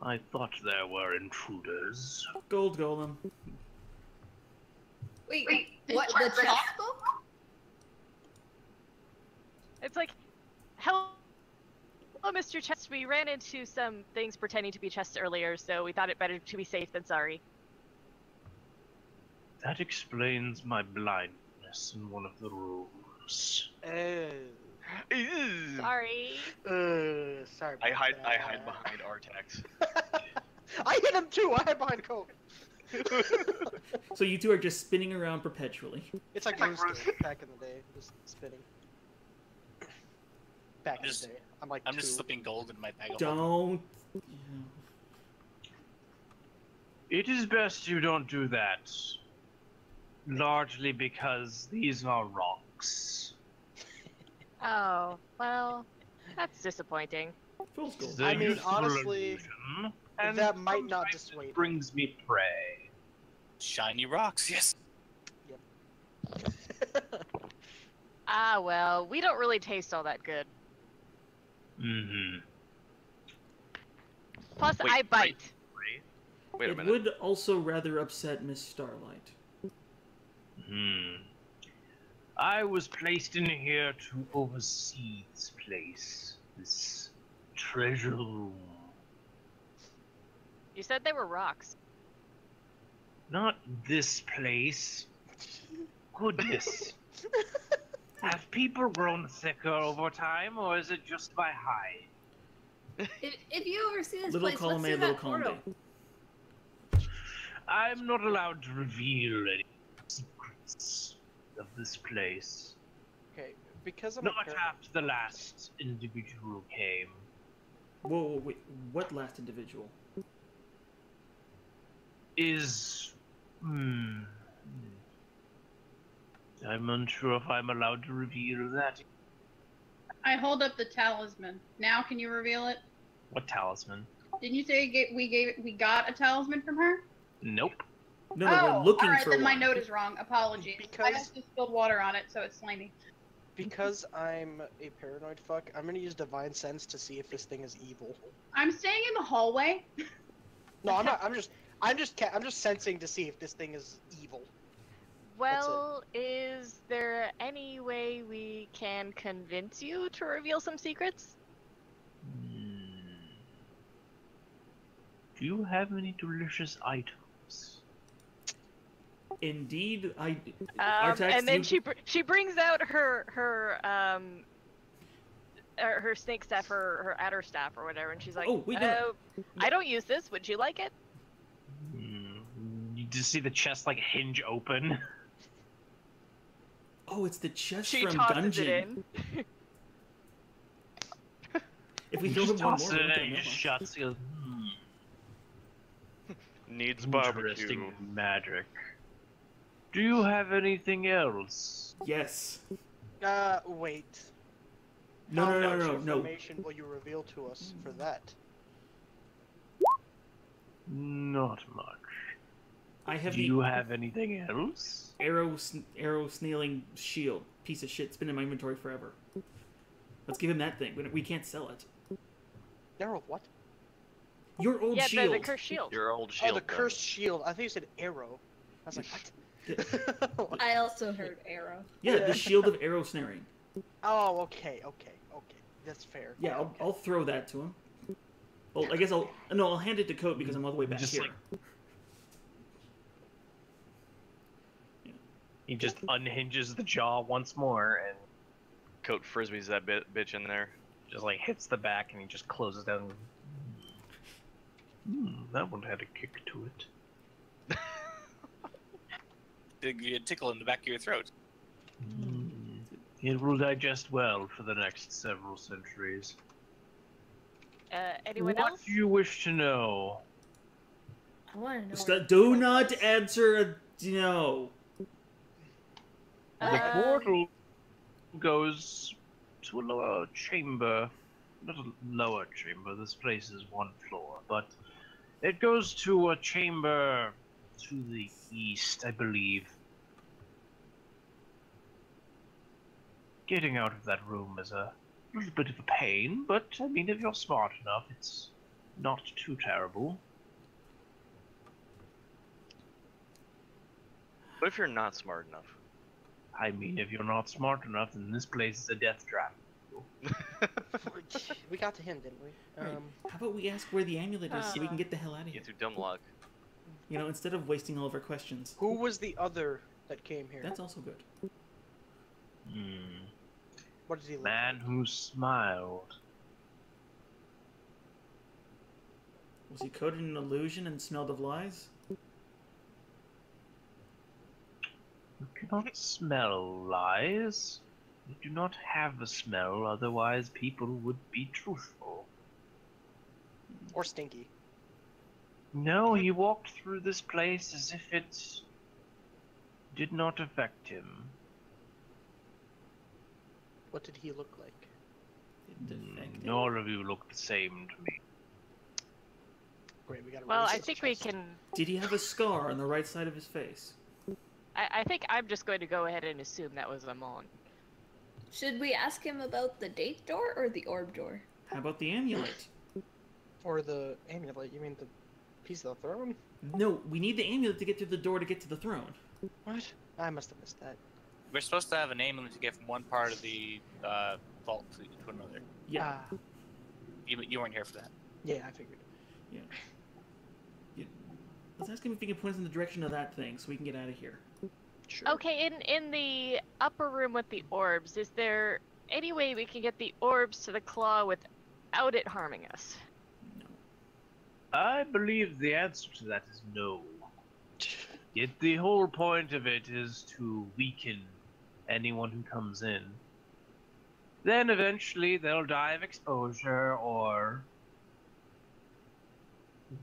"I thought there were intruders." Gold golem. Wait, Wait, what? The what? chest spoke? It's like, hello, Mr. Chest. We ran into some things pretending to be chests earlier, so we thought it better to be safe than sorry. That explains my blindness in one of the rooms. Sorry. Sorry. I about hide that. behind Artax. I hit him too. I hide behind Coke. So you two are just spinning around perpetually. It's like Rooster back in the day, just spinning. Back in just- the day, I'm like I'm just 2. slipping gold in my bag of Don't. It is best you don't do that. Largely because these are rocks. Oh, well, that's disappointing. Fool's gold. The I mean, useful honestly, illusion, and that might not sometimes dissuade me. brings me prey. shiny rocks. Yes. Ah, well, we don't really taste all that good. Mm-hmm. Plus, Wait, I bite. Wait a It minute. would also rather upset Miss Starlight. I was placed in here to oversee this place, this treasure room. You said they were rocks. Not this place. Goodness. Have people grown thicker over time, or is it just my hide? If you oversee this Little place, column what's A, through little that column portal? B. I'm not allowed to reveal any secrets of this place. Okay, because I'm Not a paranoid. after the last individual came. Whoa, wait, what last individual? Is... I'm unsure if I'm allowed to reveal that. I hold up the talisman. Now can you reveal it? What talisman? Didn't you say we got a talisman from her? Nope. No, we're looking alright, for then my one. note is wrong. Apologies. I Because- just spilled water on it, so it's slimy. Because I'm a paranoid fuck, I'm gonna use divine sense to see if this thing is evil. I'm staying in the hallway. No, I'm not. I'm just sensing to see if this thing is evil. Well, is there any way we can convince you to reveal some secrets? Do you have any delicious items? Indeed, I. And then she brings out her snake staff, her adder staff or whatever, and she's like, Oh, we do. I don't use this. Would you like it? You just see the chest like hinge open. Oh, it's the chest She from tosses Dungeon. it in. If we You throw just him one toss more, it we'll in get and he another just one. shuts. He goes, Needs interesting barbecue. magic. Do you have anything else? Yes. Wait. No, How no, no, much no, no. information will you reveal to us for that? Not much. I have Do the you have anything else? arrow snailing shield. Piece of shit. It's been in my inventory forever. Let's give him that thing. We can't sell it. Arrow what? Your old Yeah, shield. the cursed shield. Your old Oh, shield. the gun. cursed shield. I think you said arrow. I was like, what? I also heard arrow. Yeah, the shield of arrow snaring. Oh, okay. That's fair. Yeah, okay. I'll throw that to him. Well, I guess I'll hand it to Coat because I'm all the way back Just here. He just unhinges the jaw once more and Coat frisbees that bitch in there. just like hits the back and he just closes down. That one had a kick to it. Did you tickle in the back of your throat? It will digest well for the next several centuries. Anyone What else? do you wish to know? I want to know. Do not answer a no. The portal goes to a lower chamber. Not a lower chamber, this place is one floor, but it goes to a chamber to the east, I believe. Getting out of that room is a little bit of a pain, but I mean, if you're smart enough, it's not too terrible. What if you're not smart enough? I mean, if you're not smart enough, then this place is a death trap. We got to him, didn't we? Right. How about we ask where the amulet is so we can get the hell out of here? Get through dumb luck. You know, instead of wasting all of our questions. Who was the other that came here? That's also good. What did he look Man like? who smiled. Was he coated in illusion and smelled of lies? You cannot smell lies. You do not have a smell, otherwise people would be truthful. Or stinky? No, he walked through this place as if it did not affect him. What did he look like? Didn't affect him. All of you look the same to me. Great, we got. Well, I think we can. Did he have a scar on the right side of his face? I think I'm just going to go ahead and assume that was Amon. Should we ask him about the date door or the orb door? How about the amulet? Or the amulet? You mean the piece of the throne? No, we need the amulet to get through the door to get to the throne. What? I must have missed that. We're supposed to have a name limit to get from one part of the vault to another. Yeah. You weren't here for that. Yeah, I figured. Yeah. Let's ask him if he can point us in the direction of that thing so we can get out of here. Sure. Okay, in the upper room with the orbs, is there any way we can get the orbs to the claw without it harming us? No. I believe the answer to that is no. Yet the whole point of it is to weaken anyone who comes in. Then eventually they'll die of exposure or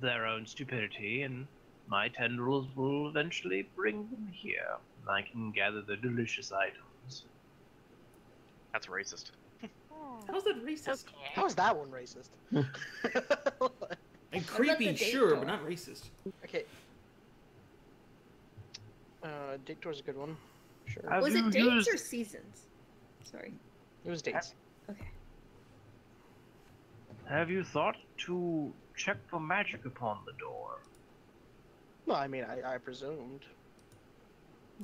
their own stupidity, and my tendrils will eventually bring them here. I can gather the delicious items. That's racist. How's that racist? Okay. How is that one racist? And creepy, the date sure, door? but not racist. Okay. Dictor's a good one. Sure. Have Was you it dates used- or seasons? Sorry. It was dates. Okay. Have you thought to check for magic upon the door? No, I mean, I presumed.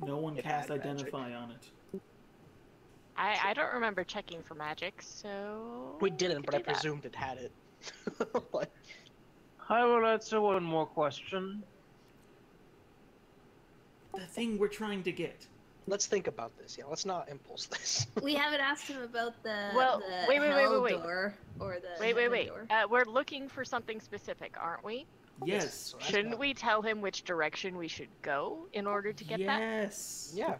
No one It cast had magic. identify on it. I don't remember checking for magic, so We didn't, could but I do that. presumed it had it. Like, I will answer one more question. The thing we're trying to get. let's think about this. Yeah, let's not impulse this. We haven't asked him about the Well, the wait, hell wait. door or the Wait. heaven door. We're looking for something specific, aren't we? Yes. So that's Shouldn't not- we tell him which direction we should go in order to get that? Yes. Yeah.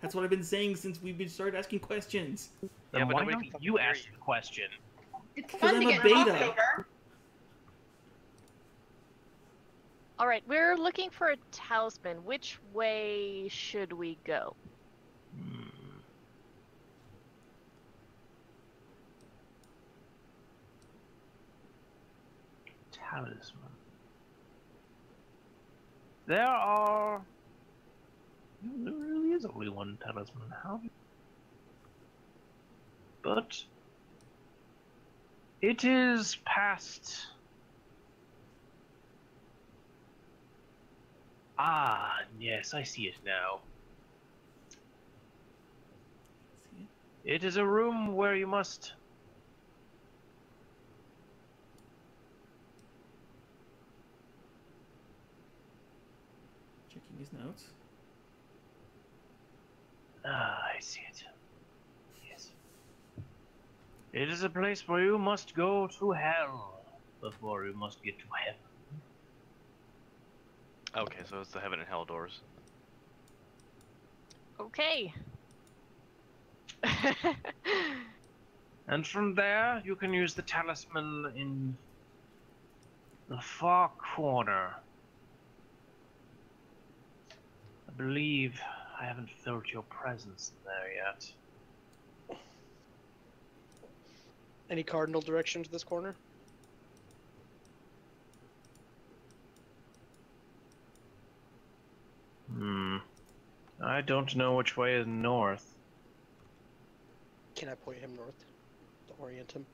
That's what I've been saying since we've been started asking questions. Then but why nobody don't can you hear ask you. the question? It's 'Cause fun I'm to a get beta. talked over. All right, we're looking for a talisman. Which way should we go? Talisman. There really is only one talisman. How? But it is past. Ah, yes, I see it now. See? It is a room where you must. Checking his notes. Ah, I see it. Yes. It is a place where you must go to hell before you must get to heaven. Okay, so it's the heaven and hell doors. Okay. And from there, you can use the talisman in the far corner. I believe I haven't felt your presence in there yet. Any cardinal direction to this corner? I don't know which way is north. Can I point him north to orient him?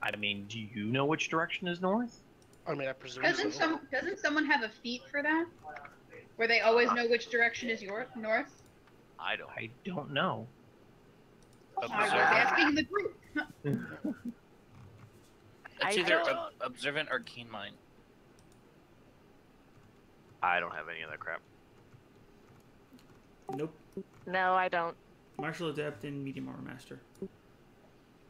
I mean, do you know which direction is north? I mean, I presume Doesn't so. doesn't someone have a feat for that? Where they always know which direction is your north? I don't. I don't know. I was Observant. asking the group. It's I either don't- observant or keen mind. I don't have any of that crap. Nope. No, I don't. Martial Adept and Medium Armor Master.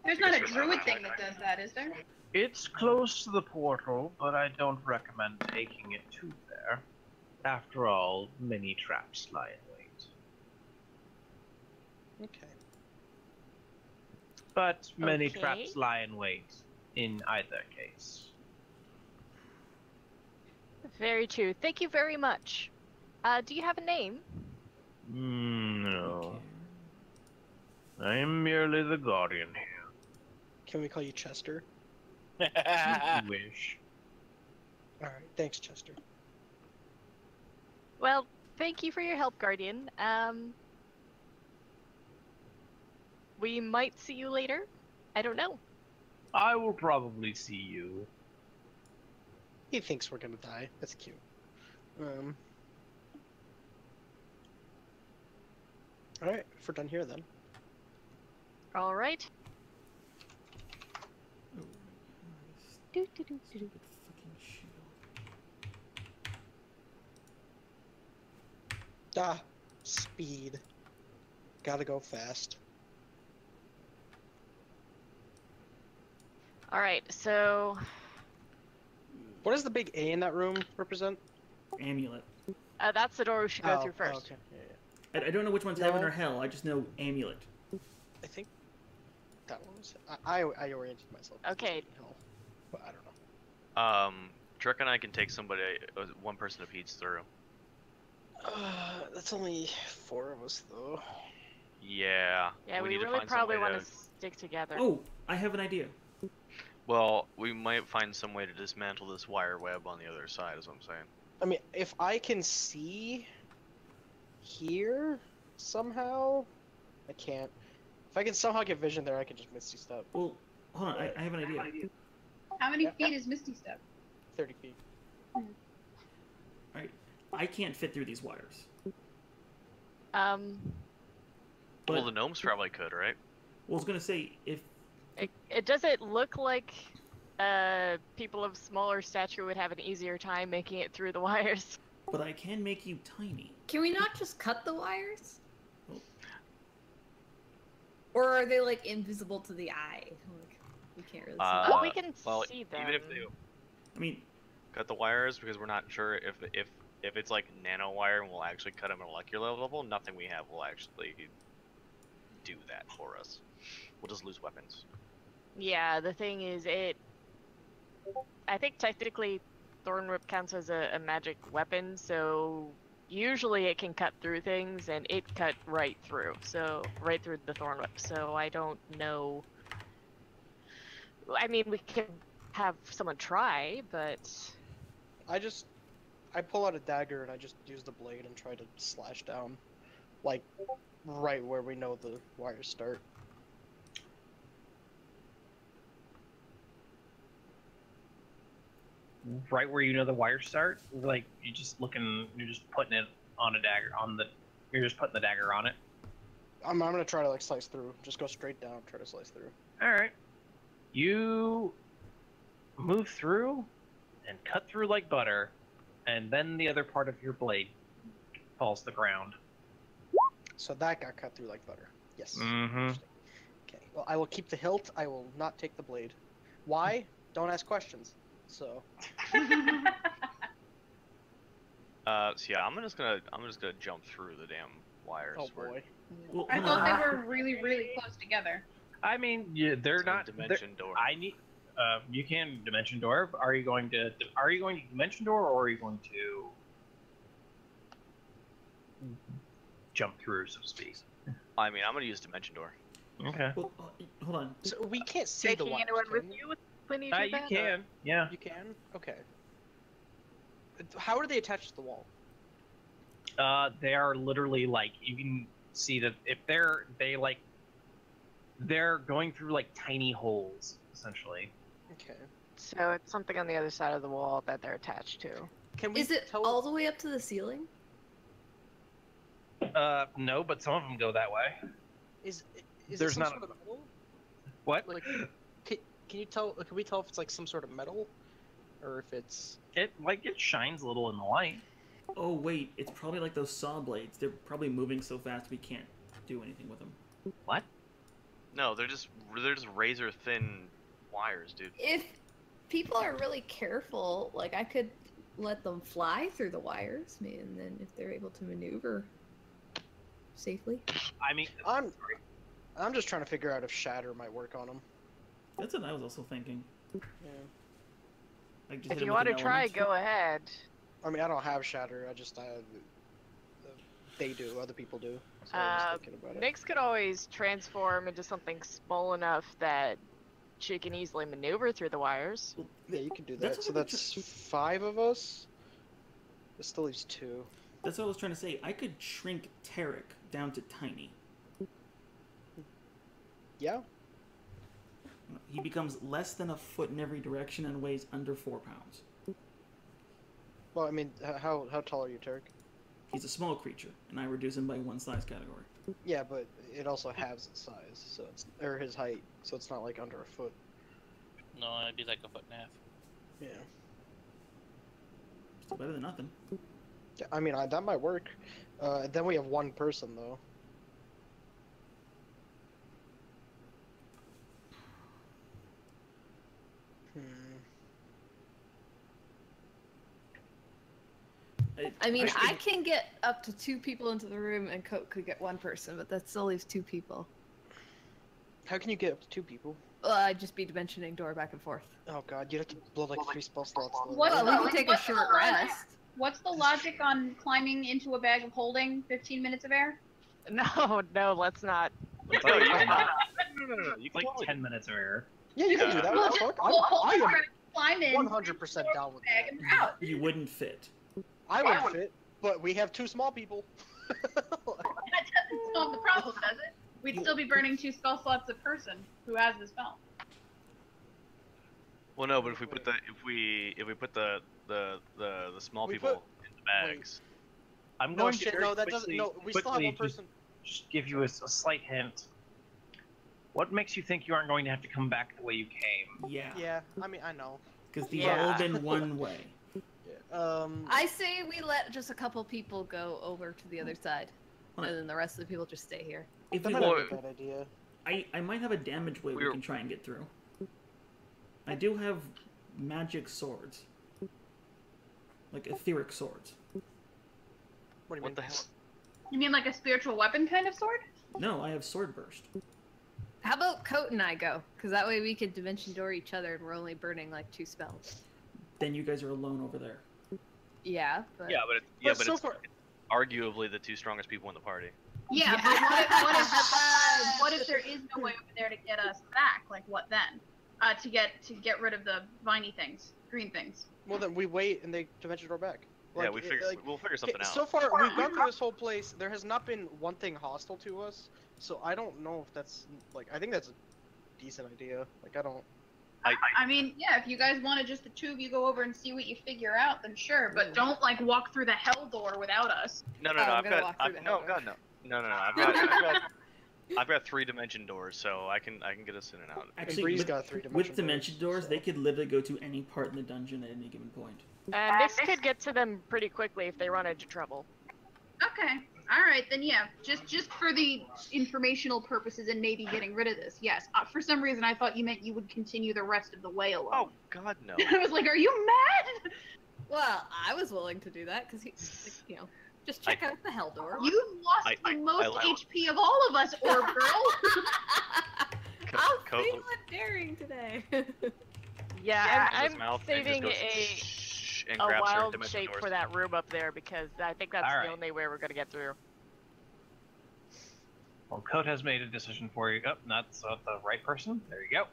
There's not a druid thing that does that, is there? It's close to the portal, but I don't recommend taking it to there. After all, many traps lie in wait. Okay. But many Okay. traps lie in wait in either case. Very true. Thank you very much. Do you have a name? No. I am merely the guardian here. Can we call you Chester? If you wish. All right. Thanks, Chester. Well, thank you for your help, Guardian. We might see you later. I don't know. I will probably see you. He thinks we're gonna die. That's cute. Alright, if we're done here then. All right. Oh, Do-do-do-do-do. stupid fucking shield. Ah, speed. Gotta go fast. All right. So What does the big A in that room represent? Amulet. that's the door we should go through first. Okay. Yeah. I don't know which one's heaven No. or hell. I just know amulet. I think that one was. I oriented myself. as Okay. hell, but I don't know. Trek and I can take somebody, one person to peach through. That's only 4 of us though. Yeah. Yeah, we need to really find some probably way want to stick together. Oh, I have an idea. Well, we might find some way to dismantle this wire web on the other side, is what I'm saying. I mean, if I can see here somehow, I can't. If I can somehow get vision there, I can just Misty Step. Well, hold on. I have an idea. How many Yeah. feet is Misty Step? 30 feet. Alright. I can't fit through these wires. Um, But, Well, the gnomes probably could, right? well, I was gonna say, if it doesn't look like people of smaller stature would have an easier time making it through the wires. but I can make you tiny. Can we not just cut the wires? Oh. Or are they like invisible to the eye? Like, we can't really see Uh, Well, them. we can well, see them. even if they I mean, cut the wires, because we're not sure if it's like nano wire and we'll actually cut them at a molecular level, nothing we have will actually do that for us. We'll just lose weapons. Yeah, the thing is, I think technically Thorn Whip counts as a magic weapon, so usually it can cut through things, and it cut right through. So, right through the Thorn Whip. So, I don't know. I mean, we can have someone try, but. I pull out a dagger and I just use the blade and try to slash down, like, right where we know the wires start. Right where you know the wires start, like you're just putting it on a dagger you're just putting the dagger on it. I'm gonna try to like slice through. Just go straight down, try to slice through. All right, you move through and cut through like butter, and then the other part of your blade falls to the ground. So that got cut through like butter. Yes. Mm-hmm. Interesting. Okay. Well, I will keep the hilt. I will not take the blade. Why? Don't ask questions. So. So yeah, I'm just gonna jump through the damn wires. Oh We're- boy. well, I hold thought on. they were really, really close together. I mean, they're it's a not. dimension door. I need. You can dimension door. Are you going to dimension door, or are you going to jump through, so to speak? I mean, I'm gonna use dimension door. Okay. Well, hold on. So we can't see the Taking wires. anyone with can we? you when you do You that? can. Yeah. You can. Okay. How are they attached to the wall? They are literally like you can see that if they're going through like tiny holes essentially. Okay. So it's something on the other side of the wall that they're attached to. Can we Is it tell? all the way up to the ceiling? No, but some of them go that way. Is There's it some not sort of metal? What? Like, can you tell? Can we tell if it's like some sort of metal, or if it's? It shines a little in the light. Oh wait, it's probably like those saw blades. They're probably moving so fast we can't do anything with them. What? No, they're just razor thin wires, dude. If people are really careful, like I could let them fly through the wires, and then if they're able to maneuver safely. I mean, I'm just trying to figure out if shatter might work on them. That's what I was also thinking. Yeah. Like, just If hit 'em you with want to an try, element. go ahead. I mean, I don't have shatter. They do. Other people do. So I was thinking about it. Nyx could always transform into something small enough that she can easily maneuver through the wires. Yeah, you can do That's that. So what I'm that's 5 of us. That still leaves 2. That's what I was trying to say. I could shrink Tarek down to tiny. Yeah. he becomes less than a foot in every direction and weighs under 4 pounds. Well, I mean, how tall are you, Turk? He's a small creature, and I reduce him by 1 size category. Yeah, but it also halves its size, so it's or his height, so it's not like under a foot. No, it'd be like a foot and a half. Yeah. Still better than nothing. Yeah, I mean, that might work. Then we have 1 person though. I mean, I can get up to 2 people into the room, and Coat could get 1 person, but that still leaves 2 people. How can you get up to 2 people? Well, I'd just be dimensioning door back and forth. Oh god, you'd have to blow like 3 spell slots. What- Well, we can take a what's the short logic? rest. What's the logic on climbing into a bag of holding 15 minutes of air? No, no, let's not. No, you cannot. No. You It's can like totally 10 minutes of air. Yeah, you can do that. Well, What the just fuck? well, hold I on, am climb in, 100% down with bag that. and we're out. You wouldn't fit. I would fit, but we have 2 small people. That doesn't solve the problem, does it? We'd still be burning 2 spell slots a person who has the spell. Well, no, but if we put the small We people put- in the bags, I'm No going to shit, very no, that doesn't. quickly- No, we still have quickly 1 person. Just give you a slight hint. What makes you think you aren't going to have to come back the way you came? Yeah. Yeah, I mean, I know. Because these Yeah. have all been one way. I say we let just a couple people go over to the other side, and then the rest of the people just stay here. If That we might want, not be a bad idea. I might have a damage way we We're- can try and get through. I do have magic swords. Like etheric swords. What do you mean? what the hell? You mean like a spiritual weapon kind of sword? No, I have sword burst. How about Coat and I go? Because that way we could dimension door each other, and we're only burning like 2 spells. Then you guys are alone over there. Yeah, but Yeah, but But so it's far- arguably the 2 strongest people in the party. Yeah, Yeah. but what if there is no way over there to get us back? Like what then? To get rid of the viney things, green things. Well, then we wait and they dimension door back. Yeah, Like, we'll figure something out. So far, we've gone through this whole place. There has not been one thing hostile to us. So I don't know if that's like. I think that's a decent idea. Like I don't. I mean, yeah, if you guys want to just the 2 of you go over and see what you figure out, then sure. But don't like walk through the hell door without us. No, Oh, I'm gonna walk through the no, hell God, no. I've got 3 dimension doors, so I can get us in and out. Actually, Bree's with, got 3 with dimension doors, they could literally go to any part in the dungeon at any given point. And this could get to them pretty quickly if they run into trouble. Okay. All right, then yeah. Just for the informational purposes and maybe getting rid of this. Yes. For some reason, I thought you meant you would continue the rest of the way alone. Oh God, no. I was like, are you mad? well, I was willing to do that because just check out the hell door. You've lost I- the most I- HP of all of us, Orb Girl. I'm Co- feeling daring today. Yeah, Opens his I'm mouth and just saving goes, a "Shh," and a grabs her wild dimension shape doors. for that room up there because I think that's Alright. the only way we're gonna get through. Well, Coat has made a decision for you. Oh, not the right person. There you go.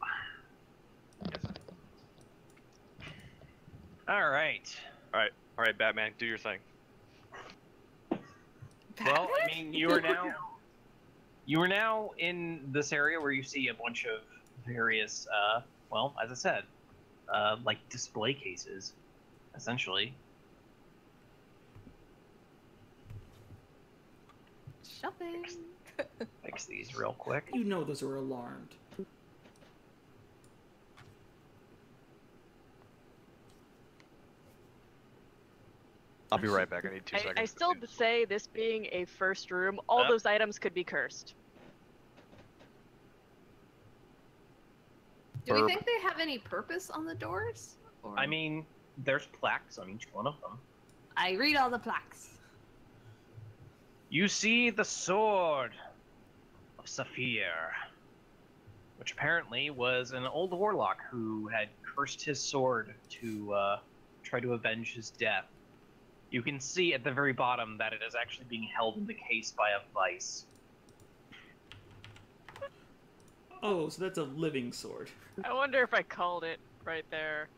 All right. All right, Batman, do your thing. Well, I mean, you are now in this area where you see a bunch of various, well, as I said, like display cases, essentially. Shopping. Fix these real quick. You know those are alarmed. I'll be right back. I need 2 seconds. I still say this being a first room, all Yep. those items could be cursed. Do we Burp. think they have any purpose on the doors? Or... I mean, there's plaques on each one of them. I read all the plaques. You see the sword of Saphir, which apparently was an old warlock who had cursed his sword to try to avenge his death. You can see at the very bottom that it is actually being held in the case by a vice. Oh, so that's a living sword. I wonder if I called it right there.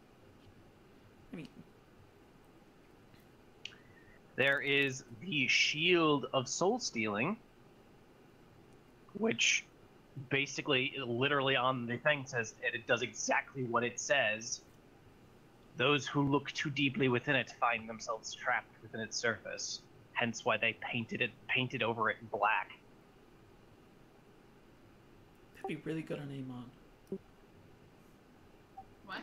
I mean, There is the Shield of Soul Stealing, which basically, literally on the thing says, and it does exactly what it says. Those who look too deeply within it find themselves trapped within its surface. Hence why they painted over it black. That'd be really good on Amon. What?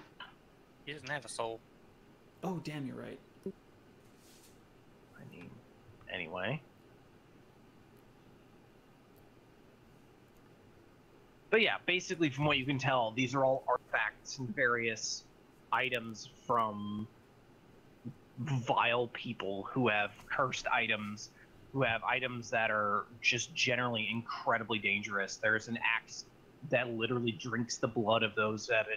He doesn't have a soul. Oh, damn, you're right. I mean, anyway. But yeah, basically from what you can tell, these are all artifacts and various items from vile people who have cursed items, who have items that are just generally incredibly dangerous. There's an axe that literally drinks the blood of those that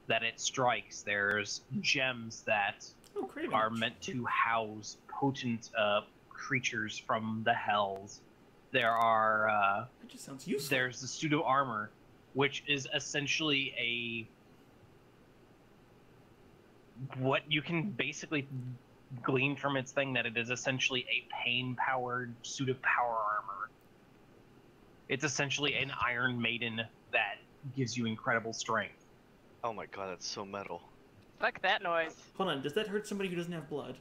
it strikes. There's gems that are meant to house potent creatures from the hells. There are that just sounds useful. There's the pseudo armor, which is essentially what you can basically glean from its thing, that it is essentially a pain-powered suit of power armor. It's essentially an Iron Maiden that gives you incredible strength. Oh my god, that's so metal. Fuck that noise. Hold on, does that hurt somebody who doesn't have blood?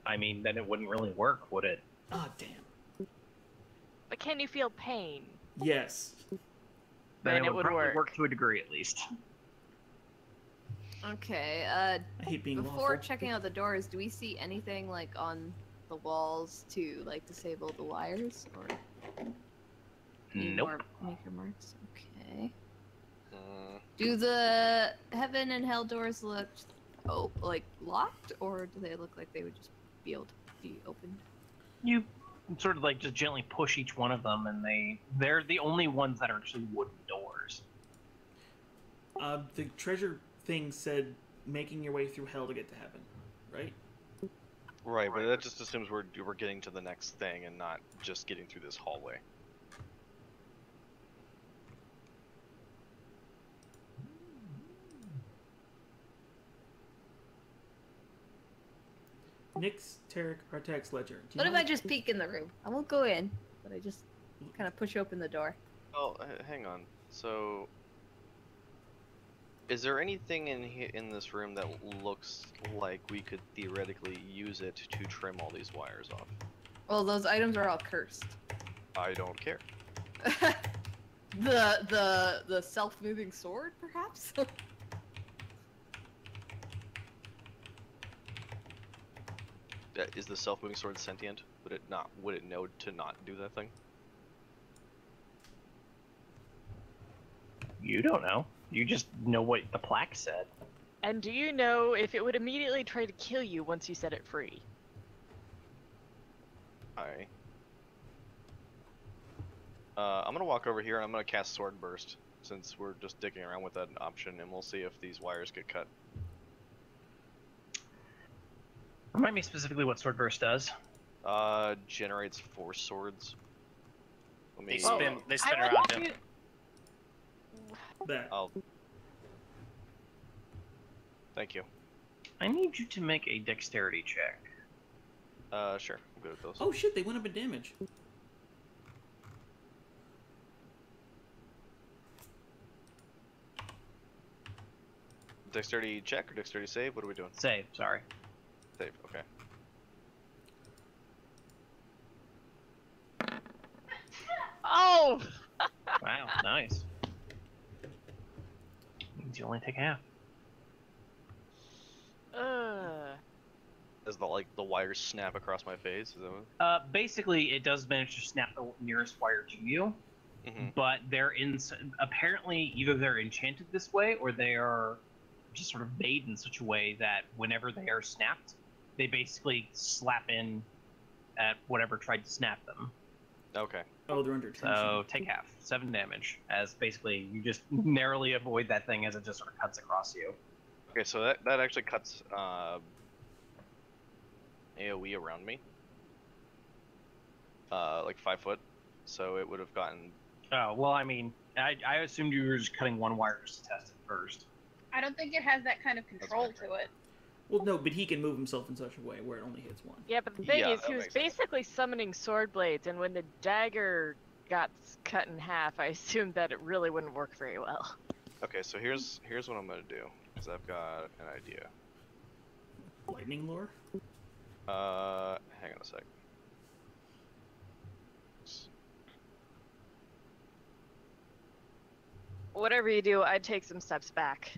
I mean, then it wouldn't really work, would it? Ah, damn. But can you feel pain? Yes. Then it would would probably work. work to a degree at least. Okay, I hate being before lawful. checking out the doors, do we see anything like on the walls to like disable the wires or any Nope. more maker marks? Okay. Mm, Do the heaven and hell doors look like locked, or do they look like they would just be able to be opened? You sort of like just gently push each one of them, and they're the only ones that are actually wooden doors. The treasure thing said making your way through hell to get to heaven, right? right, but that just assumes we're getting to the next thing and not just getting through this hallway. Nyx, Tarek, Artax, Ledger. Do you What if know I just peek in the room? I won't go in, but I just kind of push open the door. Oh, hang on. So, is there anything in this room that looks like we could theoretically use it to trim all these wires off? Well, those items are all cursed. I don't care. the self-moving sword, perhaps? Is the self-moving sword sentient? Would it not? Would it know to not do that thing? You don't know. You just know what the plaque said. And do you know if it would immediately try to kill you once you set it free? I'm gonna walk over here and I'm gonna cast Sword Burst, since we're just dicking around with that option, and we'll see if these wires get cut. Remind me specifically what Sword Burst does. Generates 4 swords. Let me. They spin I would around like him. that? I'll. Thank you. I need you to make a dexterity check. Sure. I'm good with those. Oh shit, they went up in damage. Dexterity check or dexterity save? What are we doing? Save, sorry. Save. Okay. Oh! Wow, nice. Means you only take half. Does the wires snap across my face? Is that what? Basically, it does manage to snap the nearest wire to you, but they're apparently either they're enchanted this way or they are just sort of made in such a way that whenever they are snapped, they basically slap in at whatever tried to snap them. Okay. Oh, they're under tension. So take half, 7 damage, as basically you just narrowly avoid that thing as it just sort of cuts across you. Okay, so that actually cuts AoE around me. Like 5 foot. So it would have gotten. Oh, well, I mean, I assumed you were just cutting one wire just to test it first. I don't think it has that kind of control to it. Well, no, but he can move himself in such a way where it only hits one. Yeah, but the thing Yeah, is, that he was makes sense. basically summoning sword blades, and when the dagger got cut in half, I assumed that it really wouldn't work very well. Okay, so here's what I'm gonna do. Cause I've got an idea. Lightning lore? Hang on a sec. Whatever you do, I'd take some steps back.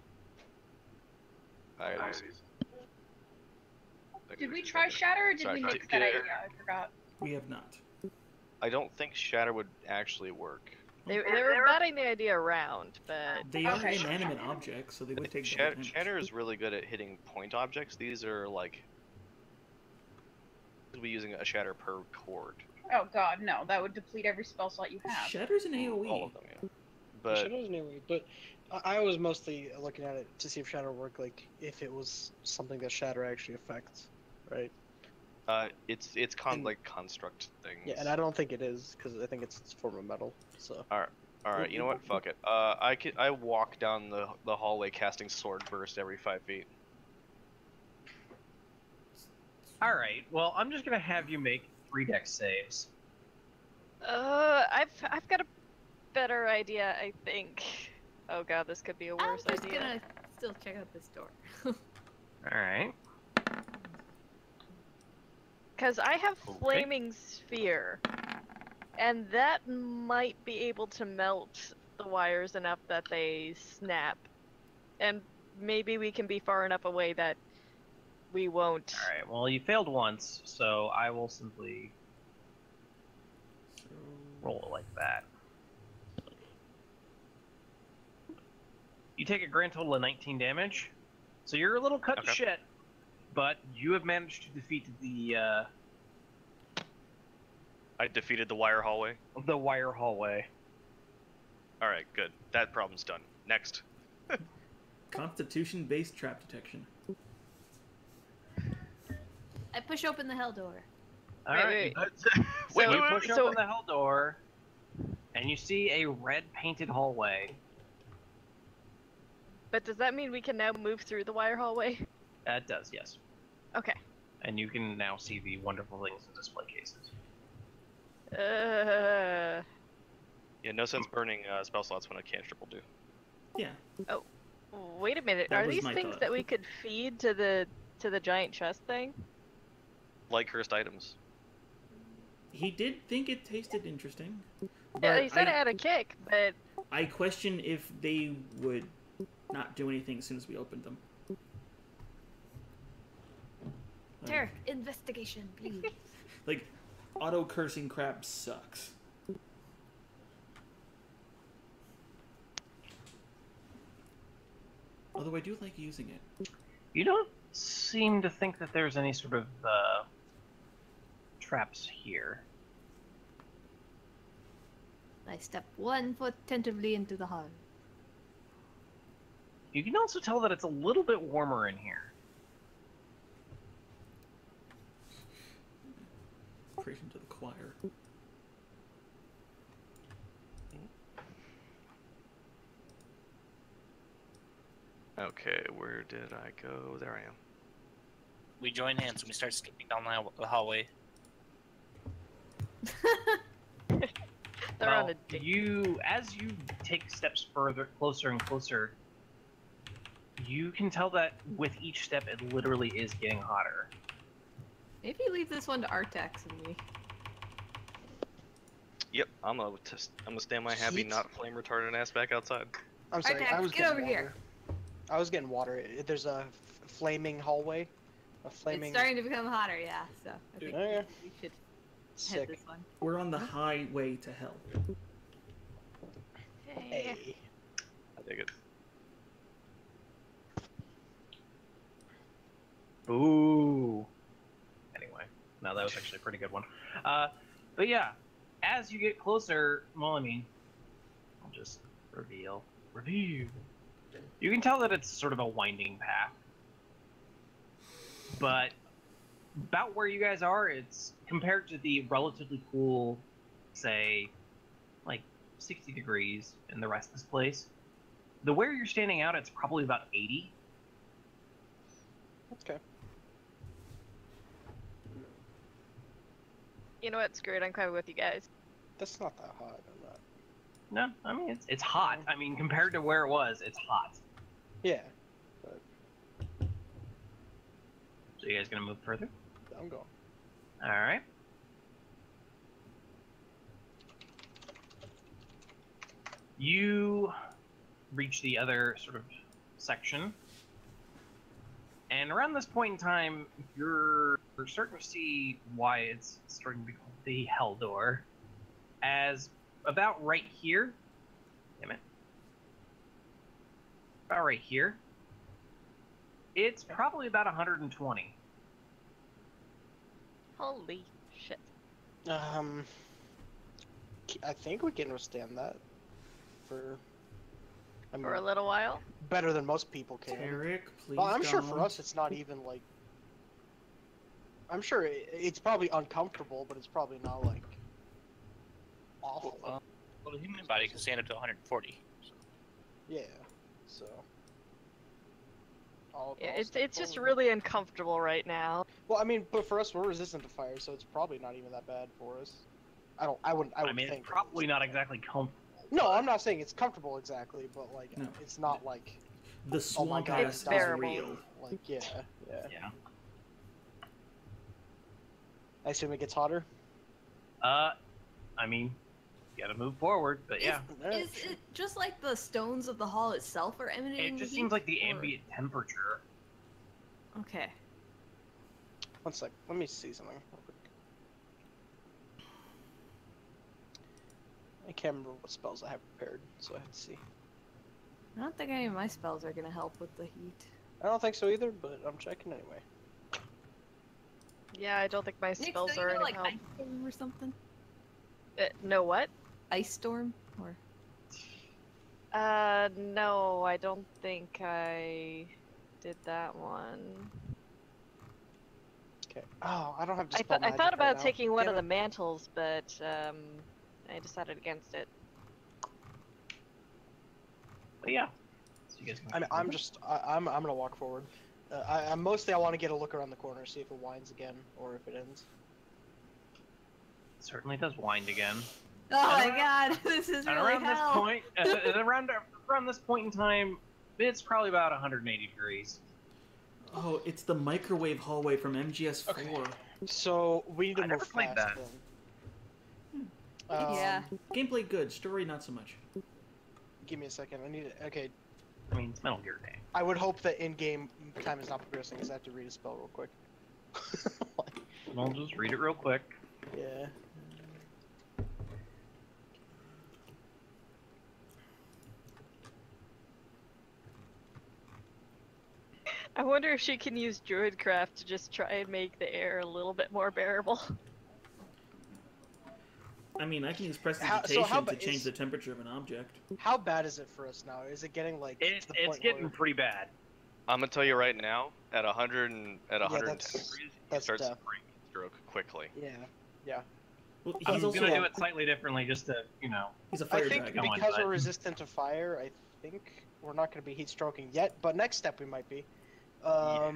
Did we try Shatter or did we nix that idea? I forgot. We have not. I don't think Shatter would actually work. They were batting the idea around, but They are Okay. inanimate objects, so they would take double damage. Shatter is really good at hitting point objects. These are like we'll be using a shatter per chord. Oh god, no. That would deplete every spell slot you have. Shatter's an AoE. All of them, yeah. But Shadow's an AoE, but I was mostly looking at it to see if Shadow worked, like if it was something that Shatter actually affects, right? it's like construct things. Yeah, and I don't think it is because I think it's a form of metal. So. All right, you know what? Fuck it. I walk down the hallway casting sword burst every 5 feet. All right. Well, I'm just gonna have you make 3 dex saves. I've got a better idea, I think. Oh god, this could be a worse I'm just idea. gonna still check out this door. All right. Because I have Okay. flaming sphere, and that might be able to melt the wires enough that they snap, and maybe we can be far enough away that we won't. All right. Well, you failed once, so I will simply So... roll it like that. You take a grand total of 19 damage, so you're a little cut to Okay. shit, but you have managed to defeat the I defeated the wire hallway. wire hallway. All right, good. That problem's done. Next. Constitution-based trap detection. I push open the hell door. All Wait, right. wait. You So- push so- open the hell door, and you see a red painted hallway. But does that mean we can now move through the wire hallway? That does, yes. Okay. And you can now see the wonderful things in display cases. Yeah, no sense burning spell slots when a cantrip will do. Yeah. Wait a minute. That Are was these my things thought. that we could feed to the giant chest thing? Like cursed items. He did think it tasted interesting. Yeah, but he said I, it had a kick, but I question if they would not do anything as soon as we opened them. Like- Derek, investigation, please. Like, auto cursing crap sucks. Although I do like using it. You don't seem to think that there's any sort of traps here. I step 1 foot tentatively into the hall. You can also tell that it's a little bit warmer in here. Preaching to the choir. Okay, where did I go? There I am. We join hands and we start skipping down the hallway. they're on a date. As you take steps further, closer and closer, you can tell that with each step, it literally is getting hotter. Maybe leave this one to Artax and me. Yep, I'm gonna stand my happy, Heat? not flame retardant ass back outside. I'm sorry. Artax, I was get getting over water. here. I was getting water. There's a flaming hallway. A flaming. It's starting to become hotter, yeah. So I think Okay. we should head Sick. this one. We're on the highway to hell. Hey. I dig it. Ooh. Anyway, no, that was actually a pretty good one. But yeah, as you get closer, well, I mean, I'll just reveal. You can tell that it's sort of a winding path. But about where you guys are, it's compared to the relatively cool, say, like 60 degrees in the rest of this place. The where you're standing out, it's probably about 80. Okay. You know what? Screw it. I'm coming with you guys. That's not that hot. I'm not. No, I mean it's hot. I mean compared to where it was, it's hot. Yeah. So you guys gonna move further? I'm going. All right. You reach the other sort of section, and around this point in time, you're starting to see why it's starting to be called the Hell Door, as about right here. Damn it. About right here. It's probably about 120. Holy shit. I think we can withstand that. I mean, For a little while. better than most people can. Tarek, please. Well, I'm sure for don't. us, it's not even like. I'm sure it's probably uncomfortable, but it's probably not like awful. Well, the human body can stand up to 140. So. Yeah. So. Yeah, I'll it's step just forward. really uncomfortable right now. Well, I mean, but for us, we're resistant to fire, so it's probably not even that bad for us. I wouldn't I mean, think it's probably not exactly comfortable. No, I'm not saying it's comfortable exactly, but like No. it's not like The oh my swamp god, ass It's is bearable. real. like yeah. Yeah. I assume it gets hotter. I mean, you gotta move forward, but yeah. Is it just like the stones of the hall itself are emanating? It just heat, seems like the or- ambient temperature. Okay. One sec. Let me see something real quick. I can't remember what spells I have prepared, so I have to see. I don't think any of my spells are gonna help with the heat. I don't think so either, but I'm checking anyway. Yeah, I don't think my Nick, spells so you are know, any like help. ice storm or something? No what? Ice storm or No, I don't think I did that one. Okay. Oh, I don't have I, dispel I magic thought right about now. taking one Damn of the it. mantles, but I decided against it. But yeah. So you guys can I mean, I'm gonna walk forward. I mostly I want to get a look around the corner, see if it winds again or if it ends. It certainly does wind again. oh my And god, this is And really around hell. this point, around this point in time, it's probably about 180 degrees. Oh, it's the microwave hallway from MGS4. Okay. So we need to I move never played fast that. then. Yeah. Gameplay good, story not so much. Give me a second. I need it. Okay. I mean, it's Metal Gear Day. I would hope that in-game time is not progressing, because I have to read a spell real quick. I'll just read it real quick. Yeah. I wonder if she can use Druidcraft to just try and make the air a little bit more bearable. I mean, I can use so prestidigitation how to ba- change is- the temperature of an object. How bad is it for us now? Is it getting like to the It's point getting where... pretty bad. I'm gonna tell you right now, at 110 that's- degrees, you that's start tough. spraying stroke quickly. Yeah. Well, I'm he's also gonna do it slightly differently, just to he's a I fire think dragon. Come on, because bud. we're resistant to fire, I think we're not going to be heat stroking yet. But next step we might be. So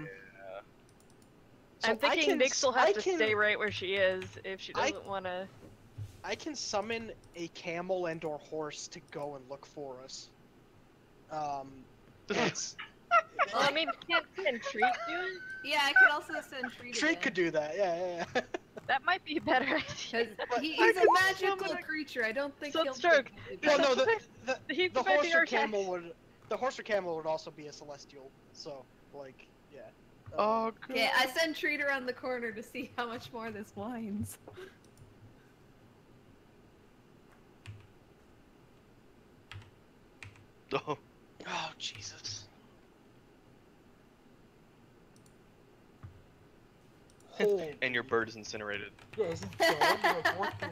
I'm thinking Nyx will I have to can- stay right where she is if she I- doesn't want to. I can summon a camel and/or horse to go and look for us. It's, Well, I mean, can't Treat do it? Yeah, I could also send Treat. Treat could do that. Yeah. That might be a better idea. Because he's I a could magical summon a creature. I don't think he'll. Sunstroke. Well, no, He's the affecting horse or our camel attacks. would. The horse or camel would also be a celestial. So, like, yeah. Okay, I send Treat around the corner to see how much more this whines. Oh, Oh Jesus. Holy. and your bird is incinerated. Yeah, is it dead? What the-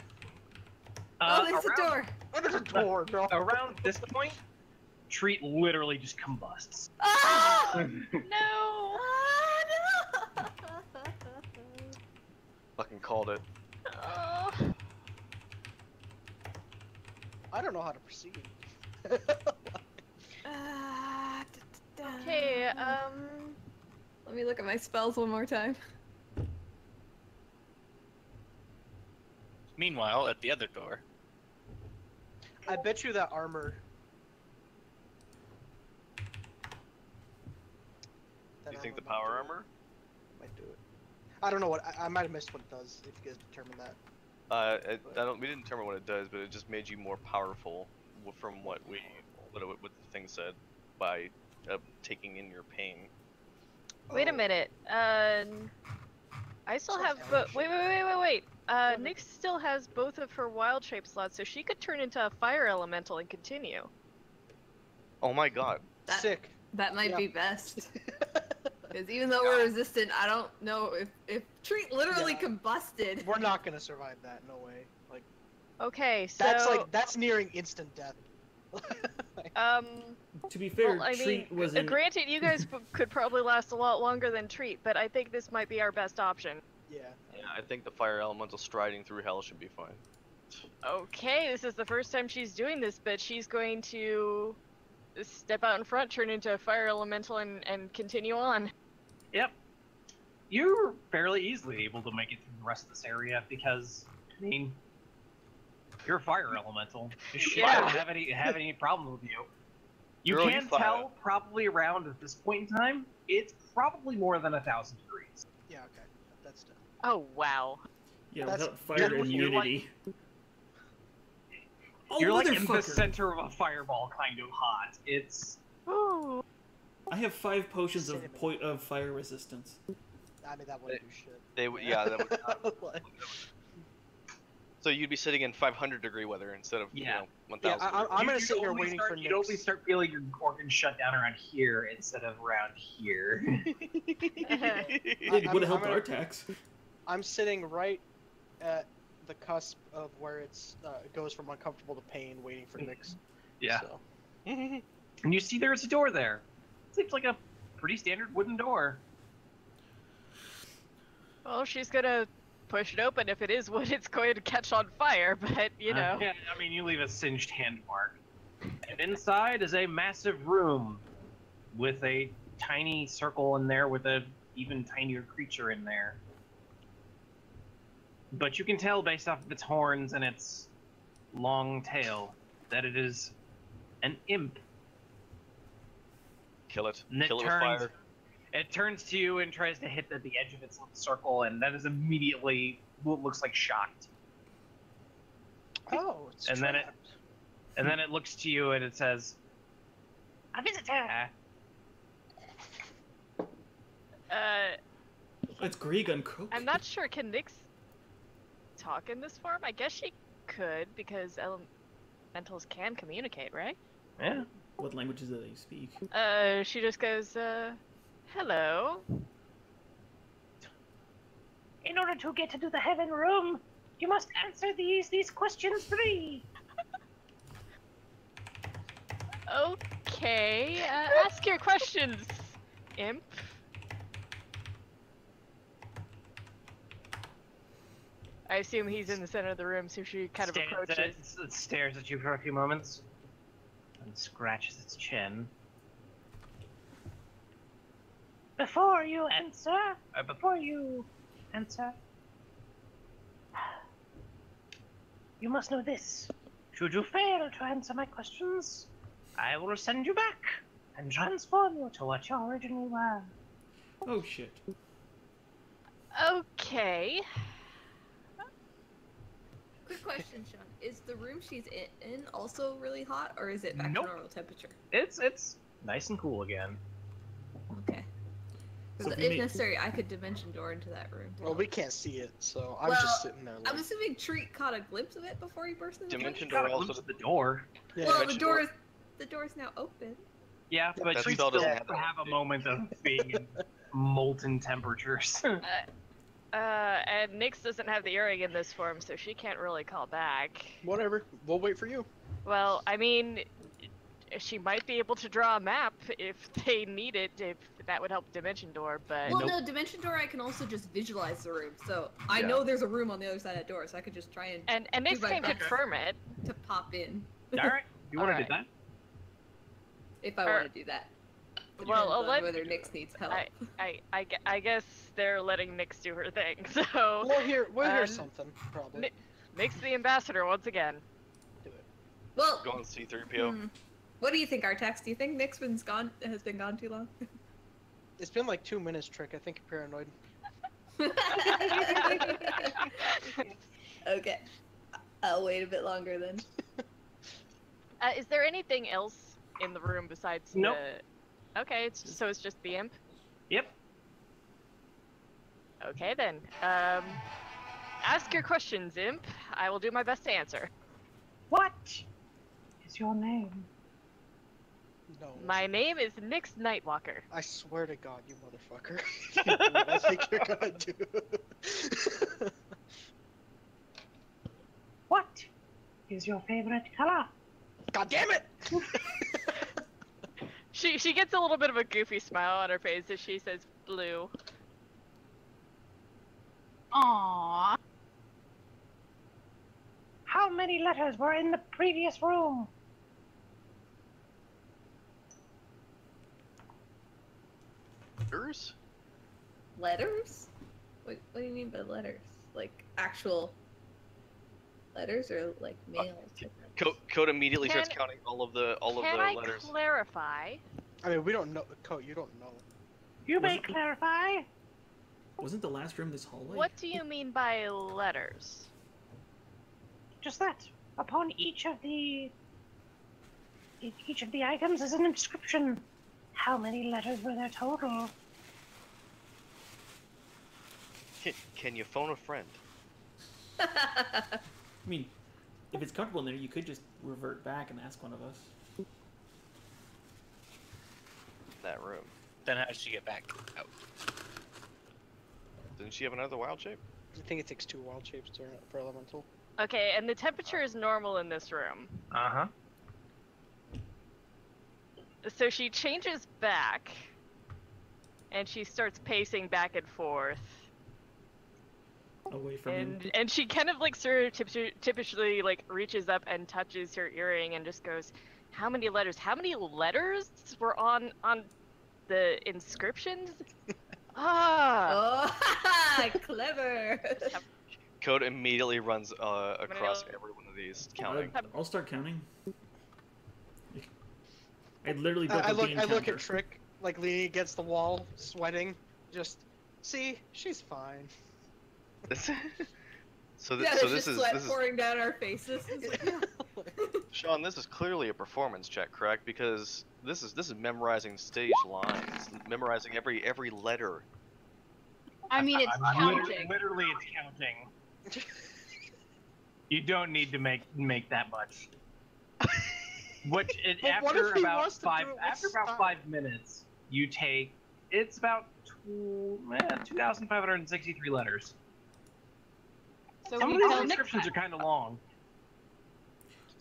Oh, there's a door. There's a door, no. Around this point, Treat literally just combusts. Ah! No. Ah, no! Fucking called it. Oh. I don't know how to proceed. Ah, Okay. Let me look at my spells one more time. Meanwhile, at the other door. I bet you that armor. Do you think the power armor? Might do it. I don't know what. I might have missed what it does. If you guys determine that. I don't. We didn't determine what it does, but it just made you more powerful from what the thing said by taking in your pain. Wait a Oh, minute. I still Sounds have. hellish. Wait. Nyx still has both of her wild shape slots, so she could turn into a fire elemental and continue. Oh my god. That, Sick. that might Yeah. be best. Because even though we're resistant, I don't know if Treat literally Yeah. combusted. We're not gonna survive that. No way. Like Okay, so that's nearing instant death. To be fair, well, I mean, Treat was in. granted, you guys could probably last a lot longer than Treat, but I think this might be our best option. Yeah. Yeah, I think the fire elemental striding through hell should be fine. Okay, this is the first time she's doing this, but she's going to step out in front, turn into a fire elemental, and continue on. Yep. You're fairly easily able to make it through the rest of this area because, I mean, you're a fire elemental. This shit Yeah. doesn't have any problem with you. You Girl, you can fire. tell probably around at this point in time, it's probably more than 1,000 degrees. Yeah. Okay. That's done. Oh, wow. Yeah, That's- without fire you're like- immunity. Oh, You're like in the motherfucker. center of a fireball, kind of hot. It's Ooh. I have 5 potions of Cinnamon. of fire resistance. I mean, that wouldn't do shit. They would, yeah, that would not. Like, So you'd be sitting in 500-degree weather instead of Yeah. 1,000. Yeah, I'm gonna you'd sit here only waiting start, for You'd only Nyx. start feeling your organs shut down around here instead of around here. It would have helped I'm our gonna- attacks. I'm sitting right at the cusp of where it goes from uncomfortable to pain, waiting for Nyx. Yeah. So. And you see there's a door there. Seems like a pretty standard wooden door. Well, she's gonna push it open. If it is wood, it's going to catch on fire, but, you know. Yeah, I mean, you leave a singed hand mark. And inside is a massive room with a tiny circle in there with a even tinier creature in there. But you can tell based off of its horns and its long tail that it is an imp. Kill it. And Kill it with fire. It turns to you and tries to hit the edge of its little circle, and that is immediately what looks like shocked. Oh, it's And then it- trapped. And then it looks to you and it says, "A visitor." It's Grieg uncroaked. I'm not sure. Can Nyx talk in this form? I guess she could, because elementals can communicate, right? Yeah. What languages do they speak? She just goes, hello. In order to get into the heaven room, you must answer these questions 3. Okay, ask your questions, imp. I assume he's in the center of the room, so she kind of approaches. It stares at you for a few moments, and scratches its chin. Before you answer, you must know this. Should you fail to answer my questions, I will send you back and transform you to what you originally were. Oh shit. Okay. Quick question, Sean. Is the room she's in also really hot, or is it back Nope. to normal temperature? It's nice and cool again. Okay. 'Cause So if if we make- necessary, I could dimension door into that room. to Well, help. we can't see it, so I'm Well, just sitting there. Like, I'm assuming Treat caught a glimpse of it before he burst into the Dimension flame? door Got a also. glimpse of the door. yeah, Well, the dimension door door. is now open. Yeah, but that she spell still doesn't have have that have a update. moment of being in molten temperatures. And Nyx doesn't have the earring in this form, so she can't really call back. whatever. We'll wait for you. Well, I mean, she might be able to draw a map if they need it, if that would help Dimension Door, but... Well, no, Dimension Door, I can also just visualize the room. So I Yeah. know there's a room on the other side of that door, so I could just try And Nyx Do my can best. confirm it. to pop in All right, you want to Alright. do that? if I Or- want to do that. Well, Depends on let- whether Nyx needs help. I guess they're letting Nyx do her thing. So We'll hear Uh, something probably. Nyx the ambassador once again. Do it. Well, Go on C-3PO. what do you think, Artax? Do you think Nyx has been gone too long? It's been like 2 minutes, Trick. I think you're paranoid. Okay. I'll wait a bit longer then. Is there anything else in the room besides Nope. the? Okay, so it's just the imp. Yep. Okay then. Ask your questions, imp. I will do my best to answer. What is your name? No. My name is Nyx Nightwalker. I swear to God, you motherfucker. You do what I think you're gonna do. What is your favorite color? God damn it! She gets a little bit of a goofy smile on her face as she says blue. Aww. How many letters were in the previous room? Yours? Letters? What do you mean by letters? Like actual letters or like mail? Code immediately starts Can- counting all of the Can I letters. clarify? I mean, we don't know. Code, you don't know. You may Wasn't- clarify. Wasn't the last room this hallway? What do you mean by letters? Just that. Upon each of the items is an inscription. How many letters were there total? Can you phone a friend? I mean, if it's comfortable in there, you could just revert back and ask one of us. That room. Then how did she get back out? Didn't she have another wild shape? I think it takes 2 wild shapes for elemental. Okay, and the temperature is normal in this room. Uh-huh. So she changes back, and she starts pacing back and forth. Away from him. And she kind of like typically like reaches up and touches her earring and just goes, "How many letters? How many letters were on the inscriptions?" Ah, Oh, clever. Code immediately runs across every one of these, counting. I'll start counting. I literally built I a look bean at counter. Trick, like leaning against the wall, sweating. Just, see, she's fine. So Yeah, so there's this just is sweat this is pouring down our faces. It's like, yeah. Sean. This is clearly a performance check, correct? Because this is memorizing stage lines, memorizing every letter. I mean, it's counting. Literally, it's counting. You don't need to make that much. Which But what after if he about wants to do it with after about style? 5 minutes, you take it's about 2,563 letters. So Some we of these tell Nyx inscriptions that. are kind of long.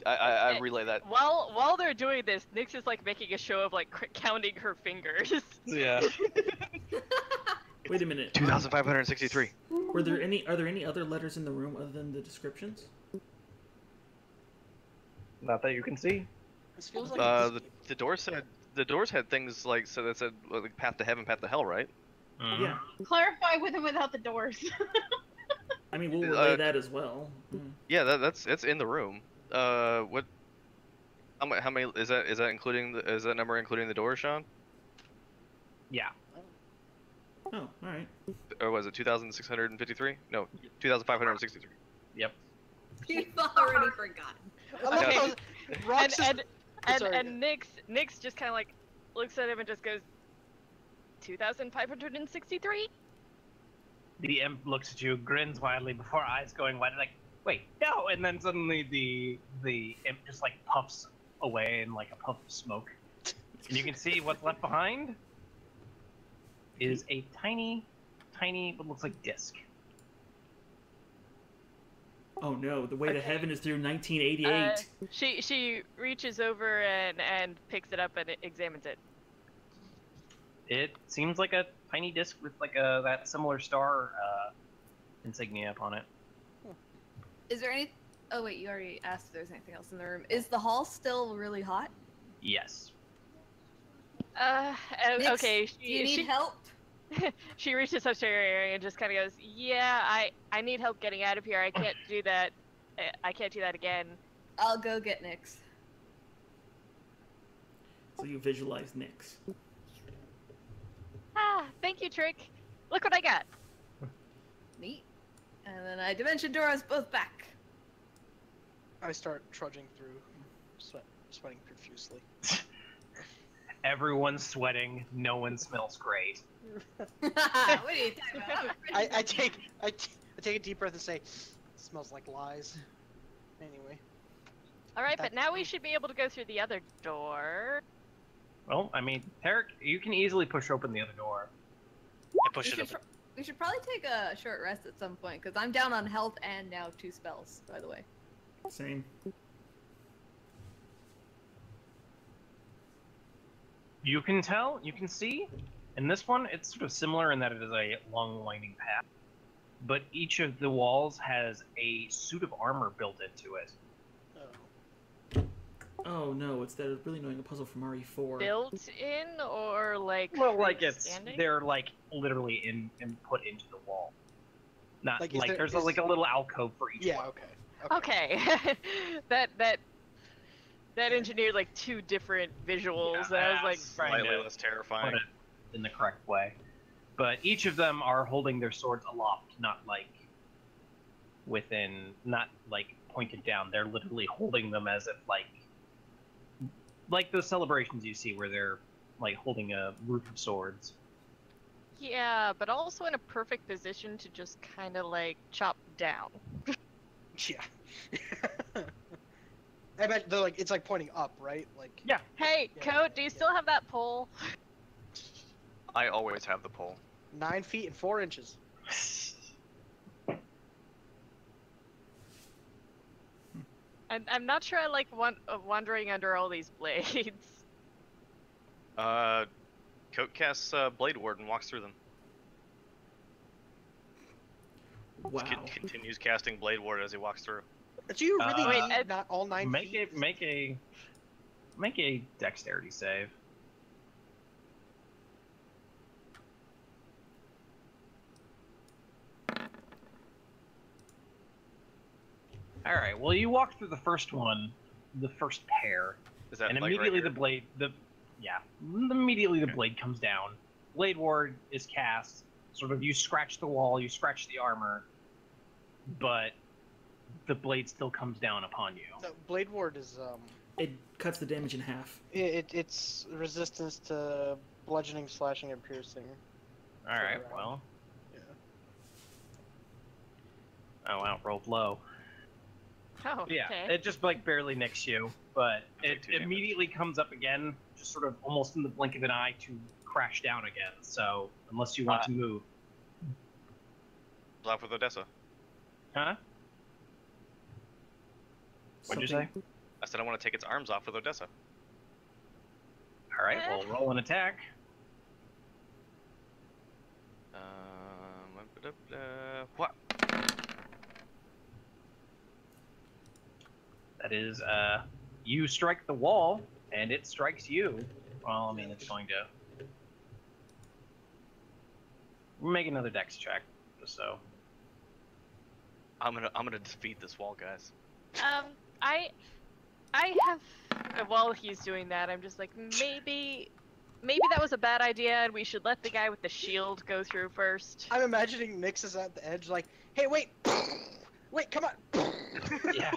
I relay that. while they're doing this, Nyx is like making a show of like counting her fingers. Yeah. Wait a minute. 2,563. Are there any other letters in the room other than the descriptions? Not that you can see. This feels like The doors had things like that said like path to heaven, path to hell, right? Yeah. Clarify with and without the doors. I mean, we'll relay that as well. Yeah, that's in the room. What? How many is that? Is that number including the door, Sean? Yeah. Oh, all right. Or was it 2,653? No, 2,563. Yep. You've already forgotten. I love Okay. how Rox is- Sorry. and Nyx just kind of like looks at him and just goes, 2,563? The imp looks at you, grins widely before eyes going wide, like, wait, no! And then suddenly the imp just like puffs away in like a puff of smoke. And you can see what's left behind is a tiny, what looks like disc. Oh no, the way to heaven is through 1988. She reaches over and picks it up and examines it. It seems like a tiny disc with like that similar star insignia upon it. Is there any? Oh wait, you already asked if there's anything else in the room. Is the hall still really hot? Yes. Nix, Okay. do you need help? She reaches up to Arian and just kind of goes, "Yeah, I need help getting out of here. I can't do that. I can't do that again." I'll go get Nix. So you visualize Nyx. Ah, thank you, Trick. Look what I got. Neat. And then I dimension door us both back. I start trudging through, sweating profusely. Everyone's sweating. No one smells great. What are you talking about? I take a deep breath and say, "Smells like lies." Anyway. All right, but now we should be able to go through the other door. Well, I mean, Tarek, you can easily push open the other door. I push it open. We should probably take a short rest at some point, because I'm down on health and now 2 spells, by the way. Same. You can tell, you can see, in this one, it's sort of similar in that it is a long winding path. But each of the walls has a suit of armor built into it. Oh no, it's that really annoying puzzle from RE4. Built in or like? Well, like it's standing? they're like literally put into the wall. Not Like, like, there's like a little alcove for each Yeah. one. Okay. Okay. that engineered like 2 different visuals, and I was like, trying Slightly to less put terrifying. it in the correct way. But each of them are holding their swords aloft, not like pointed down. They're literally holding them as if like those celebrations you see where they're like holding a roof of swords. yeah, but also in a perfect position to just kind of like chop down. Yeah. I bet they're like it's like pointing up, right? Like. Yeah. Hey, Yeah, Coat, do you still have that pole? I always have the pole. 9 feet and 4 inches. I'm not sure I like wandering under all these blades. Coat casts Blade Ward and walks through them. Wow. Continues casting Blade Ward as he walks through. Do you really Wait, need not all 9 Make feet? a dexterity save. All right. Well, you walk through the first one, the first pair, Is that and like immediately right the blade comes down. Blade Ward is cast. Sort of, you scratch the wall, you scratch the armor, but the blade still comes down upon you. The Blade Ward is It cuts the damage in half. it's resistance to bludgeoning, slashing, and piercing. All right. Around. Well. Yeah. Oh wow, rolled low. Oh, Yeah, okay. it just like barely nicks you, but it 2 damage. immediately comes up again, just sort of almost in the blink of an eye to crash down again. So unless you want to move, off with Odessa? huh? What'd you say? Something- I said I want to take its arms off with Odessa. All right, well, roll an attack. What? That is, you strike the wall, and it strikes you. Well, I mean, it's going to make another dex check, just so. I'm gonna defeat this wall, guys. I have. While he's doing that, I'm just like, maybe that was a bad idea, and we should let the guy with the shield go through first. I'm imagining Nyx is at the edge, like, hey, wait, wait, come on. Yeah.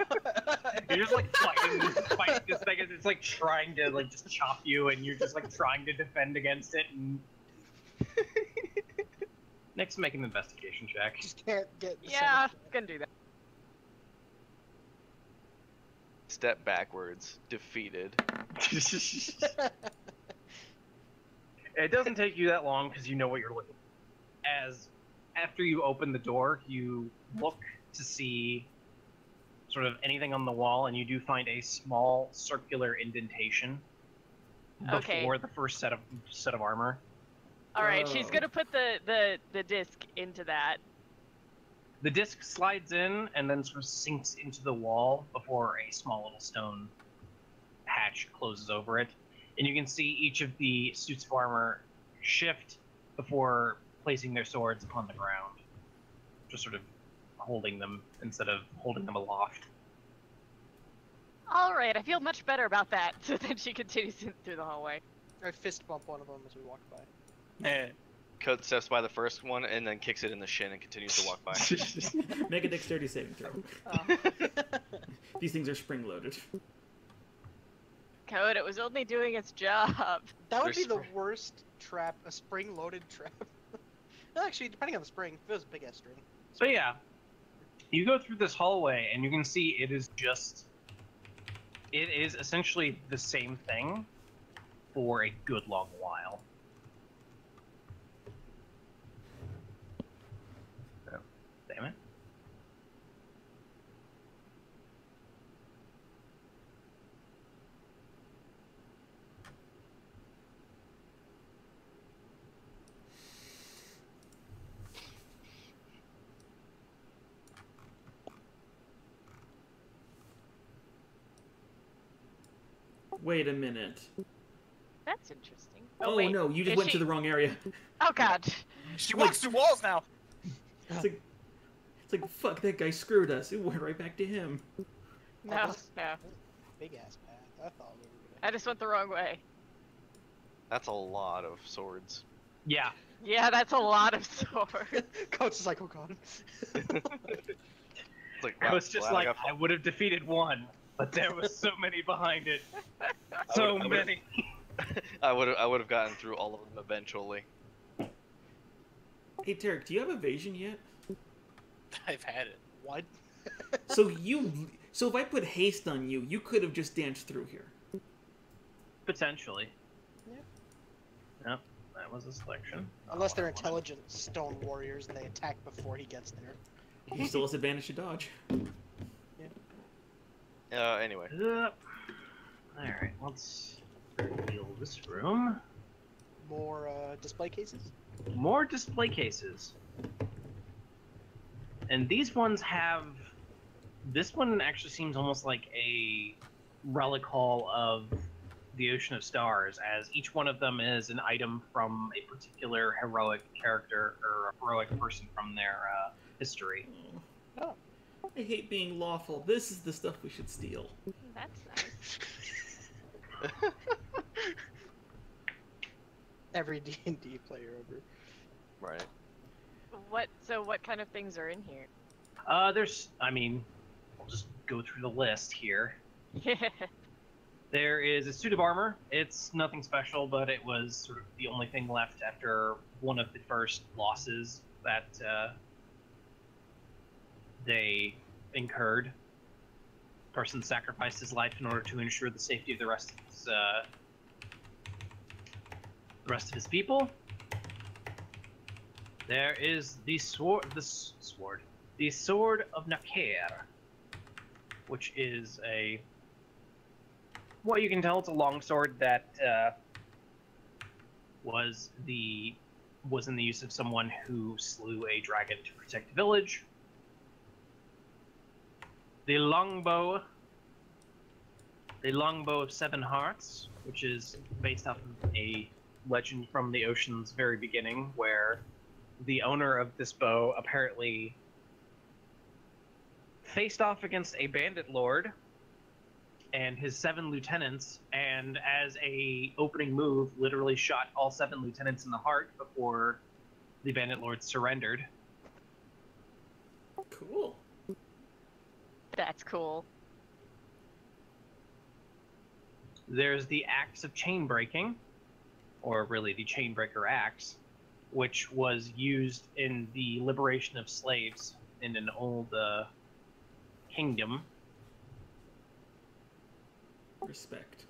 You're just like fighting this thing, and it's like trying to like just chop you, and you're just like trying to defend against it. And next, make an investigation check. Just can't get. the Yeah, center. gonna do that. Step backwards, defeated. It doesn't take you that long because you know what you're looking for. As after you open the door, you look to see sort of anything on the wall, and you do find a small circular indentation Okay. before the first set of armor. All right, she's Oh. gonna put the disc into that. The disc slides in and then sort of sinks into the wall before a small little stone hatch closes over it. and you can see each of the suits of armor shift before placing their swords upon the ground, just sort of holding them instead of holding them aloft. All right, I feel much better about that. So then she continues through the hallway. I fist bump one of them as we walk by. Coat steps by the first one and then kicks it in the shin and continues to walk by. Make a dexterity saving throw. These things are spring loaded. Code, it was only doing its job. That would They're be the worst trap, a spring-loaded trap. Actually, depending on the spring, if it was a big-ass string. So yeah, you go through this hallway and you can see it is essentially the same thing for a good long while. Oh, damn it. Wait a minute. That's interesting. Oh, wait, no, you just is went she- to the wrong area. Oh god. She walks through walls now. It's like, fuck, that guy screwed us. It went right back to him. No, that's- no. Big-ass path. I thought we were I just went the wrong way. That's a lot of swords. Yeah. Yeah, that's a lot of swords. gonna... Coach is like, oh god. It's like, I wow, was just glad like, got- I would have defeated one, but there was so many behind it. I So would've- many. I would have gotten through all of them eventually. Hey, Tarek, do you have evasion yet? I've had it. What? So if I put haste on you, you could have just danced through here. Potentially. Yeah. Yep, that was a selection. Unless they're Oh, I wanted- intelligent stone warriors and they attack before he gets there. He still has advantage to dodge. Anyway. Alright, let's reveal this room. More display cases? More display cases. And these ones have... This one actually seems almost like a relic hall of the Ocean of Stars, as each one of them is an item from a particular heroic character or a heroic person from their history. Oh. I hate being lawful. This is the stuff we should steal. That's nice. Every D&D player ever. Right. What kind of things are in here? There's, I mean, I'll just go through the list here. There is a suit of armor. It's nothing special, but it was sort of the only thing left after one of the first losses that they incurred. Person sacrificed his life in order to ensure the safety of the rest of his people. There is the sword of Nakir, which is a, what you can tell, it's a longsword that was in the use of someone who slew a dragon to protect the village. The longbow of Seven Hearts, which is based off of a legend from the ocean's very beginning, where the owner of this bow apparently faced off against a bandit lord and his 7 lieutenants, and as a opening move, literally shot all 7 lieutenants in the heart before the bandit lord surrendered. Cool. That's cool. There's the Axe of Chain Breaking, or really the Chainbreaker Axe, which was used in the liberation of slaves in an old kingdom. Respect.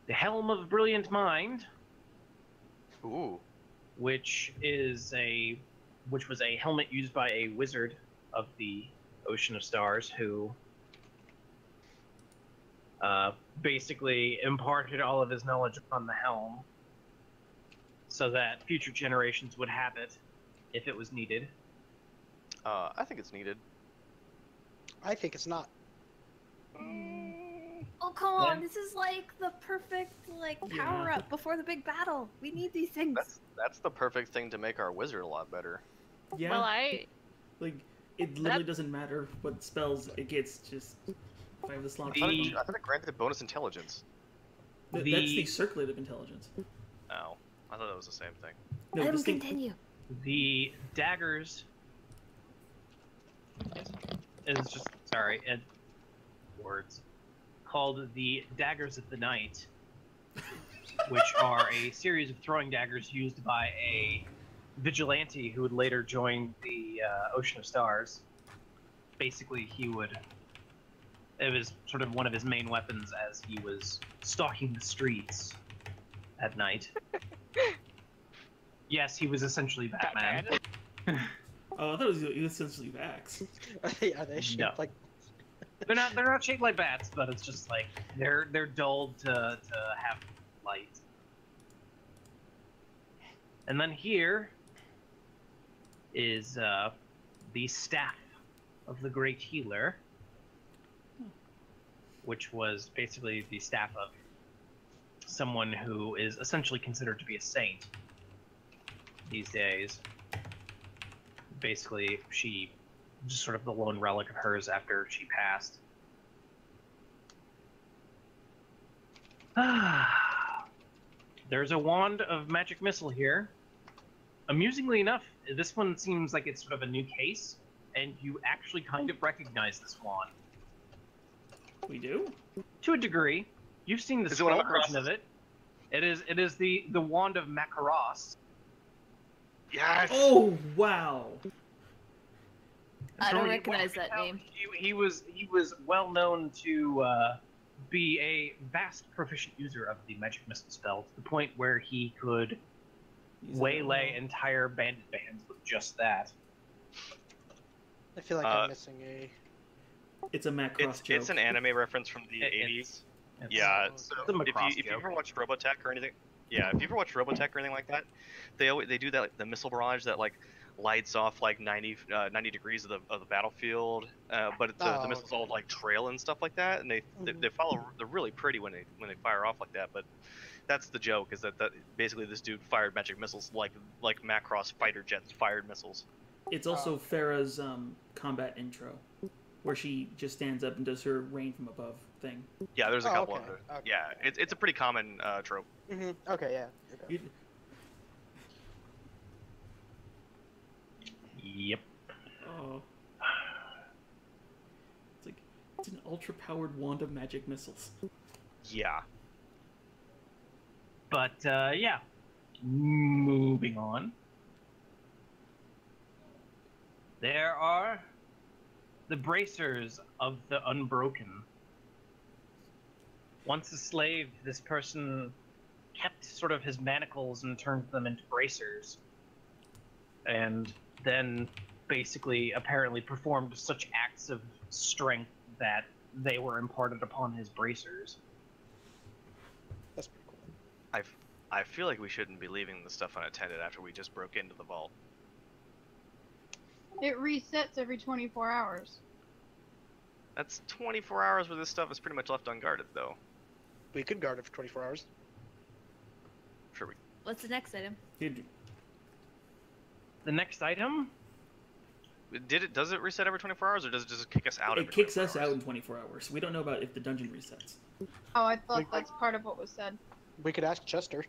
The Helm of Brilliant Mind, Ooh. which was a helmet used by a wizard of the Ocean of Stars who basically imparted all of his knowledge upon the helm so that future generations would have it if it was needed. I think it's needed. I think it's not. Oh, come on. Then- This is like the perfect like Yeah. power up before the big battle. We need these things. That's the perfect thing to make our wizard a lot better. Yeah. Well, I Like, it literally doesn't matter what spells it gets, just if I have the slot. The- I thought it granted bonus intelligence. That's the circulative intelligence. Oh, I thought that was the same thing. No, Let this him thing, continue. The daggers is just words called the Daggers of the Night, which are a series of throwing daggers used by a vigilante who would later join the Ocean of Stars. Basically, it was sort of one of his main weapons as he was stalking the streets at night. Yes, he was essentially Batman. oh, I thought it was essentially Vax. Are they shaped No. like? They're not shaped like bats, but it's just like they're dulled to have light. And then here is the staff of the Great Healer, which was basically the staff of someone who is essentially considered to be a saint these days. Basically, she just sort of the lone relic of hers after she passed. There's a wand of magic missile here. Amusingly enough, this one seems like it's sort of a new case, and you actually kind of recognize this wand. We do? To a degree. You've seen the Is it one of scroll version Macross's? of it. It is the wand of Makaros. Yes. Oh, wow. I don't From recognize what I that can name. tell, He was well known to be a vast proficient user of the magic missile spell to the point where he could Use that waylay one. entire bandit bands with just that. I feel like I'm missing a. It's a Matt Cross joke. It's an anime reference from the It- 80s. It's- Yeah, Oh, so it's a Macross if you joke. ever watched Robotech or anything, if you ever watched Robotech or anything like that, they do that like, the missile barrage that like lights off like 90 degrees of the battlefield, but the Oh, missiles okay. all like trail and stuff like that, and they Mhm. follow. They're really pretty when they fire off like that. But that's the joke, is that basically this dude fired magic missiles like Macross fighter jets fired missiles. It's also Farah's combat intro, where she just stands up and does her rain from above thing. Yeah, there's a Oh, couple okay, of them. okay. Yeah, it's a pretty common trope. Okay, yeah. Okay. You- Yep. Oh. It's an ultra-powered wand of magic missiles. Yeah. But yeah, moving on. There are the bracers of the Unbroken. Once a slave, this person kept sort of his manacles and turned them into bracers. And then basically apparently performed such acts of strength that they were imparted upon his bracers. That's pretty cool. I feel like we shouldn't be leaving the stuff unattended after we just broke into the vault. It resets every 24 hours. That's 24 hours where this stuff is pretty much left unguarded, though. We could guard it for 24 hours. Sure, What's the next item? Dude, The next item, does it reset every 24 hours, or does it just kick us out? it every kicks 24 us out hours? in 24 hours. We don't know about if the dungeon resets. Oh, I thought that's part of what was said. We could ask Chester.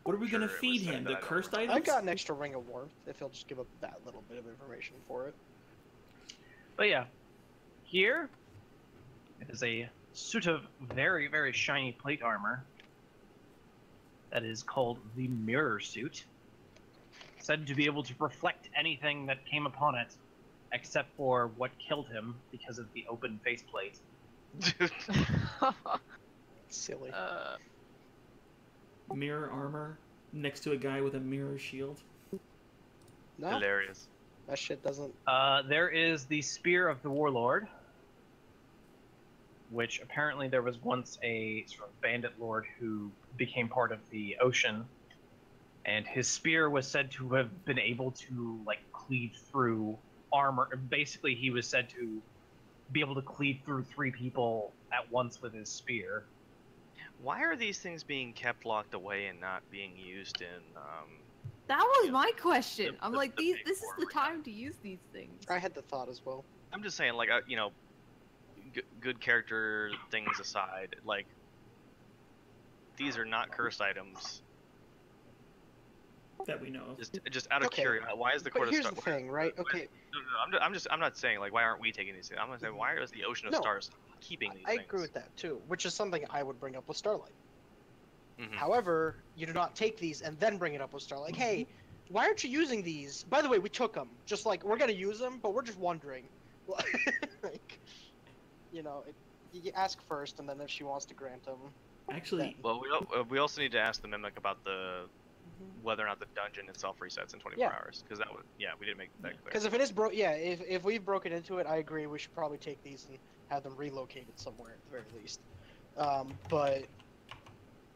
What are we Sure, gonna it was feed said him? that The I don't cursed remember. items? I got an extra ring of warmth if he'll just give up that little bit of information for it. but yeah, here it is a suit of very, very shiny plate armor that is called the Mirror Suit. Said to be able to reflect anything that came upon it, except for what killed him because of the open faceplate. Silly. Mirror armor next to a guy with a mirror shield. No, Hilarious. that shit doesn't. There is the Spear of the Warlord, which apparently there was once a sort of bandit lord who became part of the ocean, and his spear was said to have been able to like cleave through armor. Basically, he was said to be able to cleave through 3 people at once with his spear. Why are these things being kept locked away and not being used in? That was my question. I'm like, the this is the big time to use these things. I had the thought as well. I'm just saying, like, you know, good character things aside, like, these are not cursed items. That we know of. Just out of Okay. curiosity, why is the But Court of here's Stars? the thing, right? Okay, No, I'm not saying like why aren't we taking these things? I'm gonna say why is the Ocean of No, Stars keeping these I things? agree with that too, which is something I would bring up with Starlight. Mhm. However, you do not take these and then bring it up with Starlight. Like, hey, why aren't you using these? By the way, we took them. Just like, we're gonna use them, but we're just wondering. Like, you know, you ask first, and then if she wants to grant them. Actually, Well, we also need to ask the Mimic about the whether or not the dungeon itself resets in 24 Yeah. hours, because that would we didn't make that clear. Because if it is if we've broken into it, I agree. We should probably take these and have them relocated somewhere at the very least. But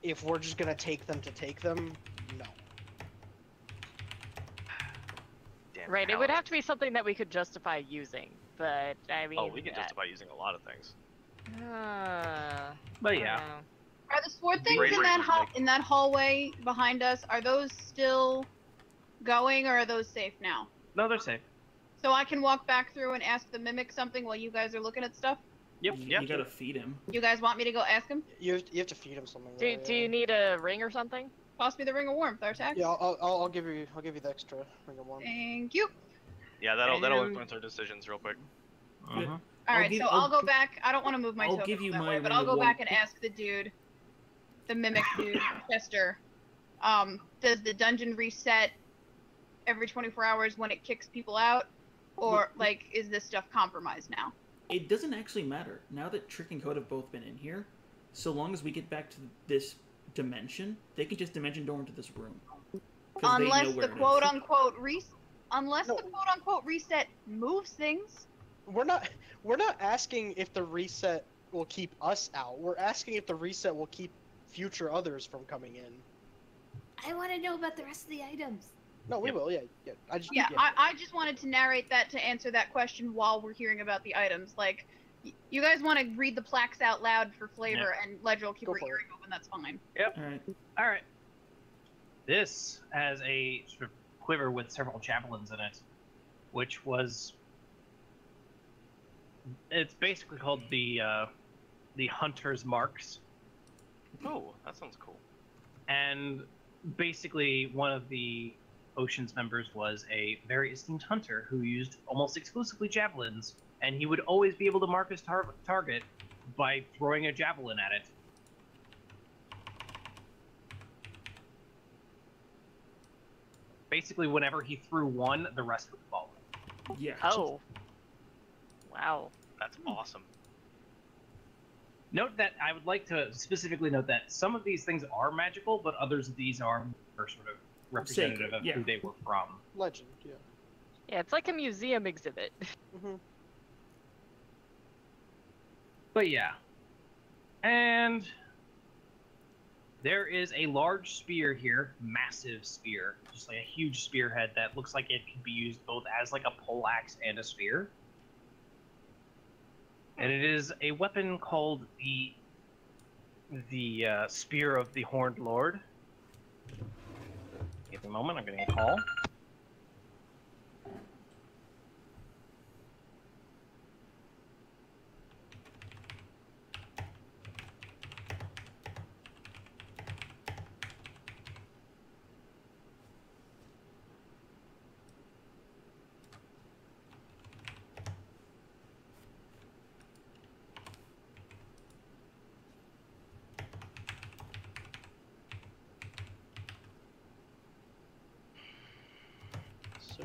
if we're just gonna take them to take them, no. Damn Right, it would Paladin. have to be something that we could justify using, but I mean. Oh, we can justify using a lot of things. But yeah. Are the sword things Great in reason, in that hallway behind us? Are those still going, or are those safe now? No, they're safe. So I can walk back through and ask the mimic something while you guys are looking at stuff. Yep. you gotta feed him. You guys want me to go ask him? You have to feed him something. Do, though, do yeah. you need a ring or something? Toss me the ring of warmth, Artax. Yeah, I'll give you the extra ring of warmth. Thank you. Yeah, that'll And- influence our decisions real quick. Mhm. All right, so I'll go gi- back. I don't want to move my I'll token give you that my way, but ring I'll of go back warmth. and ask the dude, the mimic dude, Chester. Does the dungeon reset every 24 hours when it kicks people out, or like is this stuff compromised now? It doesn't actually matter. Now that Trick and Code have both been in here, so long as we get back to this dimension, they can just dimension door into this room. 'Cause they know Unless where the it is. quote-unquote No. reset moves things. We're not asking if the reset will keep us out. We're asking if the reset will keep future others from coming in. I want to know about the rest of the items. No, we Yep. will. Yeah. Yeah, I just wanted to narrate that to answer that question while we're hearing about the items. Like, you guys want to read the plaques out loud for flavor, and Ledger will keep Go her for it. earring open. That's fine. All right. All right. This has a sort of quiver with several javelins in it, which was. It's basically called the Hunter's Marks, Oh, that sounds cool. and basically one of the Ocean's members was a very esteemed hunter who used almost exclusively javelins, and he would always be able to mark his target by throwing a javelin at it. Basically, whenever he threw one, the rest would fall. Yeah. Oh. Wow. That's awesome. Note that I would like to specifically note that some of these things are magical, but others of these are more sort of representative Sacred, of yeah. who they were from. Legend. Yeah. Yeah, it's like a museum exhibit. hmm But yeah. And there is a large spear here, massive spear, just like a huge spearhead that looks like it could be used both as like a poleaxe and a spear. And it is a weapon called the Spear of the Horned Lord. Give me a moment, I'm getting a call. So,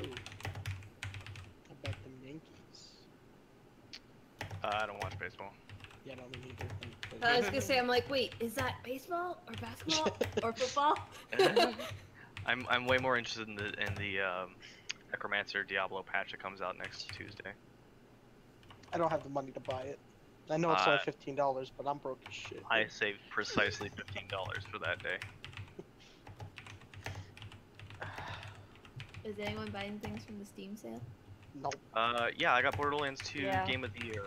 about the Yankees. I don't watch baseball. Yeah, no, me neither. I was gonna say, I'm like, wait, is that baseball or basketball or football? I'm way more interested in the Necromancer Diablo patch that comes out next Tuesday. I don't have the money to buy it. I know it's only Uh, $15, but I'm broke as shit. I saved precisely $15 for that day. Is anyone buying things from the Steam sale? No. Yeah, I got Borderlands 2 Yeah. Game of the Year.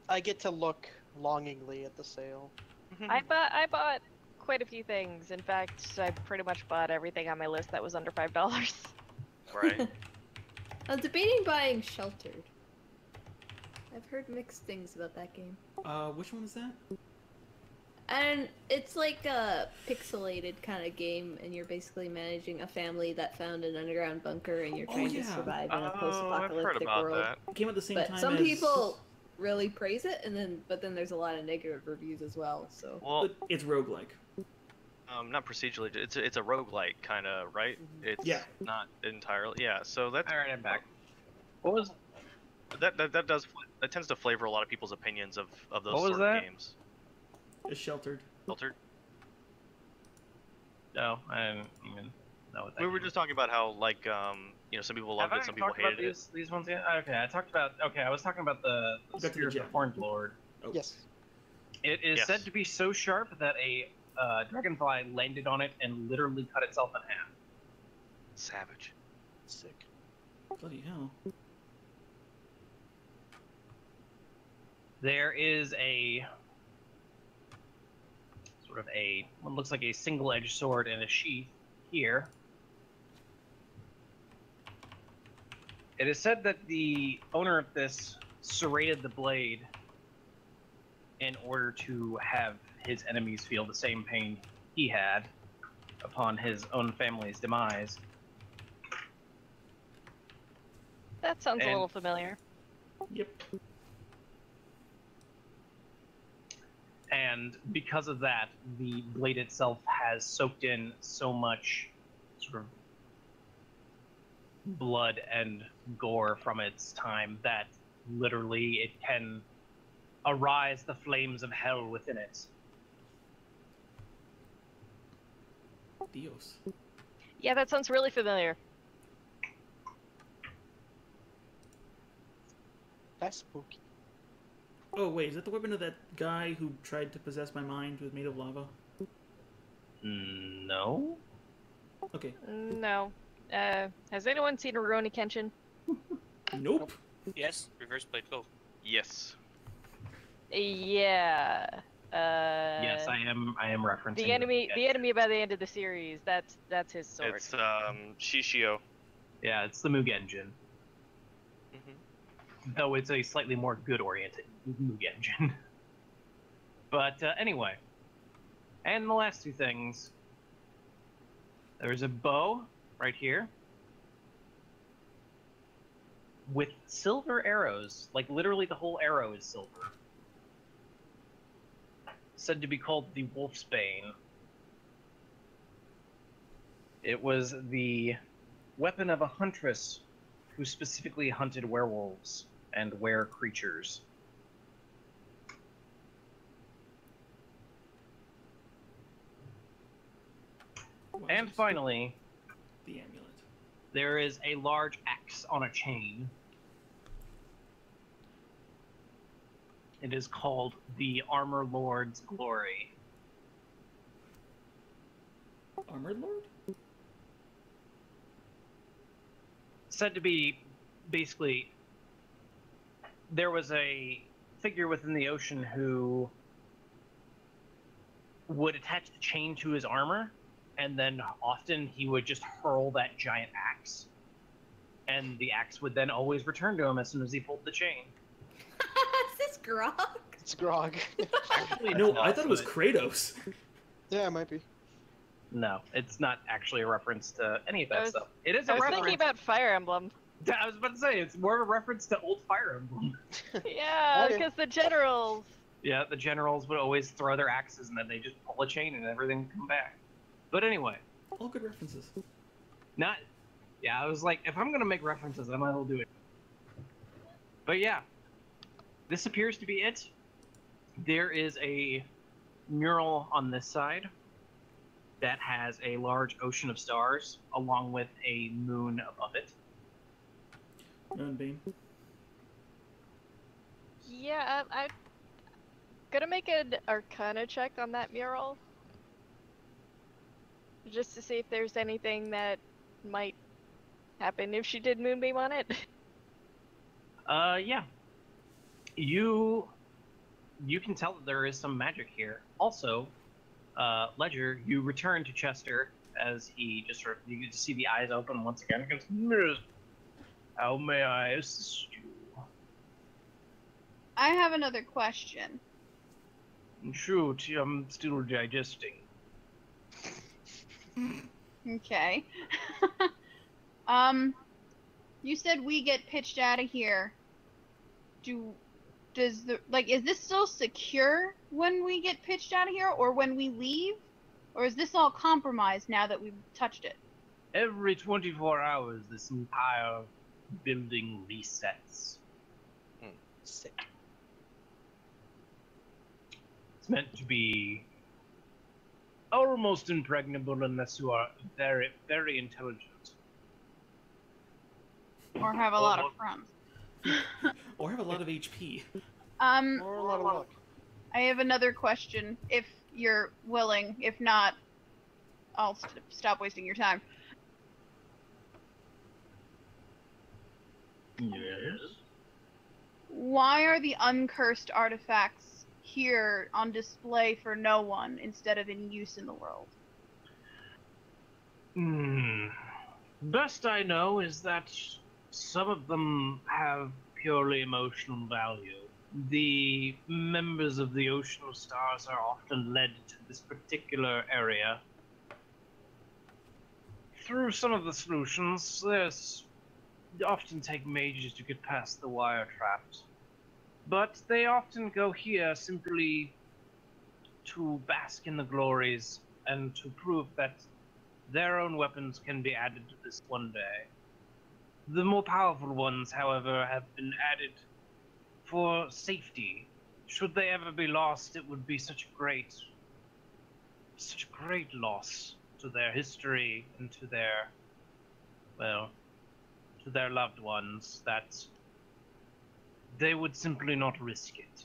I get to look longingly at the sale. I bought quite a few things. In fact, I pretty much bought everything on my list that was under $5. Right. I was debating buying Sheltered. I've heard mixed things about that game. Which one is that? And it's like a pixelated kind of game, and you're basically managing a family that found an underground bunker, and you're trying to survive in a I've heard post-apocalyptic about world. that. It came at the same But time some as... people really praise it, but then there's a lot of negative reviews as well. So Well, But it's roguelike. not procedurally. It's a roguelike kind of, right? It's Yeah. not entirely. Yeah. So that's All right, I'm back. What was that tends to flavor a lot of people's opinions of those What was sort that? of games. It's Sheltered. Filtered. no? I didn't even know what that. We were game just talking about how like some people was. loved Have it, some I people talked about hated it. these ones yet? Okay, I talked about. Okay, I was talking about the Back to the Spear of the gem. Horned Lord. Oh. Yes. It is Yes. said to be so sharp that a dragonfly landed on it and literally cut itself in half. Savage. Sick. Bloody hell. There is a sort of what looks like a single-edged sword in a sheath here. It is said that the owner of this serrated the blade in order to have his enemies feel the same pain he had upon his own family's demise. That sounds a And- little familiar. Yep. And because of that, the blade itself has soaked in so much sort of blood and gore from its time that literally it can arise the flames of hell within it. Dios. Yeah, that sounds really familiar. That's spooky. Oh wait, is that the weapon of that guy who tried to possess my mind was made of lava? No? Okay. No. Has anyone seen Rurouni Kenshin? Nope. Yes, reverse blade, go. Yes. Yeah. Yes, I am referencing The enemy by the end of the series. That's his sword. It's Shishio. Yeah, it's the Mugenjin. Mm-hmm. Though it's a slightly more good-oriented Mugenjin. But anyway, and the last two things. There's a bow right here with silver arrows. Like literally, the whole arrow is silver. Said to be called the Wolf's Bane. It was the weapon of a huntress who specifically hunted werewolves and were creatures. And finally, the amulet. there is a large axe on a chain. It is called the Armor Lord's Glory. Armored Lord? Said to be basically, there was a figure within the ocean who would attach the chain to his armor, and then often he would just hurl that giant axe. And the axe would then always return to him as soon as he pulled the chain. Is this Grog? It's Grog. Actually, No, it's I not, thought it was but- Kratos. Yeah, it might be. No, it's not actually a reference to any of that I was- stuff. It is a I was reference. thinking about Fire Emblem. I was about to say, it's more of a reference to old Fire Emblem. Yeah, Okay. because the generals. Yeah, the generals would always throw their axes and then they just pull a chain and everything would come back. But anyway, All good references. not. Yeah, I was like, if I'm gonna make references, I might as well do it. But yeah, this appears to be it. There is a mural on this side that has a large ocean of stars along with a moon above it. Moonbeam. Yeah, I'm gonna make an Arcana check on that mural. Just to see if there's anything that might happen if she did Moonbeam on it. Yeah. You you can tell that there is some magic here. Also, Ledger, you return to Chester as he just sort of, you get to see the eyes open once again. He goes, how may I assist you? I have another question. Shoot, I'm still digesting. Okay. You said we get pitched out of here. Is this still secure when we get pitched out of here, or when we leave? Or is this all compromised now that we've touched it? Every 24 hours, this entire building resets. Sick. It's meant to be almost impregnable unless you are very, very intelligent. Or have a lot of friends. Or have a lot of HP. Or a lot of luck. I have another question, if you're willing. If not, I'll stop wasting your time. Yes. Why are the uncursed artifacts here on display for no one instead of in use in the world? Best I know is that some of them have purely emotional value. The members of the Ocean of Stars are often led to this particular area through some of the solutions. They often take mages to get past the wire traps, but they often go here simply to bask in the glories and to prove that their own weapons can be added to this one day. The more powerful ones, however, have been added for safety. Should they ever be lost, it would be such a great loss to their history and to their, well, to their loved ones that they would simply not risk it.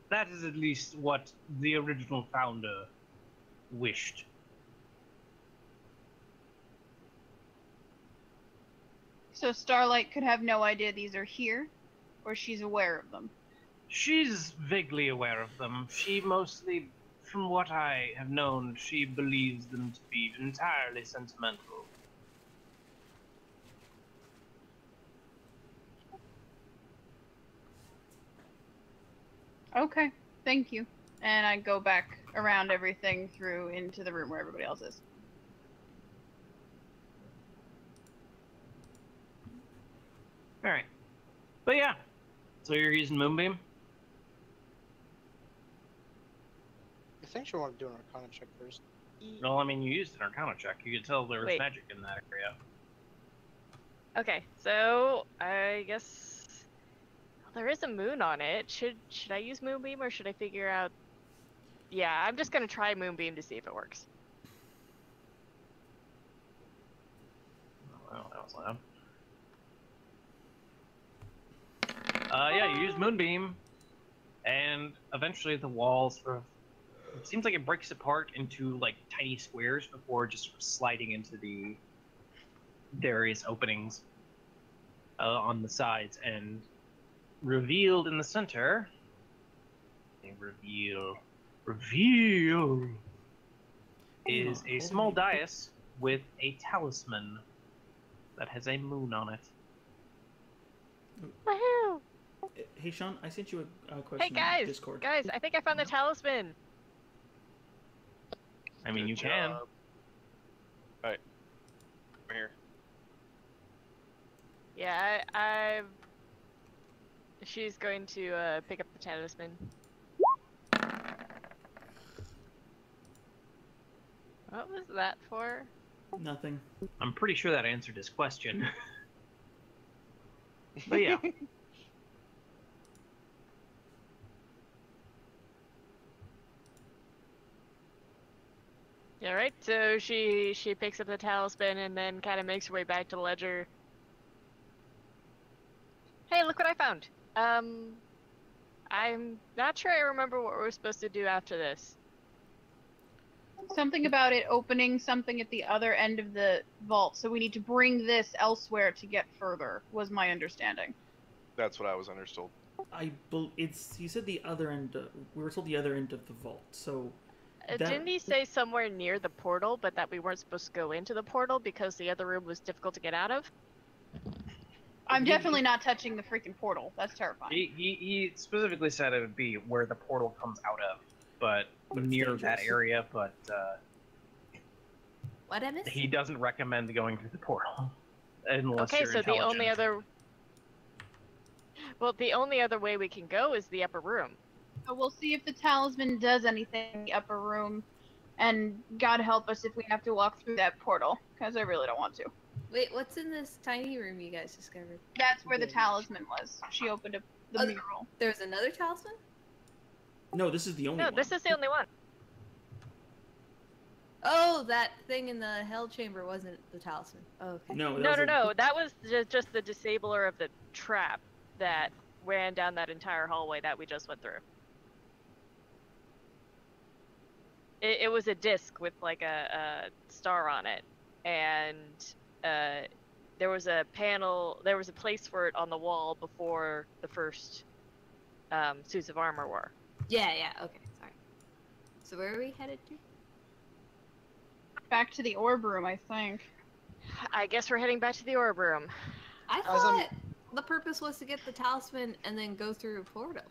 That is at least what the original founder wished. So Starlight could have no idea these are here, or she's aware of them? She's vaguely aware of them. She mostly, from what I have known, she believes them to be entirely sentimental. Okay, thank you. And I go back around everything through into the room where everybody else is. Alright. But yeah. So you're using Moonbeam? I think she wanted to do an Arcana check first. Well, I mean, you used an Arcana check. You could tell there was Wait. magic in that area. Okay, so I guess there is a moon on it. Should I use Moonbeam or should I figure out? Yeah, I'm just gonna try Moonbeam to see if it works. Oh, that was loud. Yeah, you use Moonbeam, and eventually the walls sort of, it seems like it breaks apart into like tiny squares before just sort of sliding into the various openings on the sides, and revealed in the center, reveal is a small dais with a talisman that has a moon on it. Woohoo! Hey, Sean, I sent you a question Hey on guys, Discord. guys, I think I found the talisman. I mean, you Good can. job. Alright. I'm here. Yeah, she's going to pick up the talisman. What was that for? Nothing. I'm pretty sure that answered his question. But yeah. Yeah, right. So she picks up the talisman and then kind of makes her way back to the ledger. Hey, look what I found. I'm not sure I remember what we're supposed to do after this. Something about it opening something at the other end of the vault, so we need to bring this elsewhere to get further, was my understanding. That's what I was understood. It's. He said the other end. We were told the other end of the vault. So. Didn't he say somewhere near the portal, but that we weren't supposed to go into the portal because the other room was difficult to get out of? I'm definitely not touching the freaking portal. That's terrifying. He specifically said it would be where the portal comes out of, but near that area. But What I missed? he doesn't recommend going through the portal unless Okay, you're so the only intelligent. the only other way we can go is the upper room. So we'll see if the talisman does anything in the upper room, and God help us if we have to walk through that portal, because I really don't want to. Wait, what's in this tiny room you guys discovered? That's where the talisman was. She opened up the Oh, mural. There's another talisman? No, this is the only No, one. this is the only one. Oh, that thing in the hell chamber wasn't the talisman. Oh, okay. No, No. That was just the disabler of the trap that ran down that entire hallway that we just went through. It was a disc with like a star on it, and there was a panel. There was a place for it on the wall before the first suits of armor were. Yeah, okay, sorry. So where are we headed to? Back to the orb room, I think. I guess we're heading back to the orb room. I thought the purpose was to get the talisman and then go through a portal.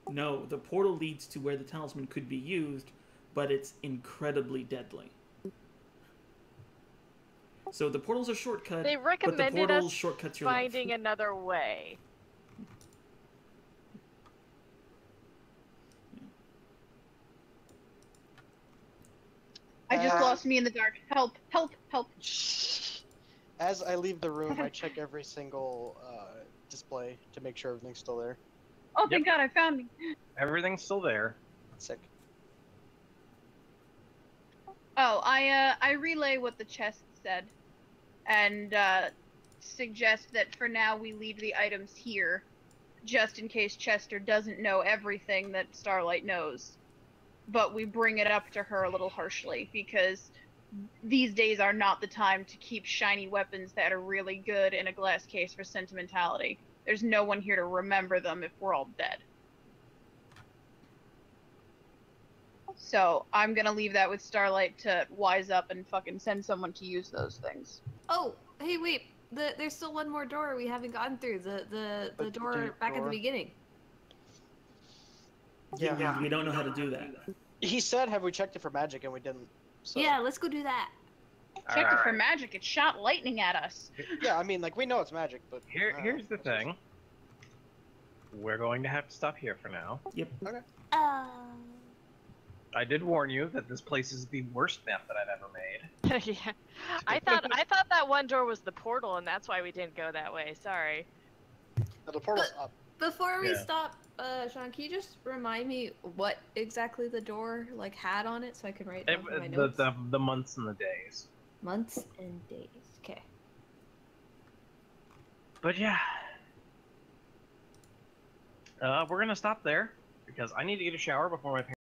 No, the portal leads to where the talisman could be used, but it's incredibly deadly. So the portal's a shortcut, They but the recommended portal us shortcuts your life. finding another way. I just lost me in the dark. Help, help, help. As I leave the room, I check every single display to make sure everything's still there. Oh, thank God I found me. Everything's still there. Sick. Oh, I relay what the chest said, and suggest that for now we leave the items here, just in case Chester doesn't know everything that Starlight knows. But we bring it up to her a little harshly, because these days are not the time to keep shiny weapons that are really good in a glass case for sentimentality. There's no one here to remember them if we're all dead. So I'm gonna leave that with Starlight to wise up and fucking send someone to use those things. Oh, hey, wait. There's still one more door we haven't gone through. The door back at the beginning. Yeah, we don't know how to do that. He said, have we checked it for magic, and we didn't. So. Yeah, let's go do that. Checked it for magic, it shot lightning at us. Yeah, I mean, like, we know it's magic, but... Here's the thing. We're going to have to stop here for now. Yep. Okay. I did warn you that this place is the worst map that I've ever made. Yeah, I thought that one door was the portal, and that's why we didn't go that way. Sorry. No, the portal's up. Before we Yeah. stop, Sean, can you just remind me what exactly the door had on it so I can write down for my notes? The months and the days. Months and days. Okay. But yeah. We're gonna stop there because I need to get a shower before my parents